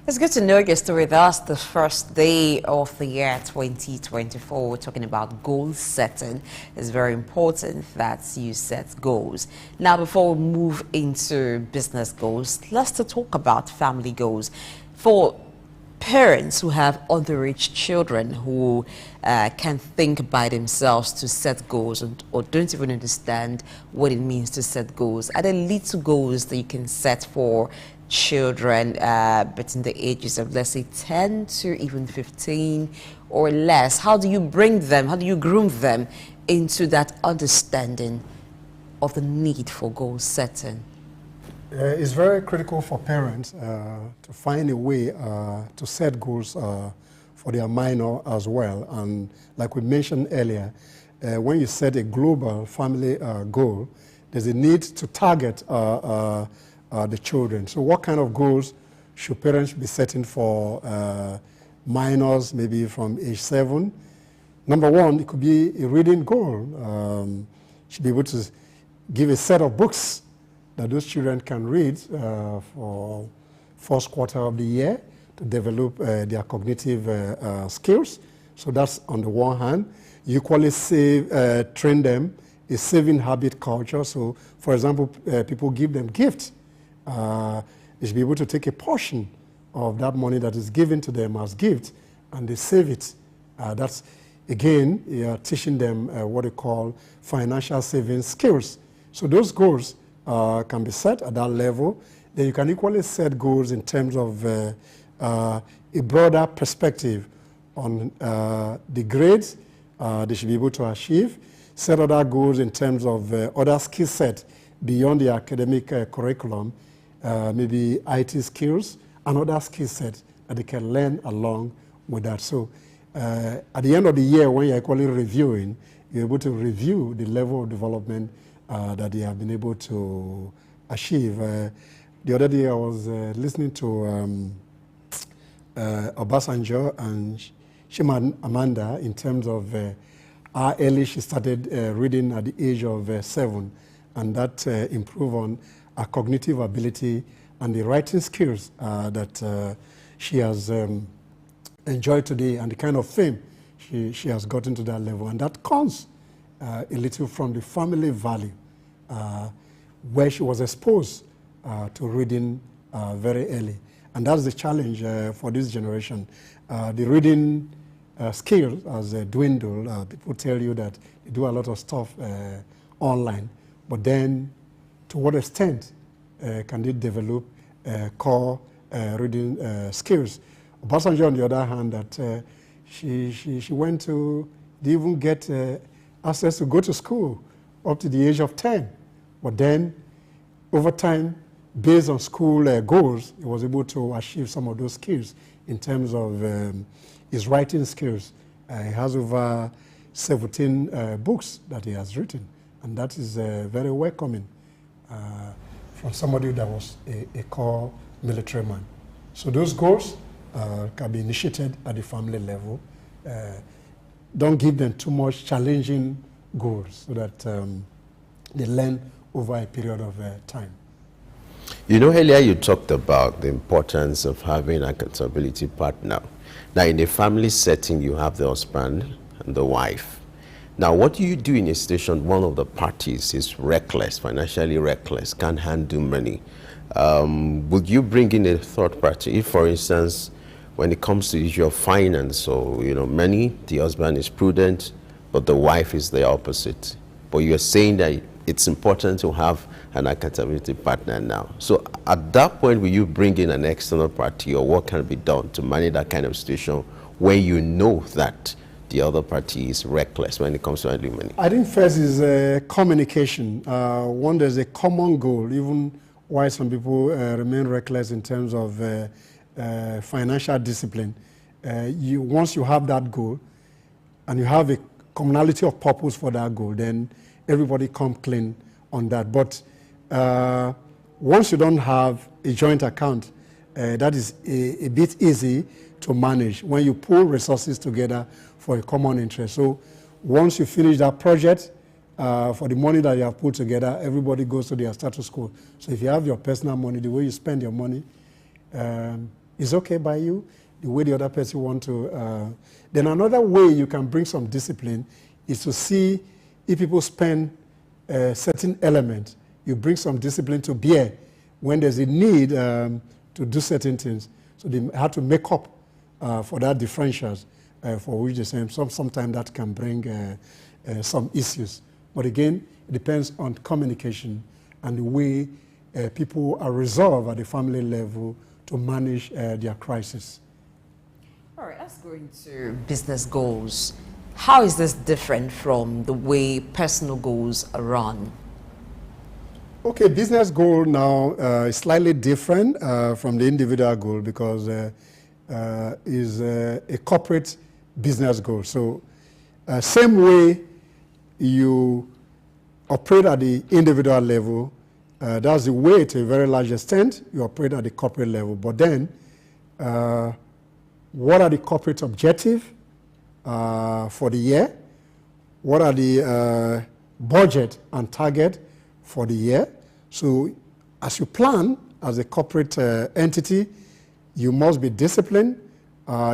It's good to know you're still with us the first day of the year 2024. We're talking about goal setting. It's very important that you set goals. Now, before we move into business goals, let's talk about family goals. For parents who have underage children who can think by themselves to set goals or don't even understand what it means to set goals, are there little goals that you can set for children between the ages of, let's say, 10 to even 15 or less? How do you bring them, how do you groom them into that understanding of the need for goal setting? It's very critical for parents to find a way to set goals for their minor as well. And like we mentioned earlier, when you set a global family goal, there's a need to target the children. So what kind of goals should parents be setting for minors, maybe from age 7? Number one, it could be a reading goal. Should be able to give a set of books that those children can read for first quarter of the year to develop their cognitive skills. So that's on the one hand. You equally train them a saving habit culture. So, for example, people give them gifts. They should be able to take a portion of that money that is given to them as gift and they save it. That's, again, you're teaching them what they call financial saving skills. So those goals can be set at that level. Then you can equally set goals in terms of a broader perspective on the grades they should be able to achieve. Set other goals in terms of other skill set beyond the academic curriculum, maybe IT skills and other skill sets that they can learn along with that. So at the end of the year, when you're equally reviewing, you're able to review the level of development that they have been able to achieve. The other day I was listening to Obasanjo and Shima Amanda in terms of how early she started reading at the age of 7, and that improved on her cognitive ability and the writing skills that she has enjoyed today and the kind of fame she has gotten to that level. And that comes a little from the family value where she was exposed to reading very early. And that's the challenge for this generation. The reading skills has dwindled. People tell you that they do a lot of stuff online, but then to what extent can they develop core reading skills? Obasanjo, on the other hand, that she went to, they even get access to go to school up to the age of 10. But then, over time, based on school goals, he was able to achieve some of those skills in terms of his writing skills. He has over 17 books that he has written, and that is very welcoming from somebody that was a core military man. So those goals can be initiated at the family level. Don't give them too much challenging goals so that they learn over a period of time. You know, earlier you talked about the importance of having an accountability partner. Now, in a family setting, you have the husband and the wife. Now, what do you do in a situation one of the parties is reckless, financially reckless, can't handle money? Would you bring in a third party? If, for instance, when it comes to the issue of finance or money, the husband is prudent, but the wife is the opposite. But you're saying that it's important to have an accountability partner now. So at that point, will you bring in an external party, or what can be done to manage that kind of situation where you know that the other party is reckless when it comes to handling money? I think first is communication. One, there's a common goal, even why some people remain reckless in terms of financial discipline. Once you have that goal and you have a commonality of purpose for that goal, then everybody come clean on that. But once you don't have a joint account, that is a bit easy to manage when you pool resources together for a common interest. So once you finish that project, for the money that you have put together, everybody goes to their status quo. So if you have your personal money, the way you spend your money is okay by you, the way the other person want to. Then another way you can bring some discipline is to see if people spend a certain element, you bring some discipline to bear when there's a need to do certain things. So they have to make up for that differentials for which they say sometimes that can bring some issues. But again, it depends on communication and the way people are resolved at the family level to manage their crisis. All right, let's go into business goals. How is this different from the way personal goals are run? Okay, business goal now is slightly different from the individual goal because is a corporate business goal. So same way you operate at the individual level, that's the way to a very large extent you operate at the corporate level. But then what are the corporate objectives for the year? What are the budget and target for the year? So as you plan as a corporate entity, you must be disciplined,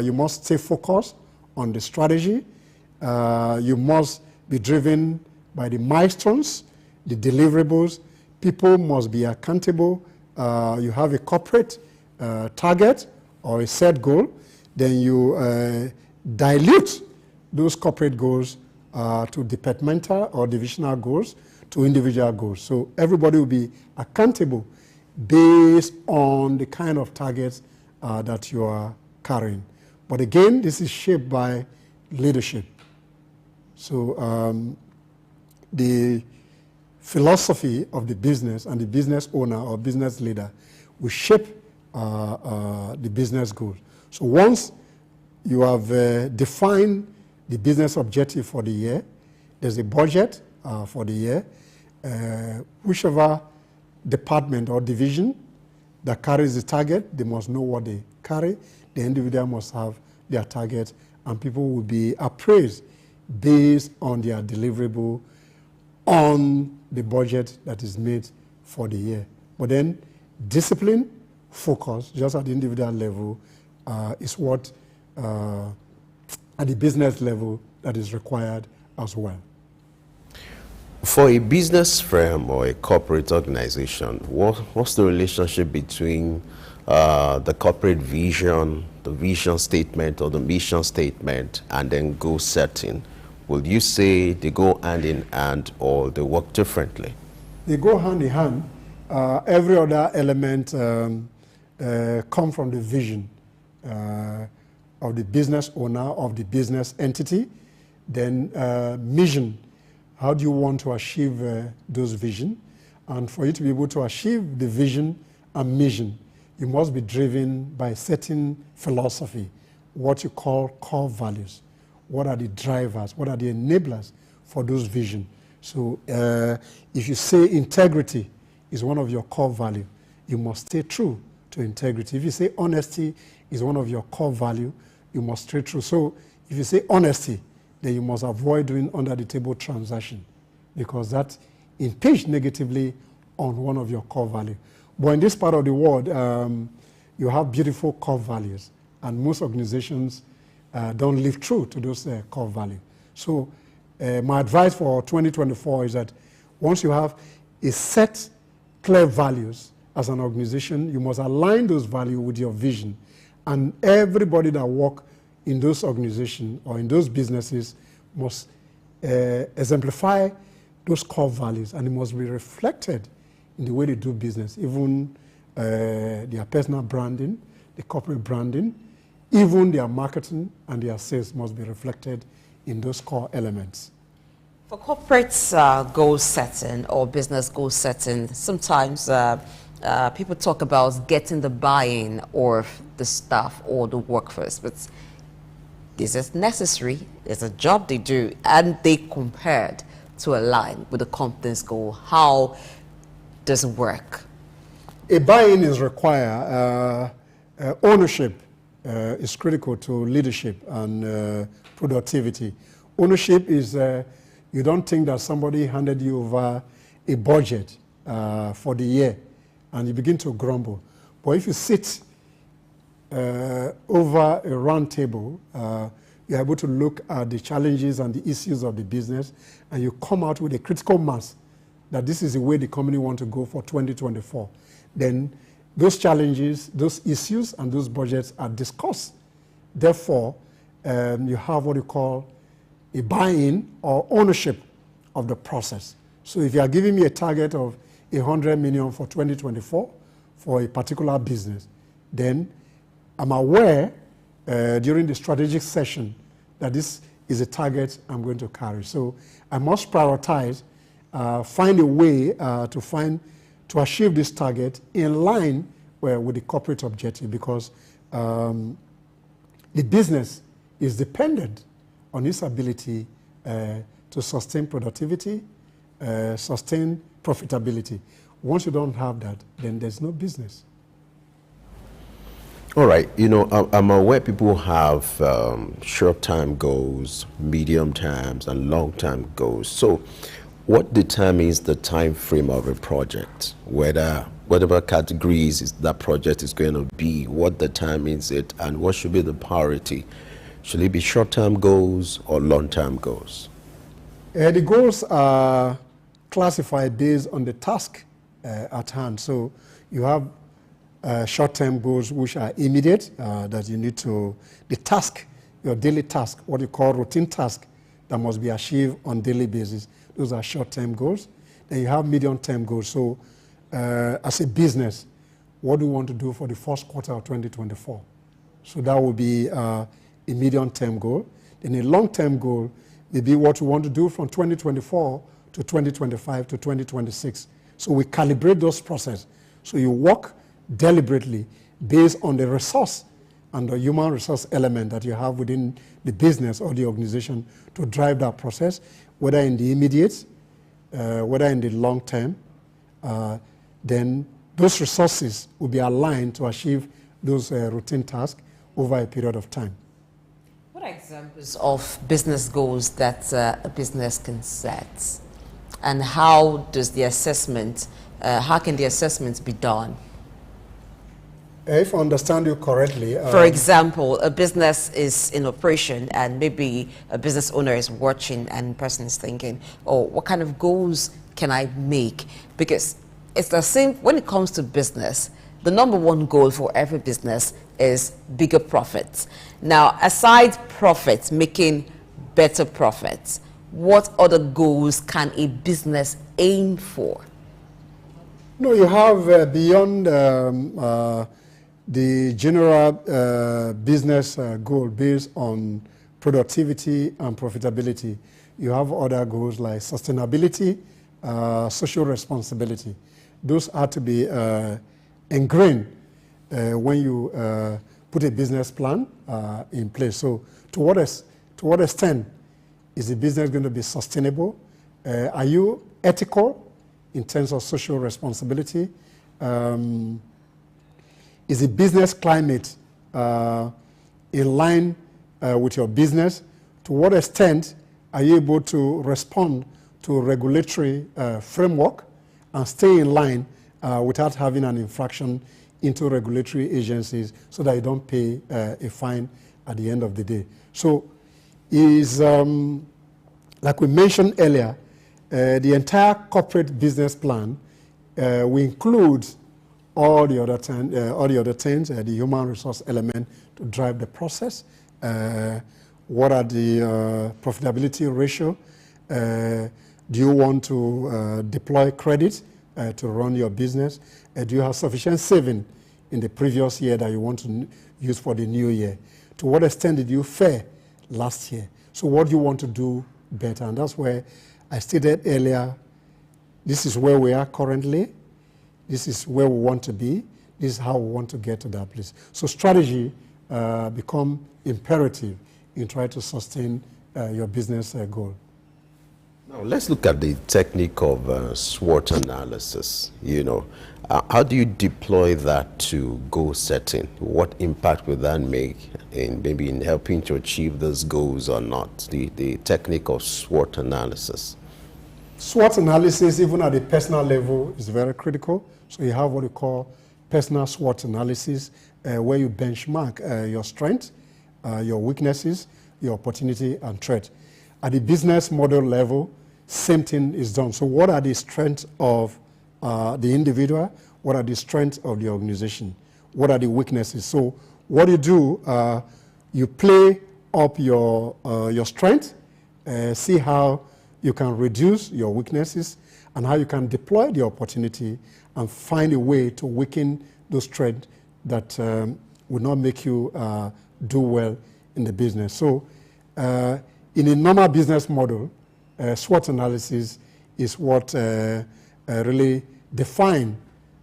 you must stay focused on the strategy, you must be driven by the milestones, the deliverables, people must be accountable, you have a corporate target or a set goal, then you dilute those corporate goals to departmental or divisional goals, to individual goals. So everybody will be accountable based on the kind of targets that you are carrying. But again, this is shaped by leadership. So the philosophy of the business and the business owner or business leader will shape the business goals. So once you have defined the business objective for the year, there's a budget for the year. Whichever department or division that carries the target, they must know what they carry. The individual must have their target, and people will be appraised based on their deliverable on the budget that is made for the year. But then discipline, focus, just at the individual level, is what at the business level that is required as well. For a business firm or a corporate organization, what's the relationship between the corporate vision, the vision statement or the mission statement, and then goal setting? Will you say they go hand in hand or they work differently? They go hand in hand. Every other element come from the vision of the business owner, of the business entity. Then mission. How do you want to achieve those vision? And for you to be able to achieve the vision and mission, you must be driven by a certain philosophy, what you call core values. What are the drivers? What are the enablers for those vision? So if you say integrity is one of your core value, you must stay true to integrity. If you say honesty is one of your core value, you must stay true. So if you say honesty, then you must avoid doing under-the-table transaction because that impedes negatively on one of your core values. But in this part of the world, you have beautiful core values, and most organizations don't live true to those core values. So my advice for 2024 is that once you have a set clear values as an organization, you must align those values with your vision, and everybody that work in those organizations or in those businesses must exemplify those core values, and it must be reflected in the way they do business, even their personal branding, the corporate branding, even their marketing and their sales must be reflected in those core elements. For corporate goal setting or business goal setting, sometimes people talk about getting the buy-in of the staff or the workforce, but this is necessary. It's a job they do, and they compared to align with the company's goal. How does it work? A buy-in is required. Ownership is critical to leadership and productivity. Ownership is you don't think that somebody handed you over a budget for the year and you begin to grumble. But if you sit over a round table, you're able to look at the challenges and the issues of the business, and you come out with a critical mass that this is the way the company wants to go for 2024. Then those challenges, those issues, and those budgets are discussed. Therefore, you have what you call a buy-in or ownership of the process. So if you are giving me a target of 100 million for 2024 for a particular business, then I'm aware during the strategic session that this is a target I'm going to carry. So I must prioritize, find a way to find to achieve this target in line with the corporate objective, because the business is dependent on its ability to sustain productivity, sustain profitability. Once you don't have that, then there's no business. All right, you know, I'm aware people have short-term goals, medium-terms, and long-term goals. So what determines the time frame of a project? Whatever categories that project is going to be, what determines it, and what should be the priority? Should it be short-term goals or long-term goals? The goals are classified based on the task at hand. So you have short-term goals which are immediate, that you need to, the task, your daily task, what you call routine task that must be achieved on daily basis. Those are short-term goals. Then you have medium-term goals. So as a business, what do you want to do for the first quarter of 2024? So that will be a medium-term goal. Then a long-term goal may be what you want to do from 2024 to 2025 to 2026. So we calibrate those processes. So you work deliberately based on the resource and the human resource element that you have within the business or the organization to drive that process, whether in the immediate, whether in the long term. Then those resources will be aligned to achieve those routine tasks over a period of time. What are examples of business goals that a business can set? And how does the assessment, how can the assessment be done? If I understand you correctly. For example, a business is in operation and maybe a business owner is watching and the person is thinking, oh, what kind of goals can I make? Because it's the same when it comes to business. The number one goal for every business is bigger profits. Now, aside profits, making better profits, what other goals can a business aim for? No, you have beyond the general business goal based on productivity and profitability. You have other goals like sustainability, social responsibility. Those are to be ingrained when you put a business plan in place. So to what extent is the business going to be sustainable? Are you ethical in terms of social responsibility? Is the business climate in line with your business? To what extent are you able to respond to regulatory framework and stay in line without having an infraction into regulatory agencies so that you don't pay a fine at the end of the day? So is, like we mentioned earlier, the entire corporate business plan we include all the other things, the human resource element to drive the process. What are the profitability ratio? Do you want to deploy credit to run your business? Do you have sufficient saving in the previous year that you want to use for the new year? To what extent did you fare last year? So what do you want to do better? And that's where I stated earlier, this is where we are currently. This is where we want to be. This is how we want to get to that place. So strategy become imperative in trying to sustain your business goal. Now let's look at the technique of SWOT analysis. You know, how do you deploy that to goal setting? What impact will that make in maybe in helping to achieve those goals or not? The technique of SWOT analysis. SWOT analysis, even at the personal level, is very critical. So you have what we call personal SWOT analysis, where you benchmark your strengths, your weaknesses, your opportunity and threat. At the business model level, same thing is done. So what are the strengths of the individual? What are the strengths of the organization? What are the weaknesses? So what you do, you play up your strength, see how you can reduce your weaknesses and how you can deploy the opportunity and find a way to weaken those strengths that will not make you do well in the business. So in a normal business model, SWOT analysis is what really define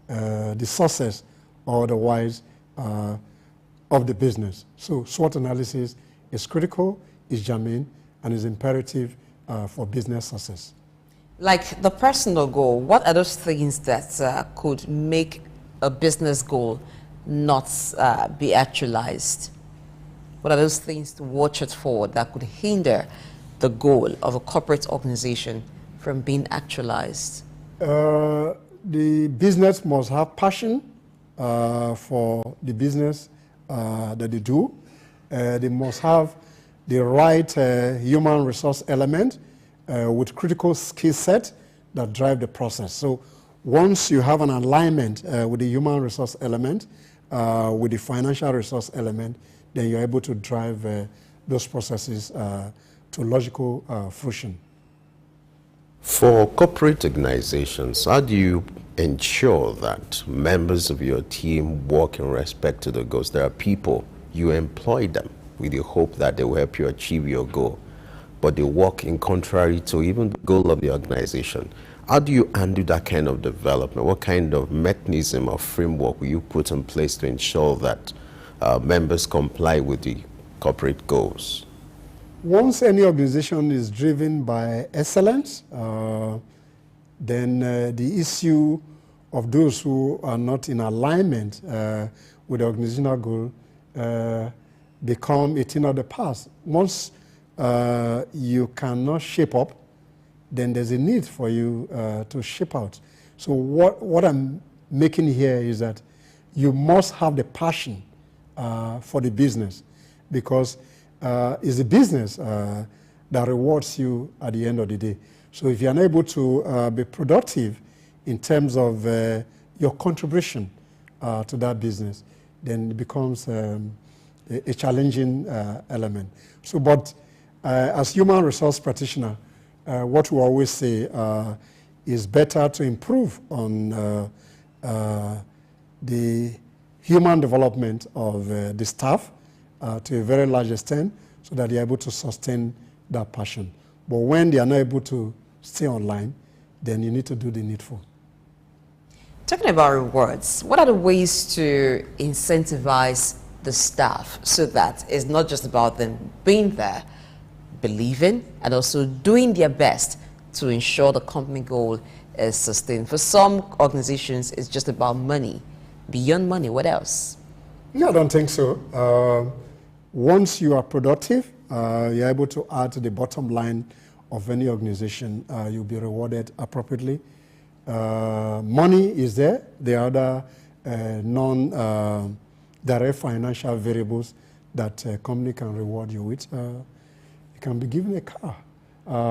the success or otherwise of the business. So SWOT analysis is critical, is germane, and is imperative for business success. Like the personal goal, what are those things that could make a business goal not be actualized? What are those things to watch out for that could hinder the goal of a corporate organization from being actualized? The business must have passion for the business that they do. They must have the right human resource element with critical skill set that drive the process. So once you have an alignment with the human resource element, with the financial resource element, then you're able to drive those processes to logical fruition. For corporate organizations, how do you ensure that members of your team work in respect to the goals? There are people, you employ them with the hope that they will help you achieve your goal, but they work in contrary to even the goal of the organization. How do you handle that kind of development? What kind of mechanism or framework will you put in place to ensure that members comply with the corporate goals? Once any organization is driven by excellence, then the issue of those who are not in alignment with the organizational goal become a thing of the past. Once you cannot shape up, then there's a need for you to shape out. So what I'm making here is that you must have the passion for the business, because it's the business that rewards you at the end of the day. So if you're unable to be productive in terms of your contribution to that business, then it becomes a challenging element. So, but as human resource practitioner, what we always say is better to improve on the human development of the staff to a very large extent, so that they're able to sustain that passion. But when they are not able to stay online, then you need to do the needful. Talking about rewards, what are the ways to incentivize the staff so that it's not just about them being there, believing, and also doing their best to ensure the company goal is sustained? For some organizations, it's just about money. Beyond money, what else? No, I don't think so. Once you are productive, you're able to add to the bottom line of any organization, you'll be rewarded appropriately. Money is there. There are other non-direct financial variables that a company can reward you with. You can be given a car.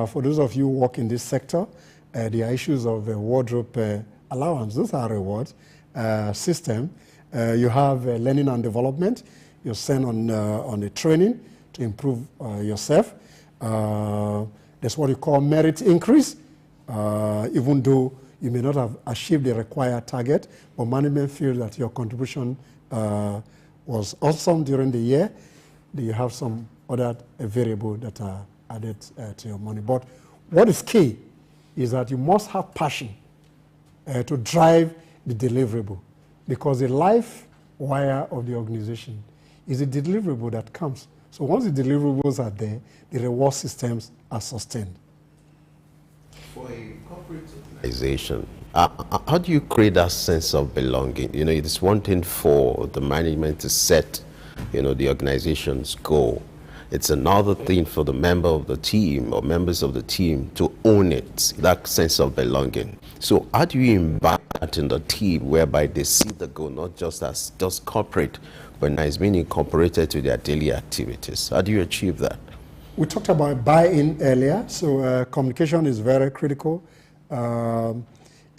For those of you who work in this sector, there are issues of wardrobe allowance. Those are rewards. System. You have learning and development. You're sent on a training to improve yourself. That's what you call merit increase. Even though you may not have achieved the required target, but management feels that your contribution was awesome during the year, then you have some other variable that are added to your money. But what is key is that you must have passion to drive the deliverable, because the life wire of the organization is the deliverable that comes. So once the deliverables are there, the reward systems are sustained. For a corporate organization, how do you create that sense of belonging? You know, it's one thing for the management to set, the organization's goal. It's another thing for the member of the team or members of the team to own it, that sense of belonging. So how do you embed that in the team, whereby they see the goal not just as just corporate, but it's being incorporated to their daily activities? How do you achieve that? We talked about buy-in earlier, so communication is very critical. A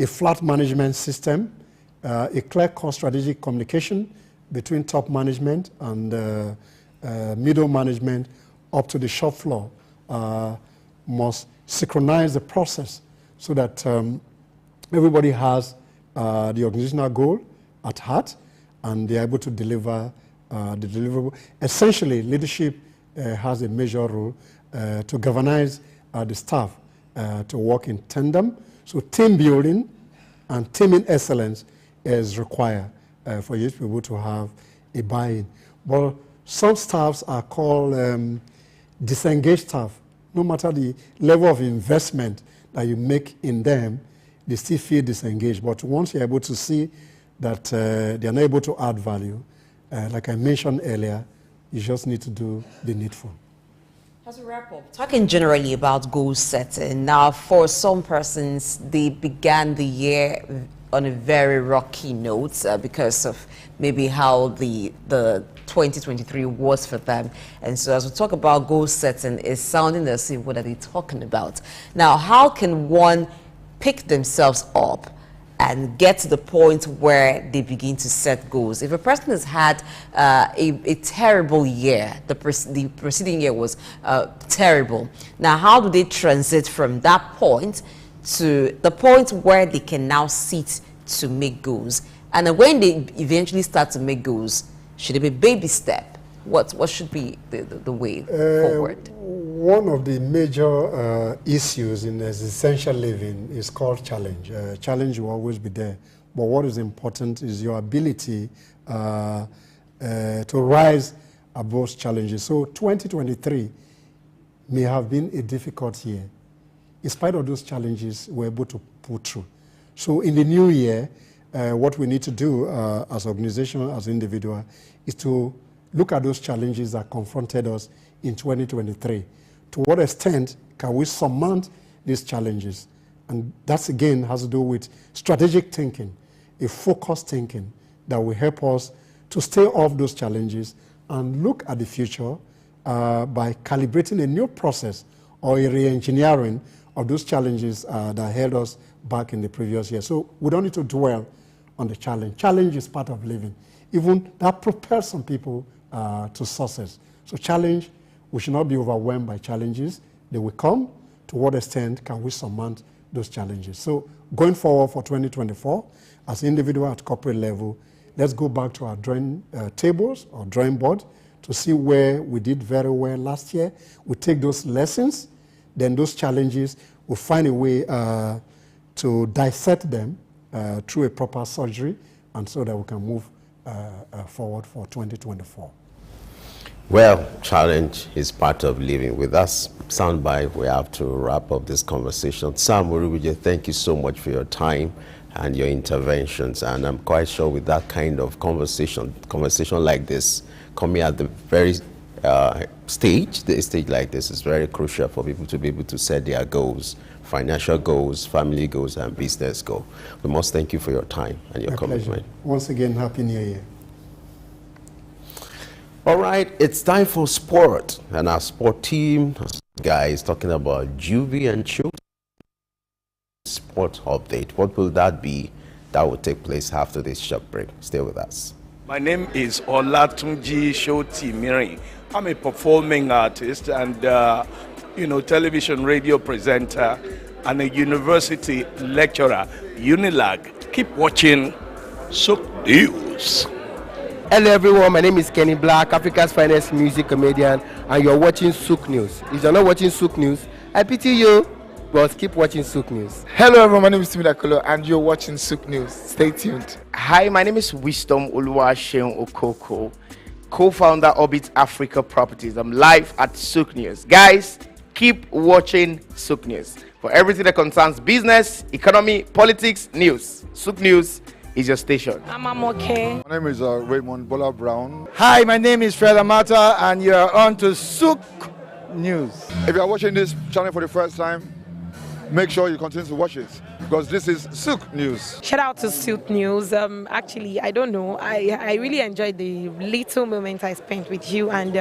flat management system, a clear-cut strategic communication between top management and middle management up to the shop floor must synchronize the process so that everybody has the organizational goal at heart and they're able to deliver the deliverable. Essentially, leadership has a major role to galvanize the staff to work in tandem. So team building And teaming excellence is required for you to be able to have a buy-in. But some staffs are called disengaged staff. No matter the level of investment that you make in them, they still feel disengaged. But once you're able to see that they're not able to add value, like I mentioned earlier, you just need to do the needful. As a wrap up, talking generally about goal setting, now for some persons, they began the year on a very rocky note because of maybe how the 2023 was for them. And so as we talk about goal setting, it's sounding as if what are they talking about? Now, how can one pick themselves up and get to the point where they begin to set goals? If a person has had a terrible year, the preceding year was terrible. Now, how do they transit from that point to the point where they can now sit to make goals? And then when they eventually start to make goals, should it be baby step? What should be the way forward? One of the major issues in essential living is called challenge. Challenge will always be there. But what is important is your ability to rise above challenges. So 2023 may have been a difficult year. In spite of those challenges, we're able to pull through. So in the new year, what we need to do as an organization, as an individual, is to look at those challenges that confronted us in 2023. To what extent can we surmount these challenges? And that again has to do with strategic thinking, a focused thinking that will help us to stay off those challenges and look at the future by calibrating a new process or a re-engineering of those challenges that held us back in the previous year. So we don't need to dwell on the challenge. Challenge is part of living. Even that propels some people to success. So challenge, we should not be overwhelmed by challenges. They will come. To what extent can we surmount those challenges? So going forward for 2024, as individual at corporate level, let's go back to our drawing tables or drawing board to see where we did very well last year. We take those lessons, then those challenges, we'll find a way to dissect them through a proper surgery, and so that we can move forward for 2024. Well, challenge is part of living. With us soundbite, we have to wrap up this conversation. Sam Urubije, thank you so much for your time and your interventions. And I'm quite sure with that kind of conversation like this, coming at the very stage like this is very crucial for people to be able to set their goals, financial goals, family goals, and business goals. We must thank you for your time and your commitment. Pleasure. Once again, Happy New Year. All right, it's time for sport. And our sport team, guys, talking about Juvie and Souq sport update. What will that be? That will take place after this short break. Stay with us. My name is Olatunji Shoti Miri. I'm a performing artist and, television radio presenter and a university lecturer, Unilag. Keep watching Souq News. Hello everyone, my name is Kenny Black, Africa's finest music comedian, and you're watching Souq News. If you're not watching Souq News, I pity you, but keep watching Souq News. Hello everyone, my name is Timmy Dakolo, and you're watching Souq News. Stay tuned. Hi, my name is Wisdom Oluwaseun Okoko, co-founder Orbit Africa Properties. I'm live at Souq News. Guys, keep watching Souq News for everything that concerns business, economy, politics, news. Souq News is your station. I'm okay. My name is Raymond Bola Brown. Hi, my name is Fred Amata, and you're on to Souq News. If you're watching this channel for the first time, make sure you continue to watch it, because this is Souq News. Shout out to Souq News. Actually, I don't know. I really enjoyed the little moment I spent with you, and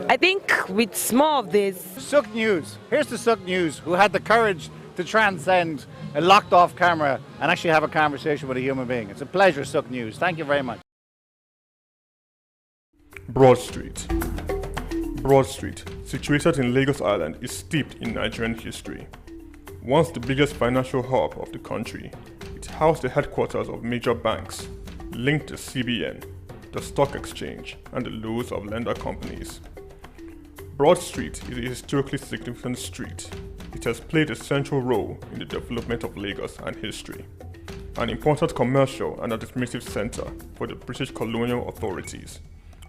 I think with more of this. Souq News. Here's the Souq News, who had the courage to transcend a locked off camera and actually have a conversation with a human being. It's a pleasure, Souq News. Thank you very much. Broad Street. Broad Street, situated in Lagos Island, is steeped in Nigerian history. Once the biggest financial hub of the country, it housed the headquarters of major banks, linked to CBN, the stock exchange, and the loads of lender companies. Broad Street is a historically significant street. It has played a central role in the development of Lagos and history. an important commercial and administrative center for the British colonial authorities.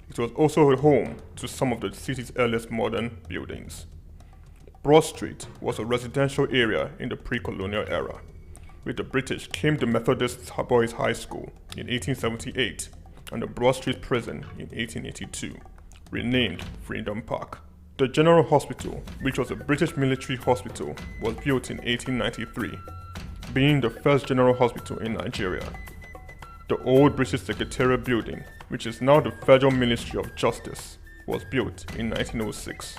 It was also home to some of the city's earliest modern buildings. Broad Street was a residential area in the pre-colonial era. With the British came the Methodist Boys High School in 1878 and the Broad Street Prison in 1882, renamed Freedom Park. The General Hospital, which was a British military hospital, was built in 1893, being the first general hospital in Nigeria. The old British Secretariat building, which is now the Federal Ministry of Justice, was built in 1906.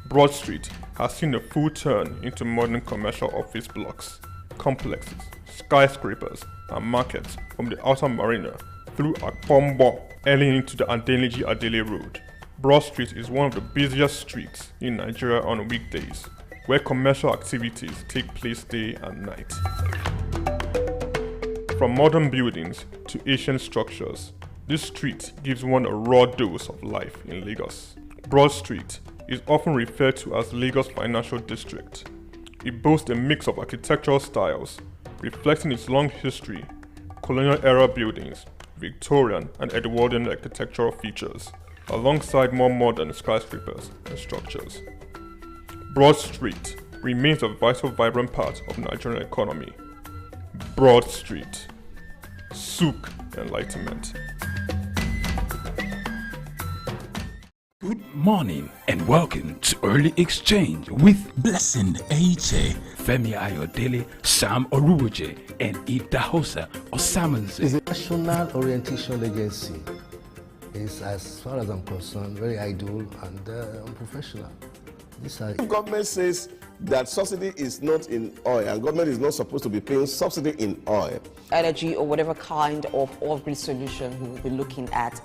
Broad Street has seen a full turn into modern commercial office blocks, complexes, skyscrapers, and markets from the outer marina through Akpombo early into the Adeliji Adele Road. Broad Street is one of the busiest streets in Nigeria on weekdays, where commercial activities take place day and night. From modern buildings to ancient structures, this street gives one a raw dose of life in Lagos. Broad Street is often referred to as Lagos Financial District. It boasts a mix of architectural styles, reflecting its long history, colonial-era buildings, Victorian and Edwardian architectural features, alongside more modern skyscrapers and structures. Broad Street remains a vital, vibrant part of the Nigerian economy. Broad Street. Souq Enlightenment. Good morning and welcome to Early Exchange with Blessing Eiche, Femi Ayodele, Sam Oruoje, and Idahosa Osamanze. It's a national orientation agency. It's, as far as I'm concerned, very idle and unprofessional. If government says that subsidy is not in oil and government is not supposed to be paying subsidy in oil, energy or whatever kind of oil-grid solution we will be looking at.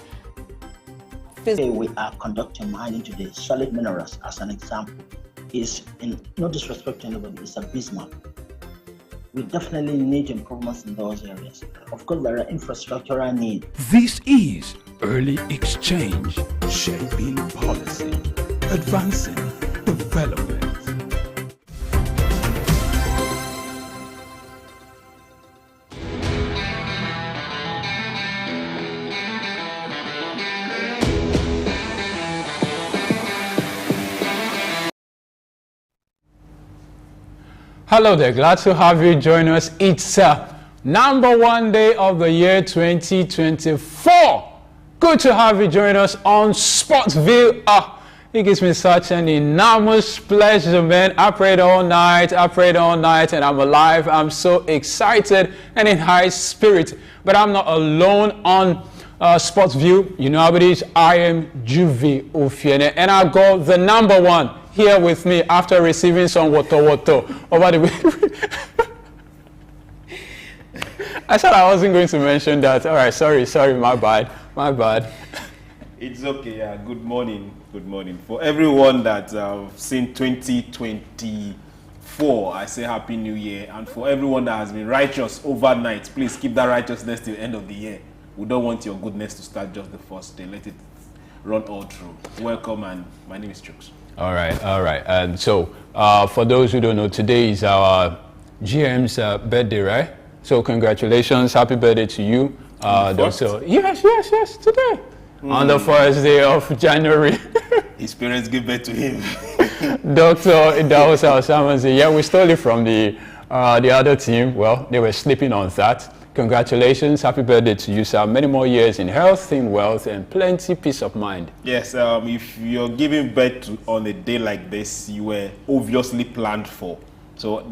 Today we are conducting mining today. Solid minerals, as an example, is, in no disrespect to anybody, it's abysmal. We definitely need improvements in those areas. Of course, there are infrastructural needs. This is Early Exchange, shaping policy, advancing development. Hello there, glad to have you join us. It's number one day of the year 2024. Good to have you join us on Sportsville. It gives me such an enormous pleasure, man. I prayed all night, and I'm alive. I'm so excited and in high spirit. But I'm not alone on Sportsville. You know how it is. I am Juvi Ofiene, and I got the number one here with me after receiving some water over the week. I said I wasn't going to mention that. All right, sorry, my bad. It's okay. Yeah. Good morning. For everyone that seen 2024, I say Happy New Year. And for everyone that has been righteous overnight, please keep that righteousness till the end of the year. We don't want your goodness to start just the first day. Let it run all through. Welcome, and my name is Souq. All right. And so, for those who don't know, today is our GM's birthday, right? So, congratulations, happy birthday to you, Doctor. Yes, today, on the first day of January. His parents give birth to him. Dr. Idahosa Osamanze. Yeah, we stole it from the other team. Well, they were sleeping on that. Congratulations, happy birthday to you, sir. Many more years in health, in wealth, and plenty peace of mind. Yes, if you're giving birth on a day like this, you were obviously planned for. So,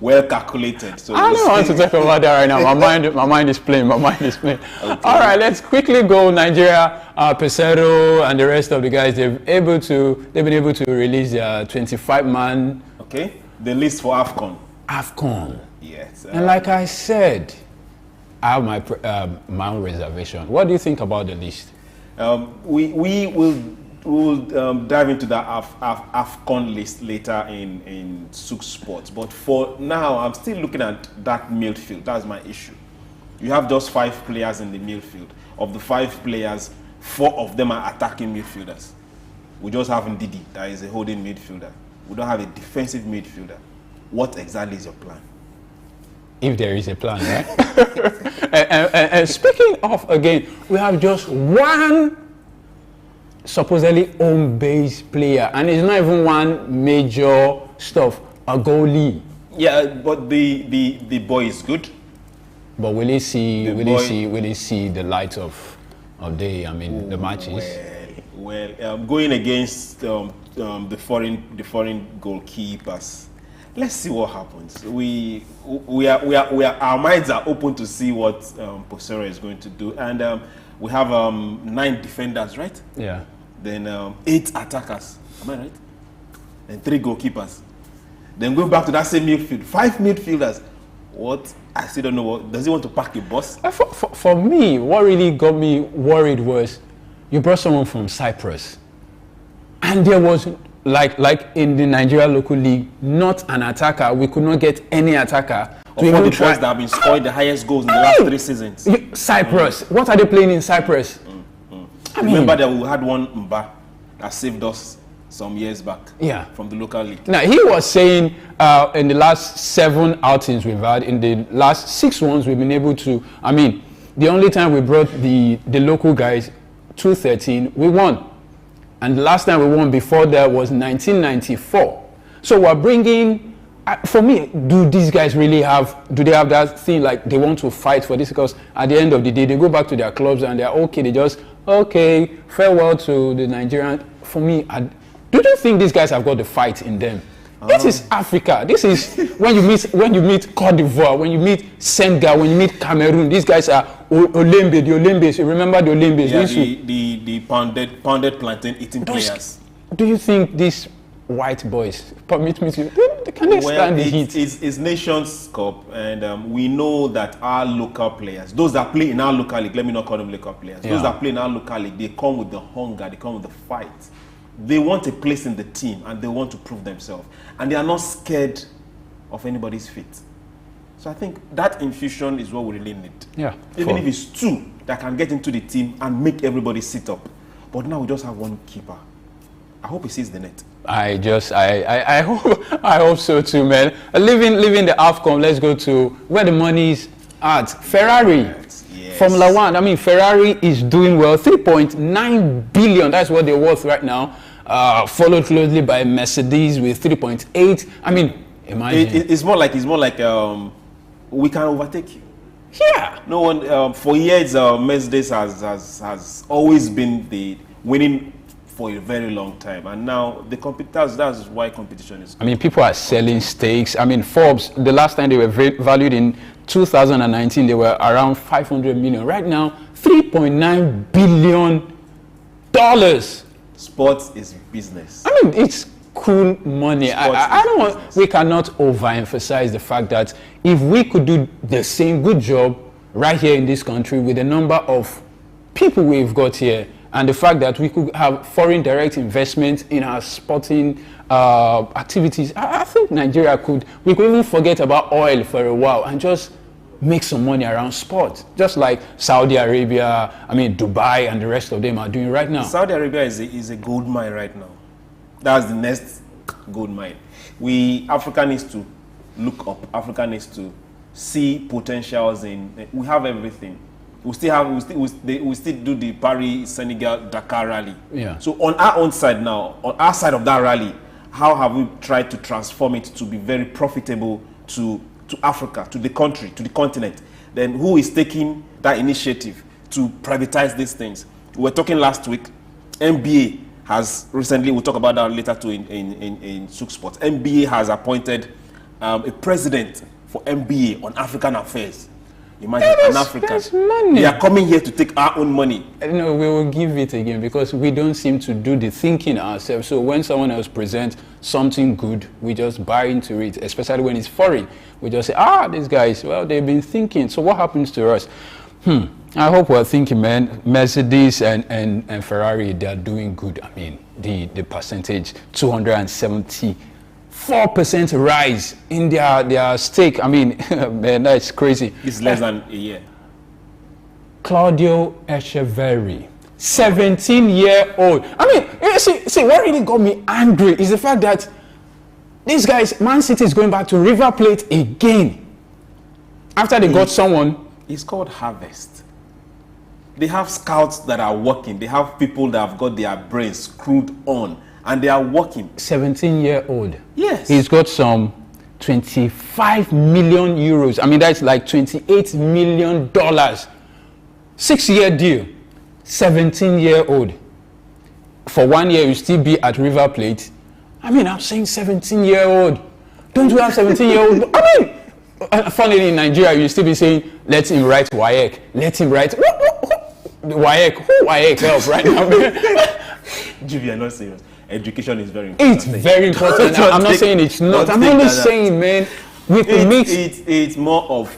well calculated. So I don't want to talk about that right now. My mind is playing. Okay. All right, let's quickly go. Nigeria, Pesero, and the rest of the guys, they've been able to release their 25-man. Okay, the list for AFCON. Yes. And like I said, I have my own reservation. What do you think about the list? We will dive into that AFCON list later in Souq Sports. But for now, I'm still looking at that midfield. That's my issue. You have just 5 players in the midfield. Of the 5 players, 4 of them are attacking midfielders. We just have Ndidi, that is a holding midfielder. We don't have a defensive midfielder. What exactly is your plan? If there is a plan, right? and speaking of, again, we have just one supposedly home-based player, and it's not even one major stuff, a goalie. Yeah, but the boy is good. But will he see the light of day? I mean, the matches. Well, going against the foreign goalkeepers. Let's see what happens. Our minds are open to see what Posera is going to do, and we have 9 defenders, right? Yeah. Then 8 attackers. Am I right? And 3 goalkeepers. Then going back to that same midfield, 5 midfielders. What? I still don't know. What does he want to pack a bus? For me, what really got me worried was you brought someone from Cyprus, and there was like in the Nigeria local league, not an attacker. We could not get any attacker. Of all the boys that have been scoring the highest goals in the last 3 seasons. Cyprus. What are they playing in Cyprus? I remember that we had one Mba that saved us some years back. Yeah. From the local league. Now he was saying in the last 7 outings we've had, in the last 6 ones we've been able to. I mean, the only time we brought the local guys, 2013, we won. And the last time we won before that was 1994. So we're bringing, for me, do these guys really do they have that thing like they want to fight for this? Because at the end of the day, they go back to their clubs and they're okay. They just, okay, farewell to the Nigerian. For me, do you think these guys have got the fight in them? This is Africa. This is when you meet Cote d'Ivoire, when you meet Senegal, when you meet Cameroon. These guys are Olembe, the Olembes. You remember the Olembes? Yeah, the pounded plantain eating players. Do you think these white boys, permit me to, can they stand the heat? It's Nations Cup, and we know that our local players, those that play in our local league, let me not call them local players, those that play in our local league, they come with the hunger, they come with the fight. They want a place in the team and they want to prove themselves. And they are not scared of anybody's feet. So I think that infusion is what we really need. Yeah. Even if it's 2 that can get into the team and make everybody sit up. But now we just have 1 keeper. I hope he sees the net. I hope so too, man. Leaving the AFCON, let's go to where the money's at. Ferrari. Yes. Formula 1. I mean, Ferrari is doing well. 3.9 billion. That's what they're worth right now. Followed closely by Mercedes with 3.8. I mean, imagine. It's more like we can overtake you. Yeah. No one for years. Mercedes has always been the winning for a very long time, and now the competitors. That's why competition is good. I mean, people are selling stakes. I mean, Forbes. The last time they were valued in 2019, they were around 500 million. Right now, $3.9 billion. Sports is business. I mean, it's cool money. I don't want. We cannot overemphasize the fact that if we could do the same good job right here in this country with the number of people we've got here, and the fact that we could have foreign direct investment in our sporting activities, I think Nigeria we could even forget about oil for a while and just make some money around sport, just like Saudi Arabia, I mean Dubai and the rest of them are doing right now. Saudi Arabia is a gold mine right now. That's the next gold mine. Africa needs to look up. Africa needs to see potentials in. We have everything. We still do the Paris, Senegal, Dakar rally. Yeah. So on our own side now, on our side of that rally, how have we tried to transform it to be very profitable to Africa, to the country, to the continent? Then who is taking that initiative to privatize these things? We were talking last week, NBA has recently, we'll talk about that later too in Souq Sports. NBA has appointed a president for NBA on African affairs. Imagine an African. They are coming here to take our own money. No, we will give it again because we don't seem to do the thinking ourselves. So when someone else presents something good, we just buy into it, especially when it's foreign. We just say, these guys, well, they've been thinking. So what happens to us? I hope we're thinking, man. Mercedes and Ferrari, they're doing good. I mean, the percentage, 274% rise in their stake. I mean, man, that's crazy. It's less than a year. Claudio Echeverri, 17-year-old. I mean, see, what really got me angry is the fact that these guys, Man City is going back to River Plate again. After they got someone. It's called harvest. They have scouts that are working. They have people that have got their brains screwed on, and they are working. 17-year-old. Yes. He's got some 25 million euros. I mean, that's like $28 million. 6-year deal. 17-year-old. For 1 year, you still be at River Plate. I mean, I'm saying 17-year-old. Don't you have 17-year-old? I mean, funnily in Nigeria, you still be saying, let him write WAEC. Let him write WAEC. Who WAEC help right now? Juvi, I'm not serious. Education is very important. It's very important. I'm not saying it's not. I'm only saying, man, with the mix. It's more of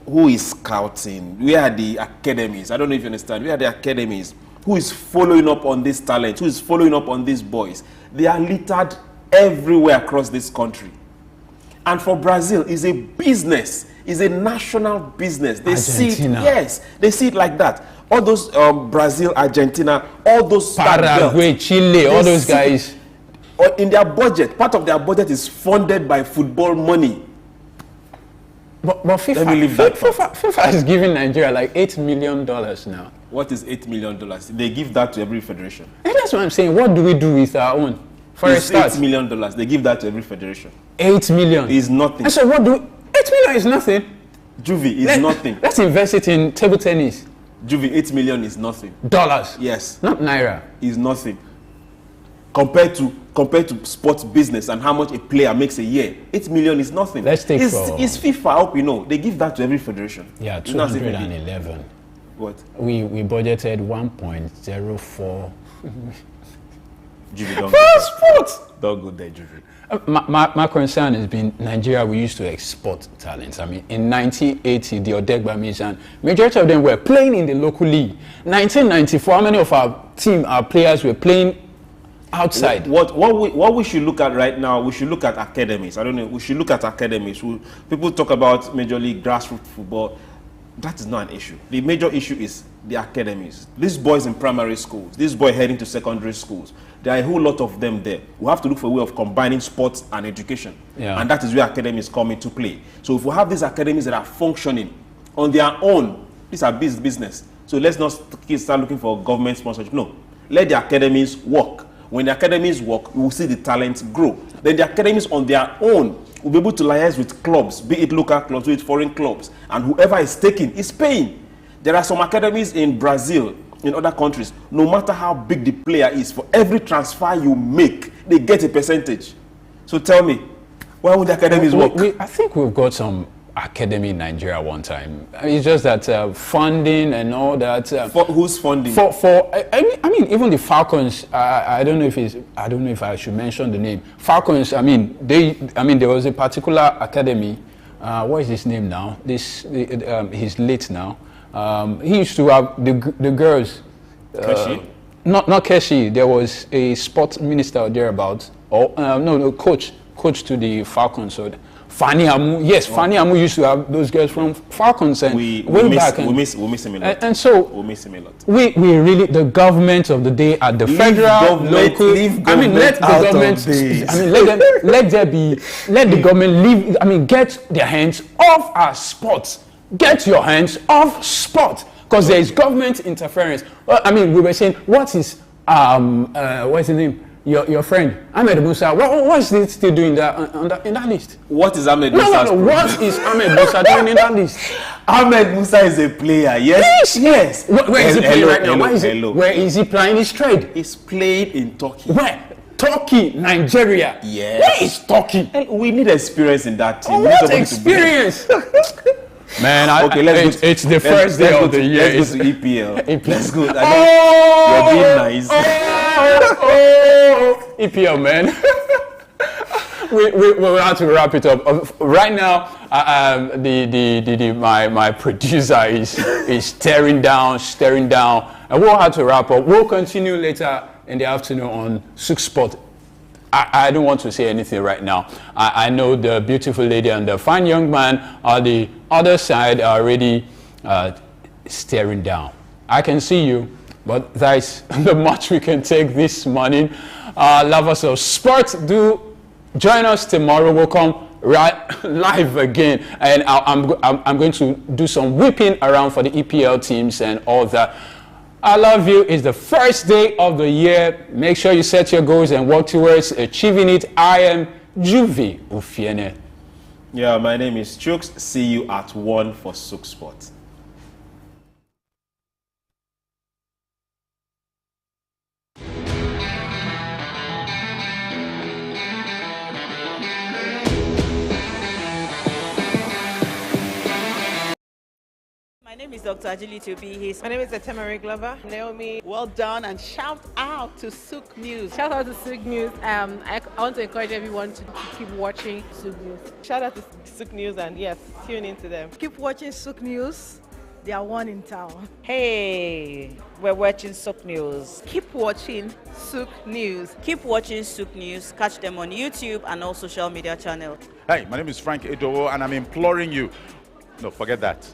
who is scouting. Where are the academies? I don't know if you understand. Where are the academies? Who is following up on this talent? Who is following up on these boys? They are littered everywhere across this country. And for Brazil, it's a business. It's a national business. They see it, yes, they see it like that. All those Brazil, Argentina, all those Paraguay, Chile, all those guys. In their budget, part of their budget is funded by football money. But FIFA is giving Nigeria like $8 million now. What is $8 million? They give that to every federation. And that's what I'm saying. What do we do with our own? For a start, $8 million. They give that to every federation. 8 million is nothing. I said, what do 8 million is nothing. Juvi is nothing. Let's invest it in table tennis. Juvi, 8 million is nothing. Dollars. Yes. Not naira. Is nothing. Compared to sports business and how much a player makes a year, 8 million is nothing. Let's take it's FIFA. I hope you know. They give that to every federation. Yeah, 211. What? We budgeted 1.04. Juvi, don't go there, Juvi. My concern has been Nigeria. We used to export talents. I mean, in 1980, the Odegbamis and majority of them were playing in the local league. 1994, how many of our players were playing outside? What we should look at right now, we should look at academies. I don't know. We should look at academies. People talk about major league grassroots football. That is not an issue. The major issue is the academies. These boys in primary schools, these boys heading to secondary schools, there are a whole lot of them there. We have to look for a way of combining sports and education. Yeah. And that is where academies come into play. So if we have these academies that are functioning on their own, these are business. So let's not start looking for government sponsorship. No. Let the academies work. When the academies work, we will see the talents grow. Then the academies on their own will be able to liaise with clubs, be it local clubs, be it foreign clubs. And whoever is taking is paying. There are some academies in Brazil, in other countries, no matter how big the player is, for every transfer you make, they get a percentage. So tell me, why would the academies work? I think we've got some academy in Nigeria one time. It's just that funding and all that. For who's funding? I mean, even the Falcons. I don't know if I should mention the name. Falcons. I mean, there was a particular academy. What is his name now? He's late now. He used to have the girls. Keshi? Not Keshi. There was a sports minister thereabouts. Or coach to the Falcons. So Fani Amu, yes, Fani Amu used to have those girls from Falcons, and we miss him a lot. And so we miss him a lot. We really, the government of the day at the federal, local. I mean, let the government. I mean, let the government leave. I mean, get their hands off our sports. Get your hands off sport, because there is government interference. Well, I mean, we were saying, what is what's his name? Your friend Ahmed Musa. What is he still doing in that list? What is Ahmed Musa? No. What is Ahmed Musa doing in that list? Ahmed Musa is a player. Yes. Where is he playing right now? Where is he playing his trade? He's playing in Turkey. Where? Turkey, Nigeria. Yes. Where is Turkey? And we need experience in that team. What experience? Man, it's the first day of the year. Let's go to EPL. Let's go. You're being nice. EPL, man. we have to wrap it up. Right now, my producer is staring down, and we'll have to wrap up. We'll continue later in the afternoon on Souq Sport. I don't want to say anything right now. I know the beautiful lady and the fine young man on the other side are already staring down. I can see you, but that's the much we can take this morning. Lovers of sports, do join us tomorrow. We'll come right live again, and I'm going to do some whipping around for the EPL teams and all that. I love you. It's the first day of the year. Make sure you set your goals and work towards achieving it. I am Juvi Ufiene. Yeah, my name is Souq. See you at 1 for Souq Sports. My name is Dr. Agility Obi. My name is Etemere Glover. Naomi, well done, and shout out to Souq News. Shout out to Souq News. I want to encourage everyone to keep watching Souq News. Shout out to Souq News, and yes, tune into them. Keep watching Souq News. They are one in town. Hey, we're watching Souq News. Keep watching Souq News. Keep watching Souq News. Catch them on YouTube and all social media channels. Hey, my name is Frank Edowo, and I'm imploring you. No, forget that.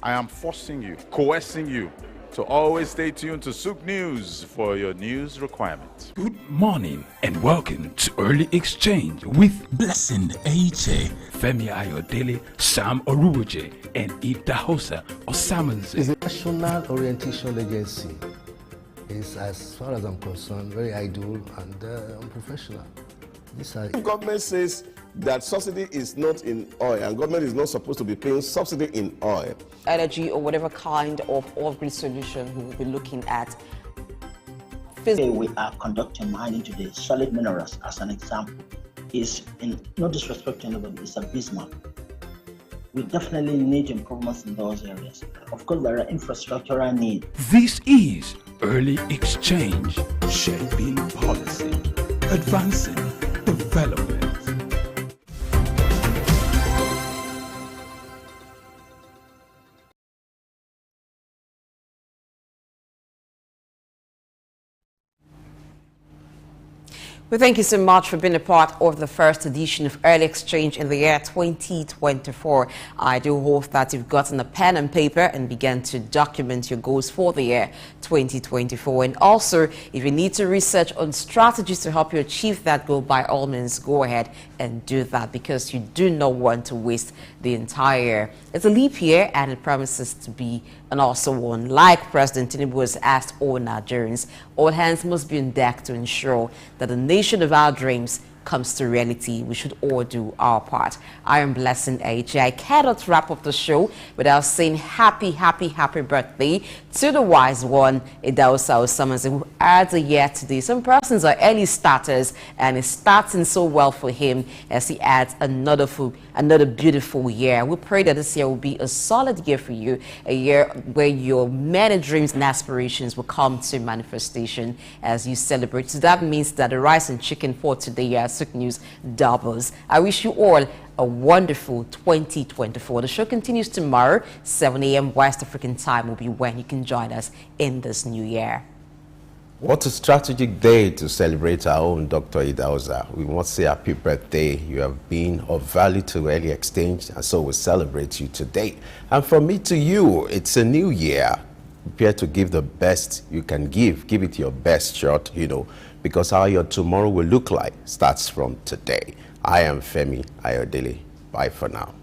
I am forcing you, coercing you to always stay tuned to Souq News for your news requirements. Good morning and welcome to Early Exchange with Blessing Eche, Femi Ayodele, Sam Oruwoje, and Ida Hosa Osamanze. It's a national orientation agency. It's, as far as I'm concerned, very idle and unprofessional. Government says that subsidy is not in oil, and government is not supposed to be paying subsidy in oil. Energy or whatever kind of off-grid solution we will be looking at. Today we are conducting mining today. Solid minerals, as an example, is, in no disrespect to anybody, is abysmal. We definitely need improvements in those areas. Of course, there are infrastructural needs. This is Early Exchange, shaping policy, advancing development. Well, thank you so much for being a part of the first edition of Early Exchange in the year 2024. I do hope that you've gotten a pen and paper and began to document your goals for the year 2024. And also, if you need to research on strategies to help you achieve that goal, by all means, go ahead and do that, because you do not want to waste the entire year. It's a leap year and it promises to be an awesome one. Like President Tinubu has asked all Nigerians, all hands must be on deck to ensure that the nation of our dreams comes to reality. We should all do our part. I am Blessing AJ. I cannot wrap up the show without saying happy birthday to the wise one, Idausa Osamanze, who adds a year today. Some persons are early starters, and it's starting so well for him as he adds another beautiful year. We pray that this year will be a solid year for you, a year where your many dreams and aspirations will come to manifestation as you celebrate. So that means that the rice and chicken for today, Souq News, doubles. I wish you all a wonderful 2024. The show continues tomorrow, 7 a.m. West African time will be when you can join us in this new year. What a strategic day to celebrate our own Dr. Idausa. We must say happy birthday. You have been of value to Early Exchange, and so we celebrate you today. And from me to you, it's a new year. Prepare to give the best you can give. Give it your best shot, because how your tomorrow will look like starts from today. I am Femi Ayodele. Bye for now.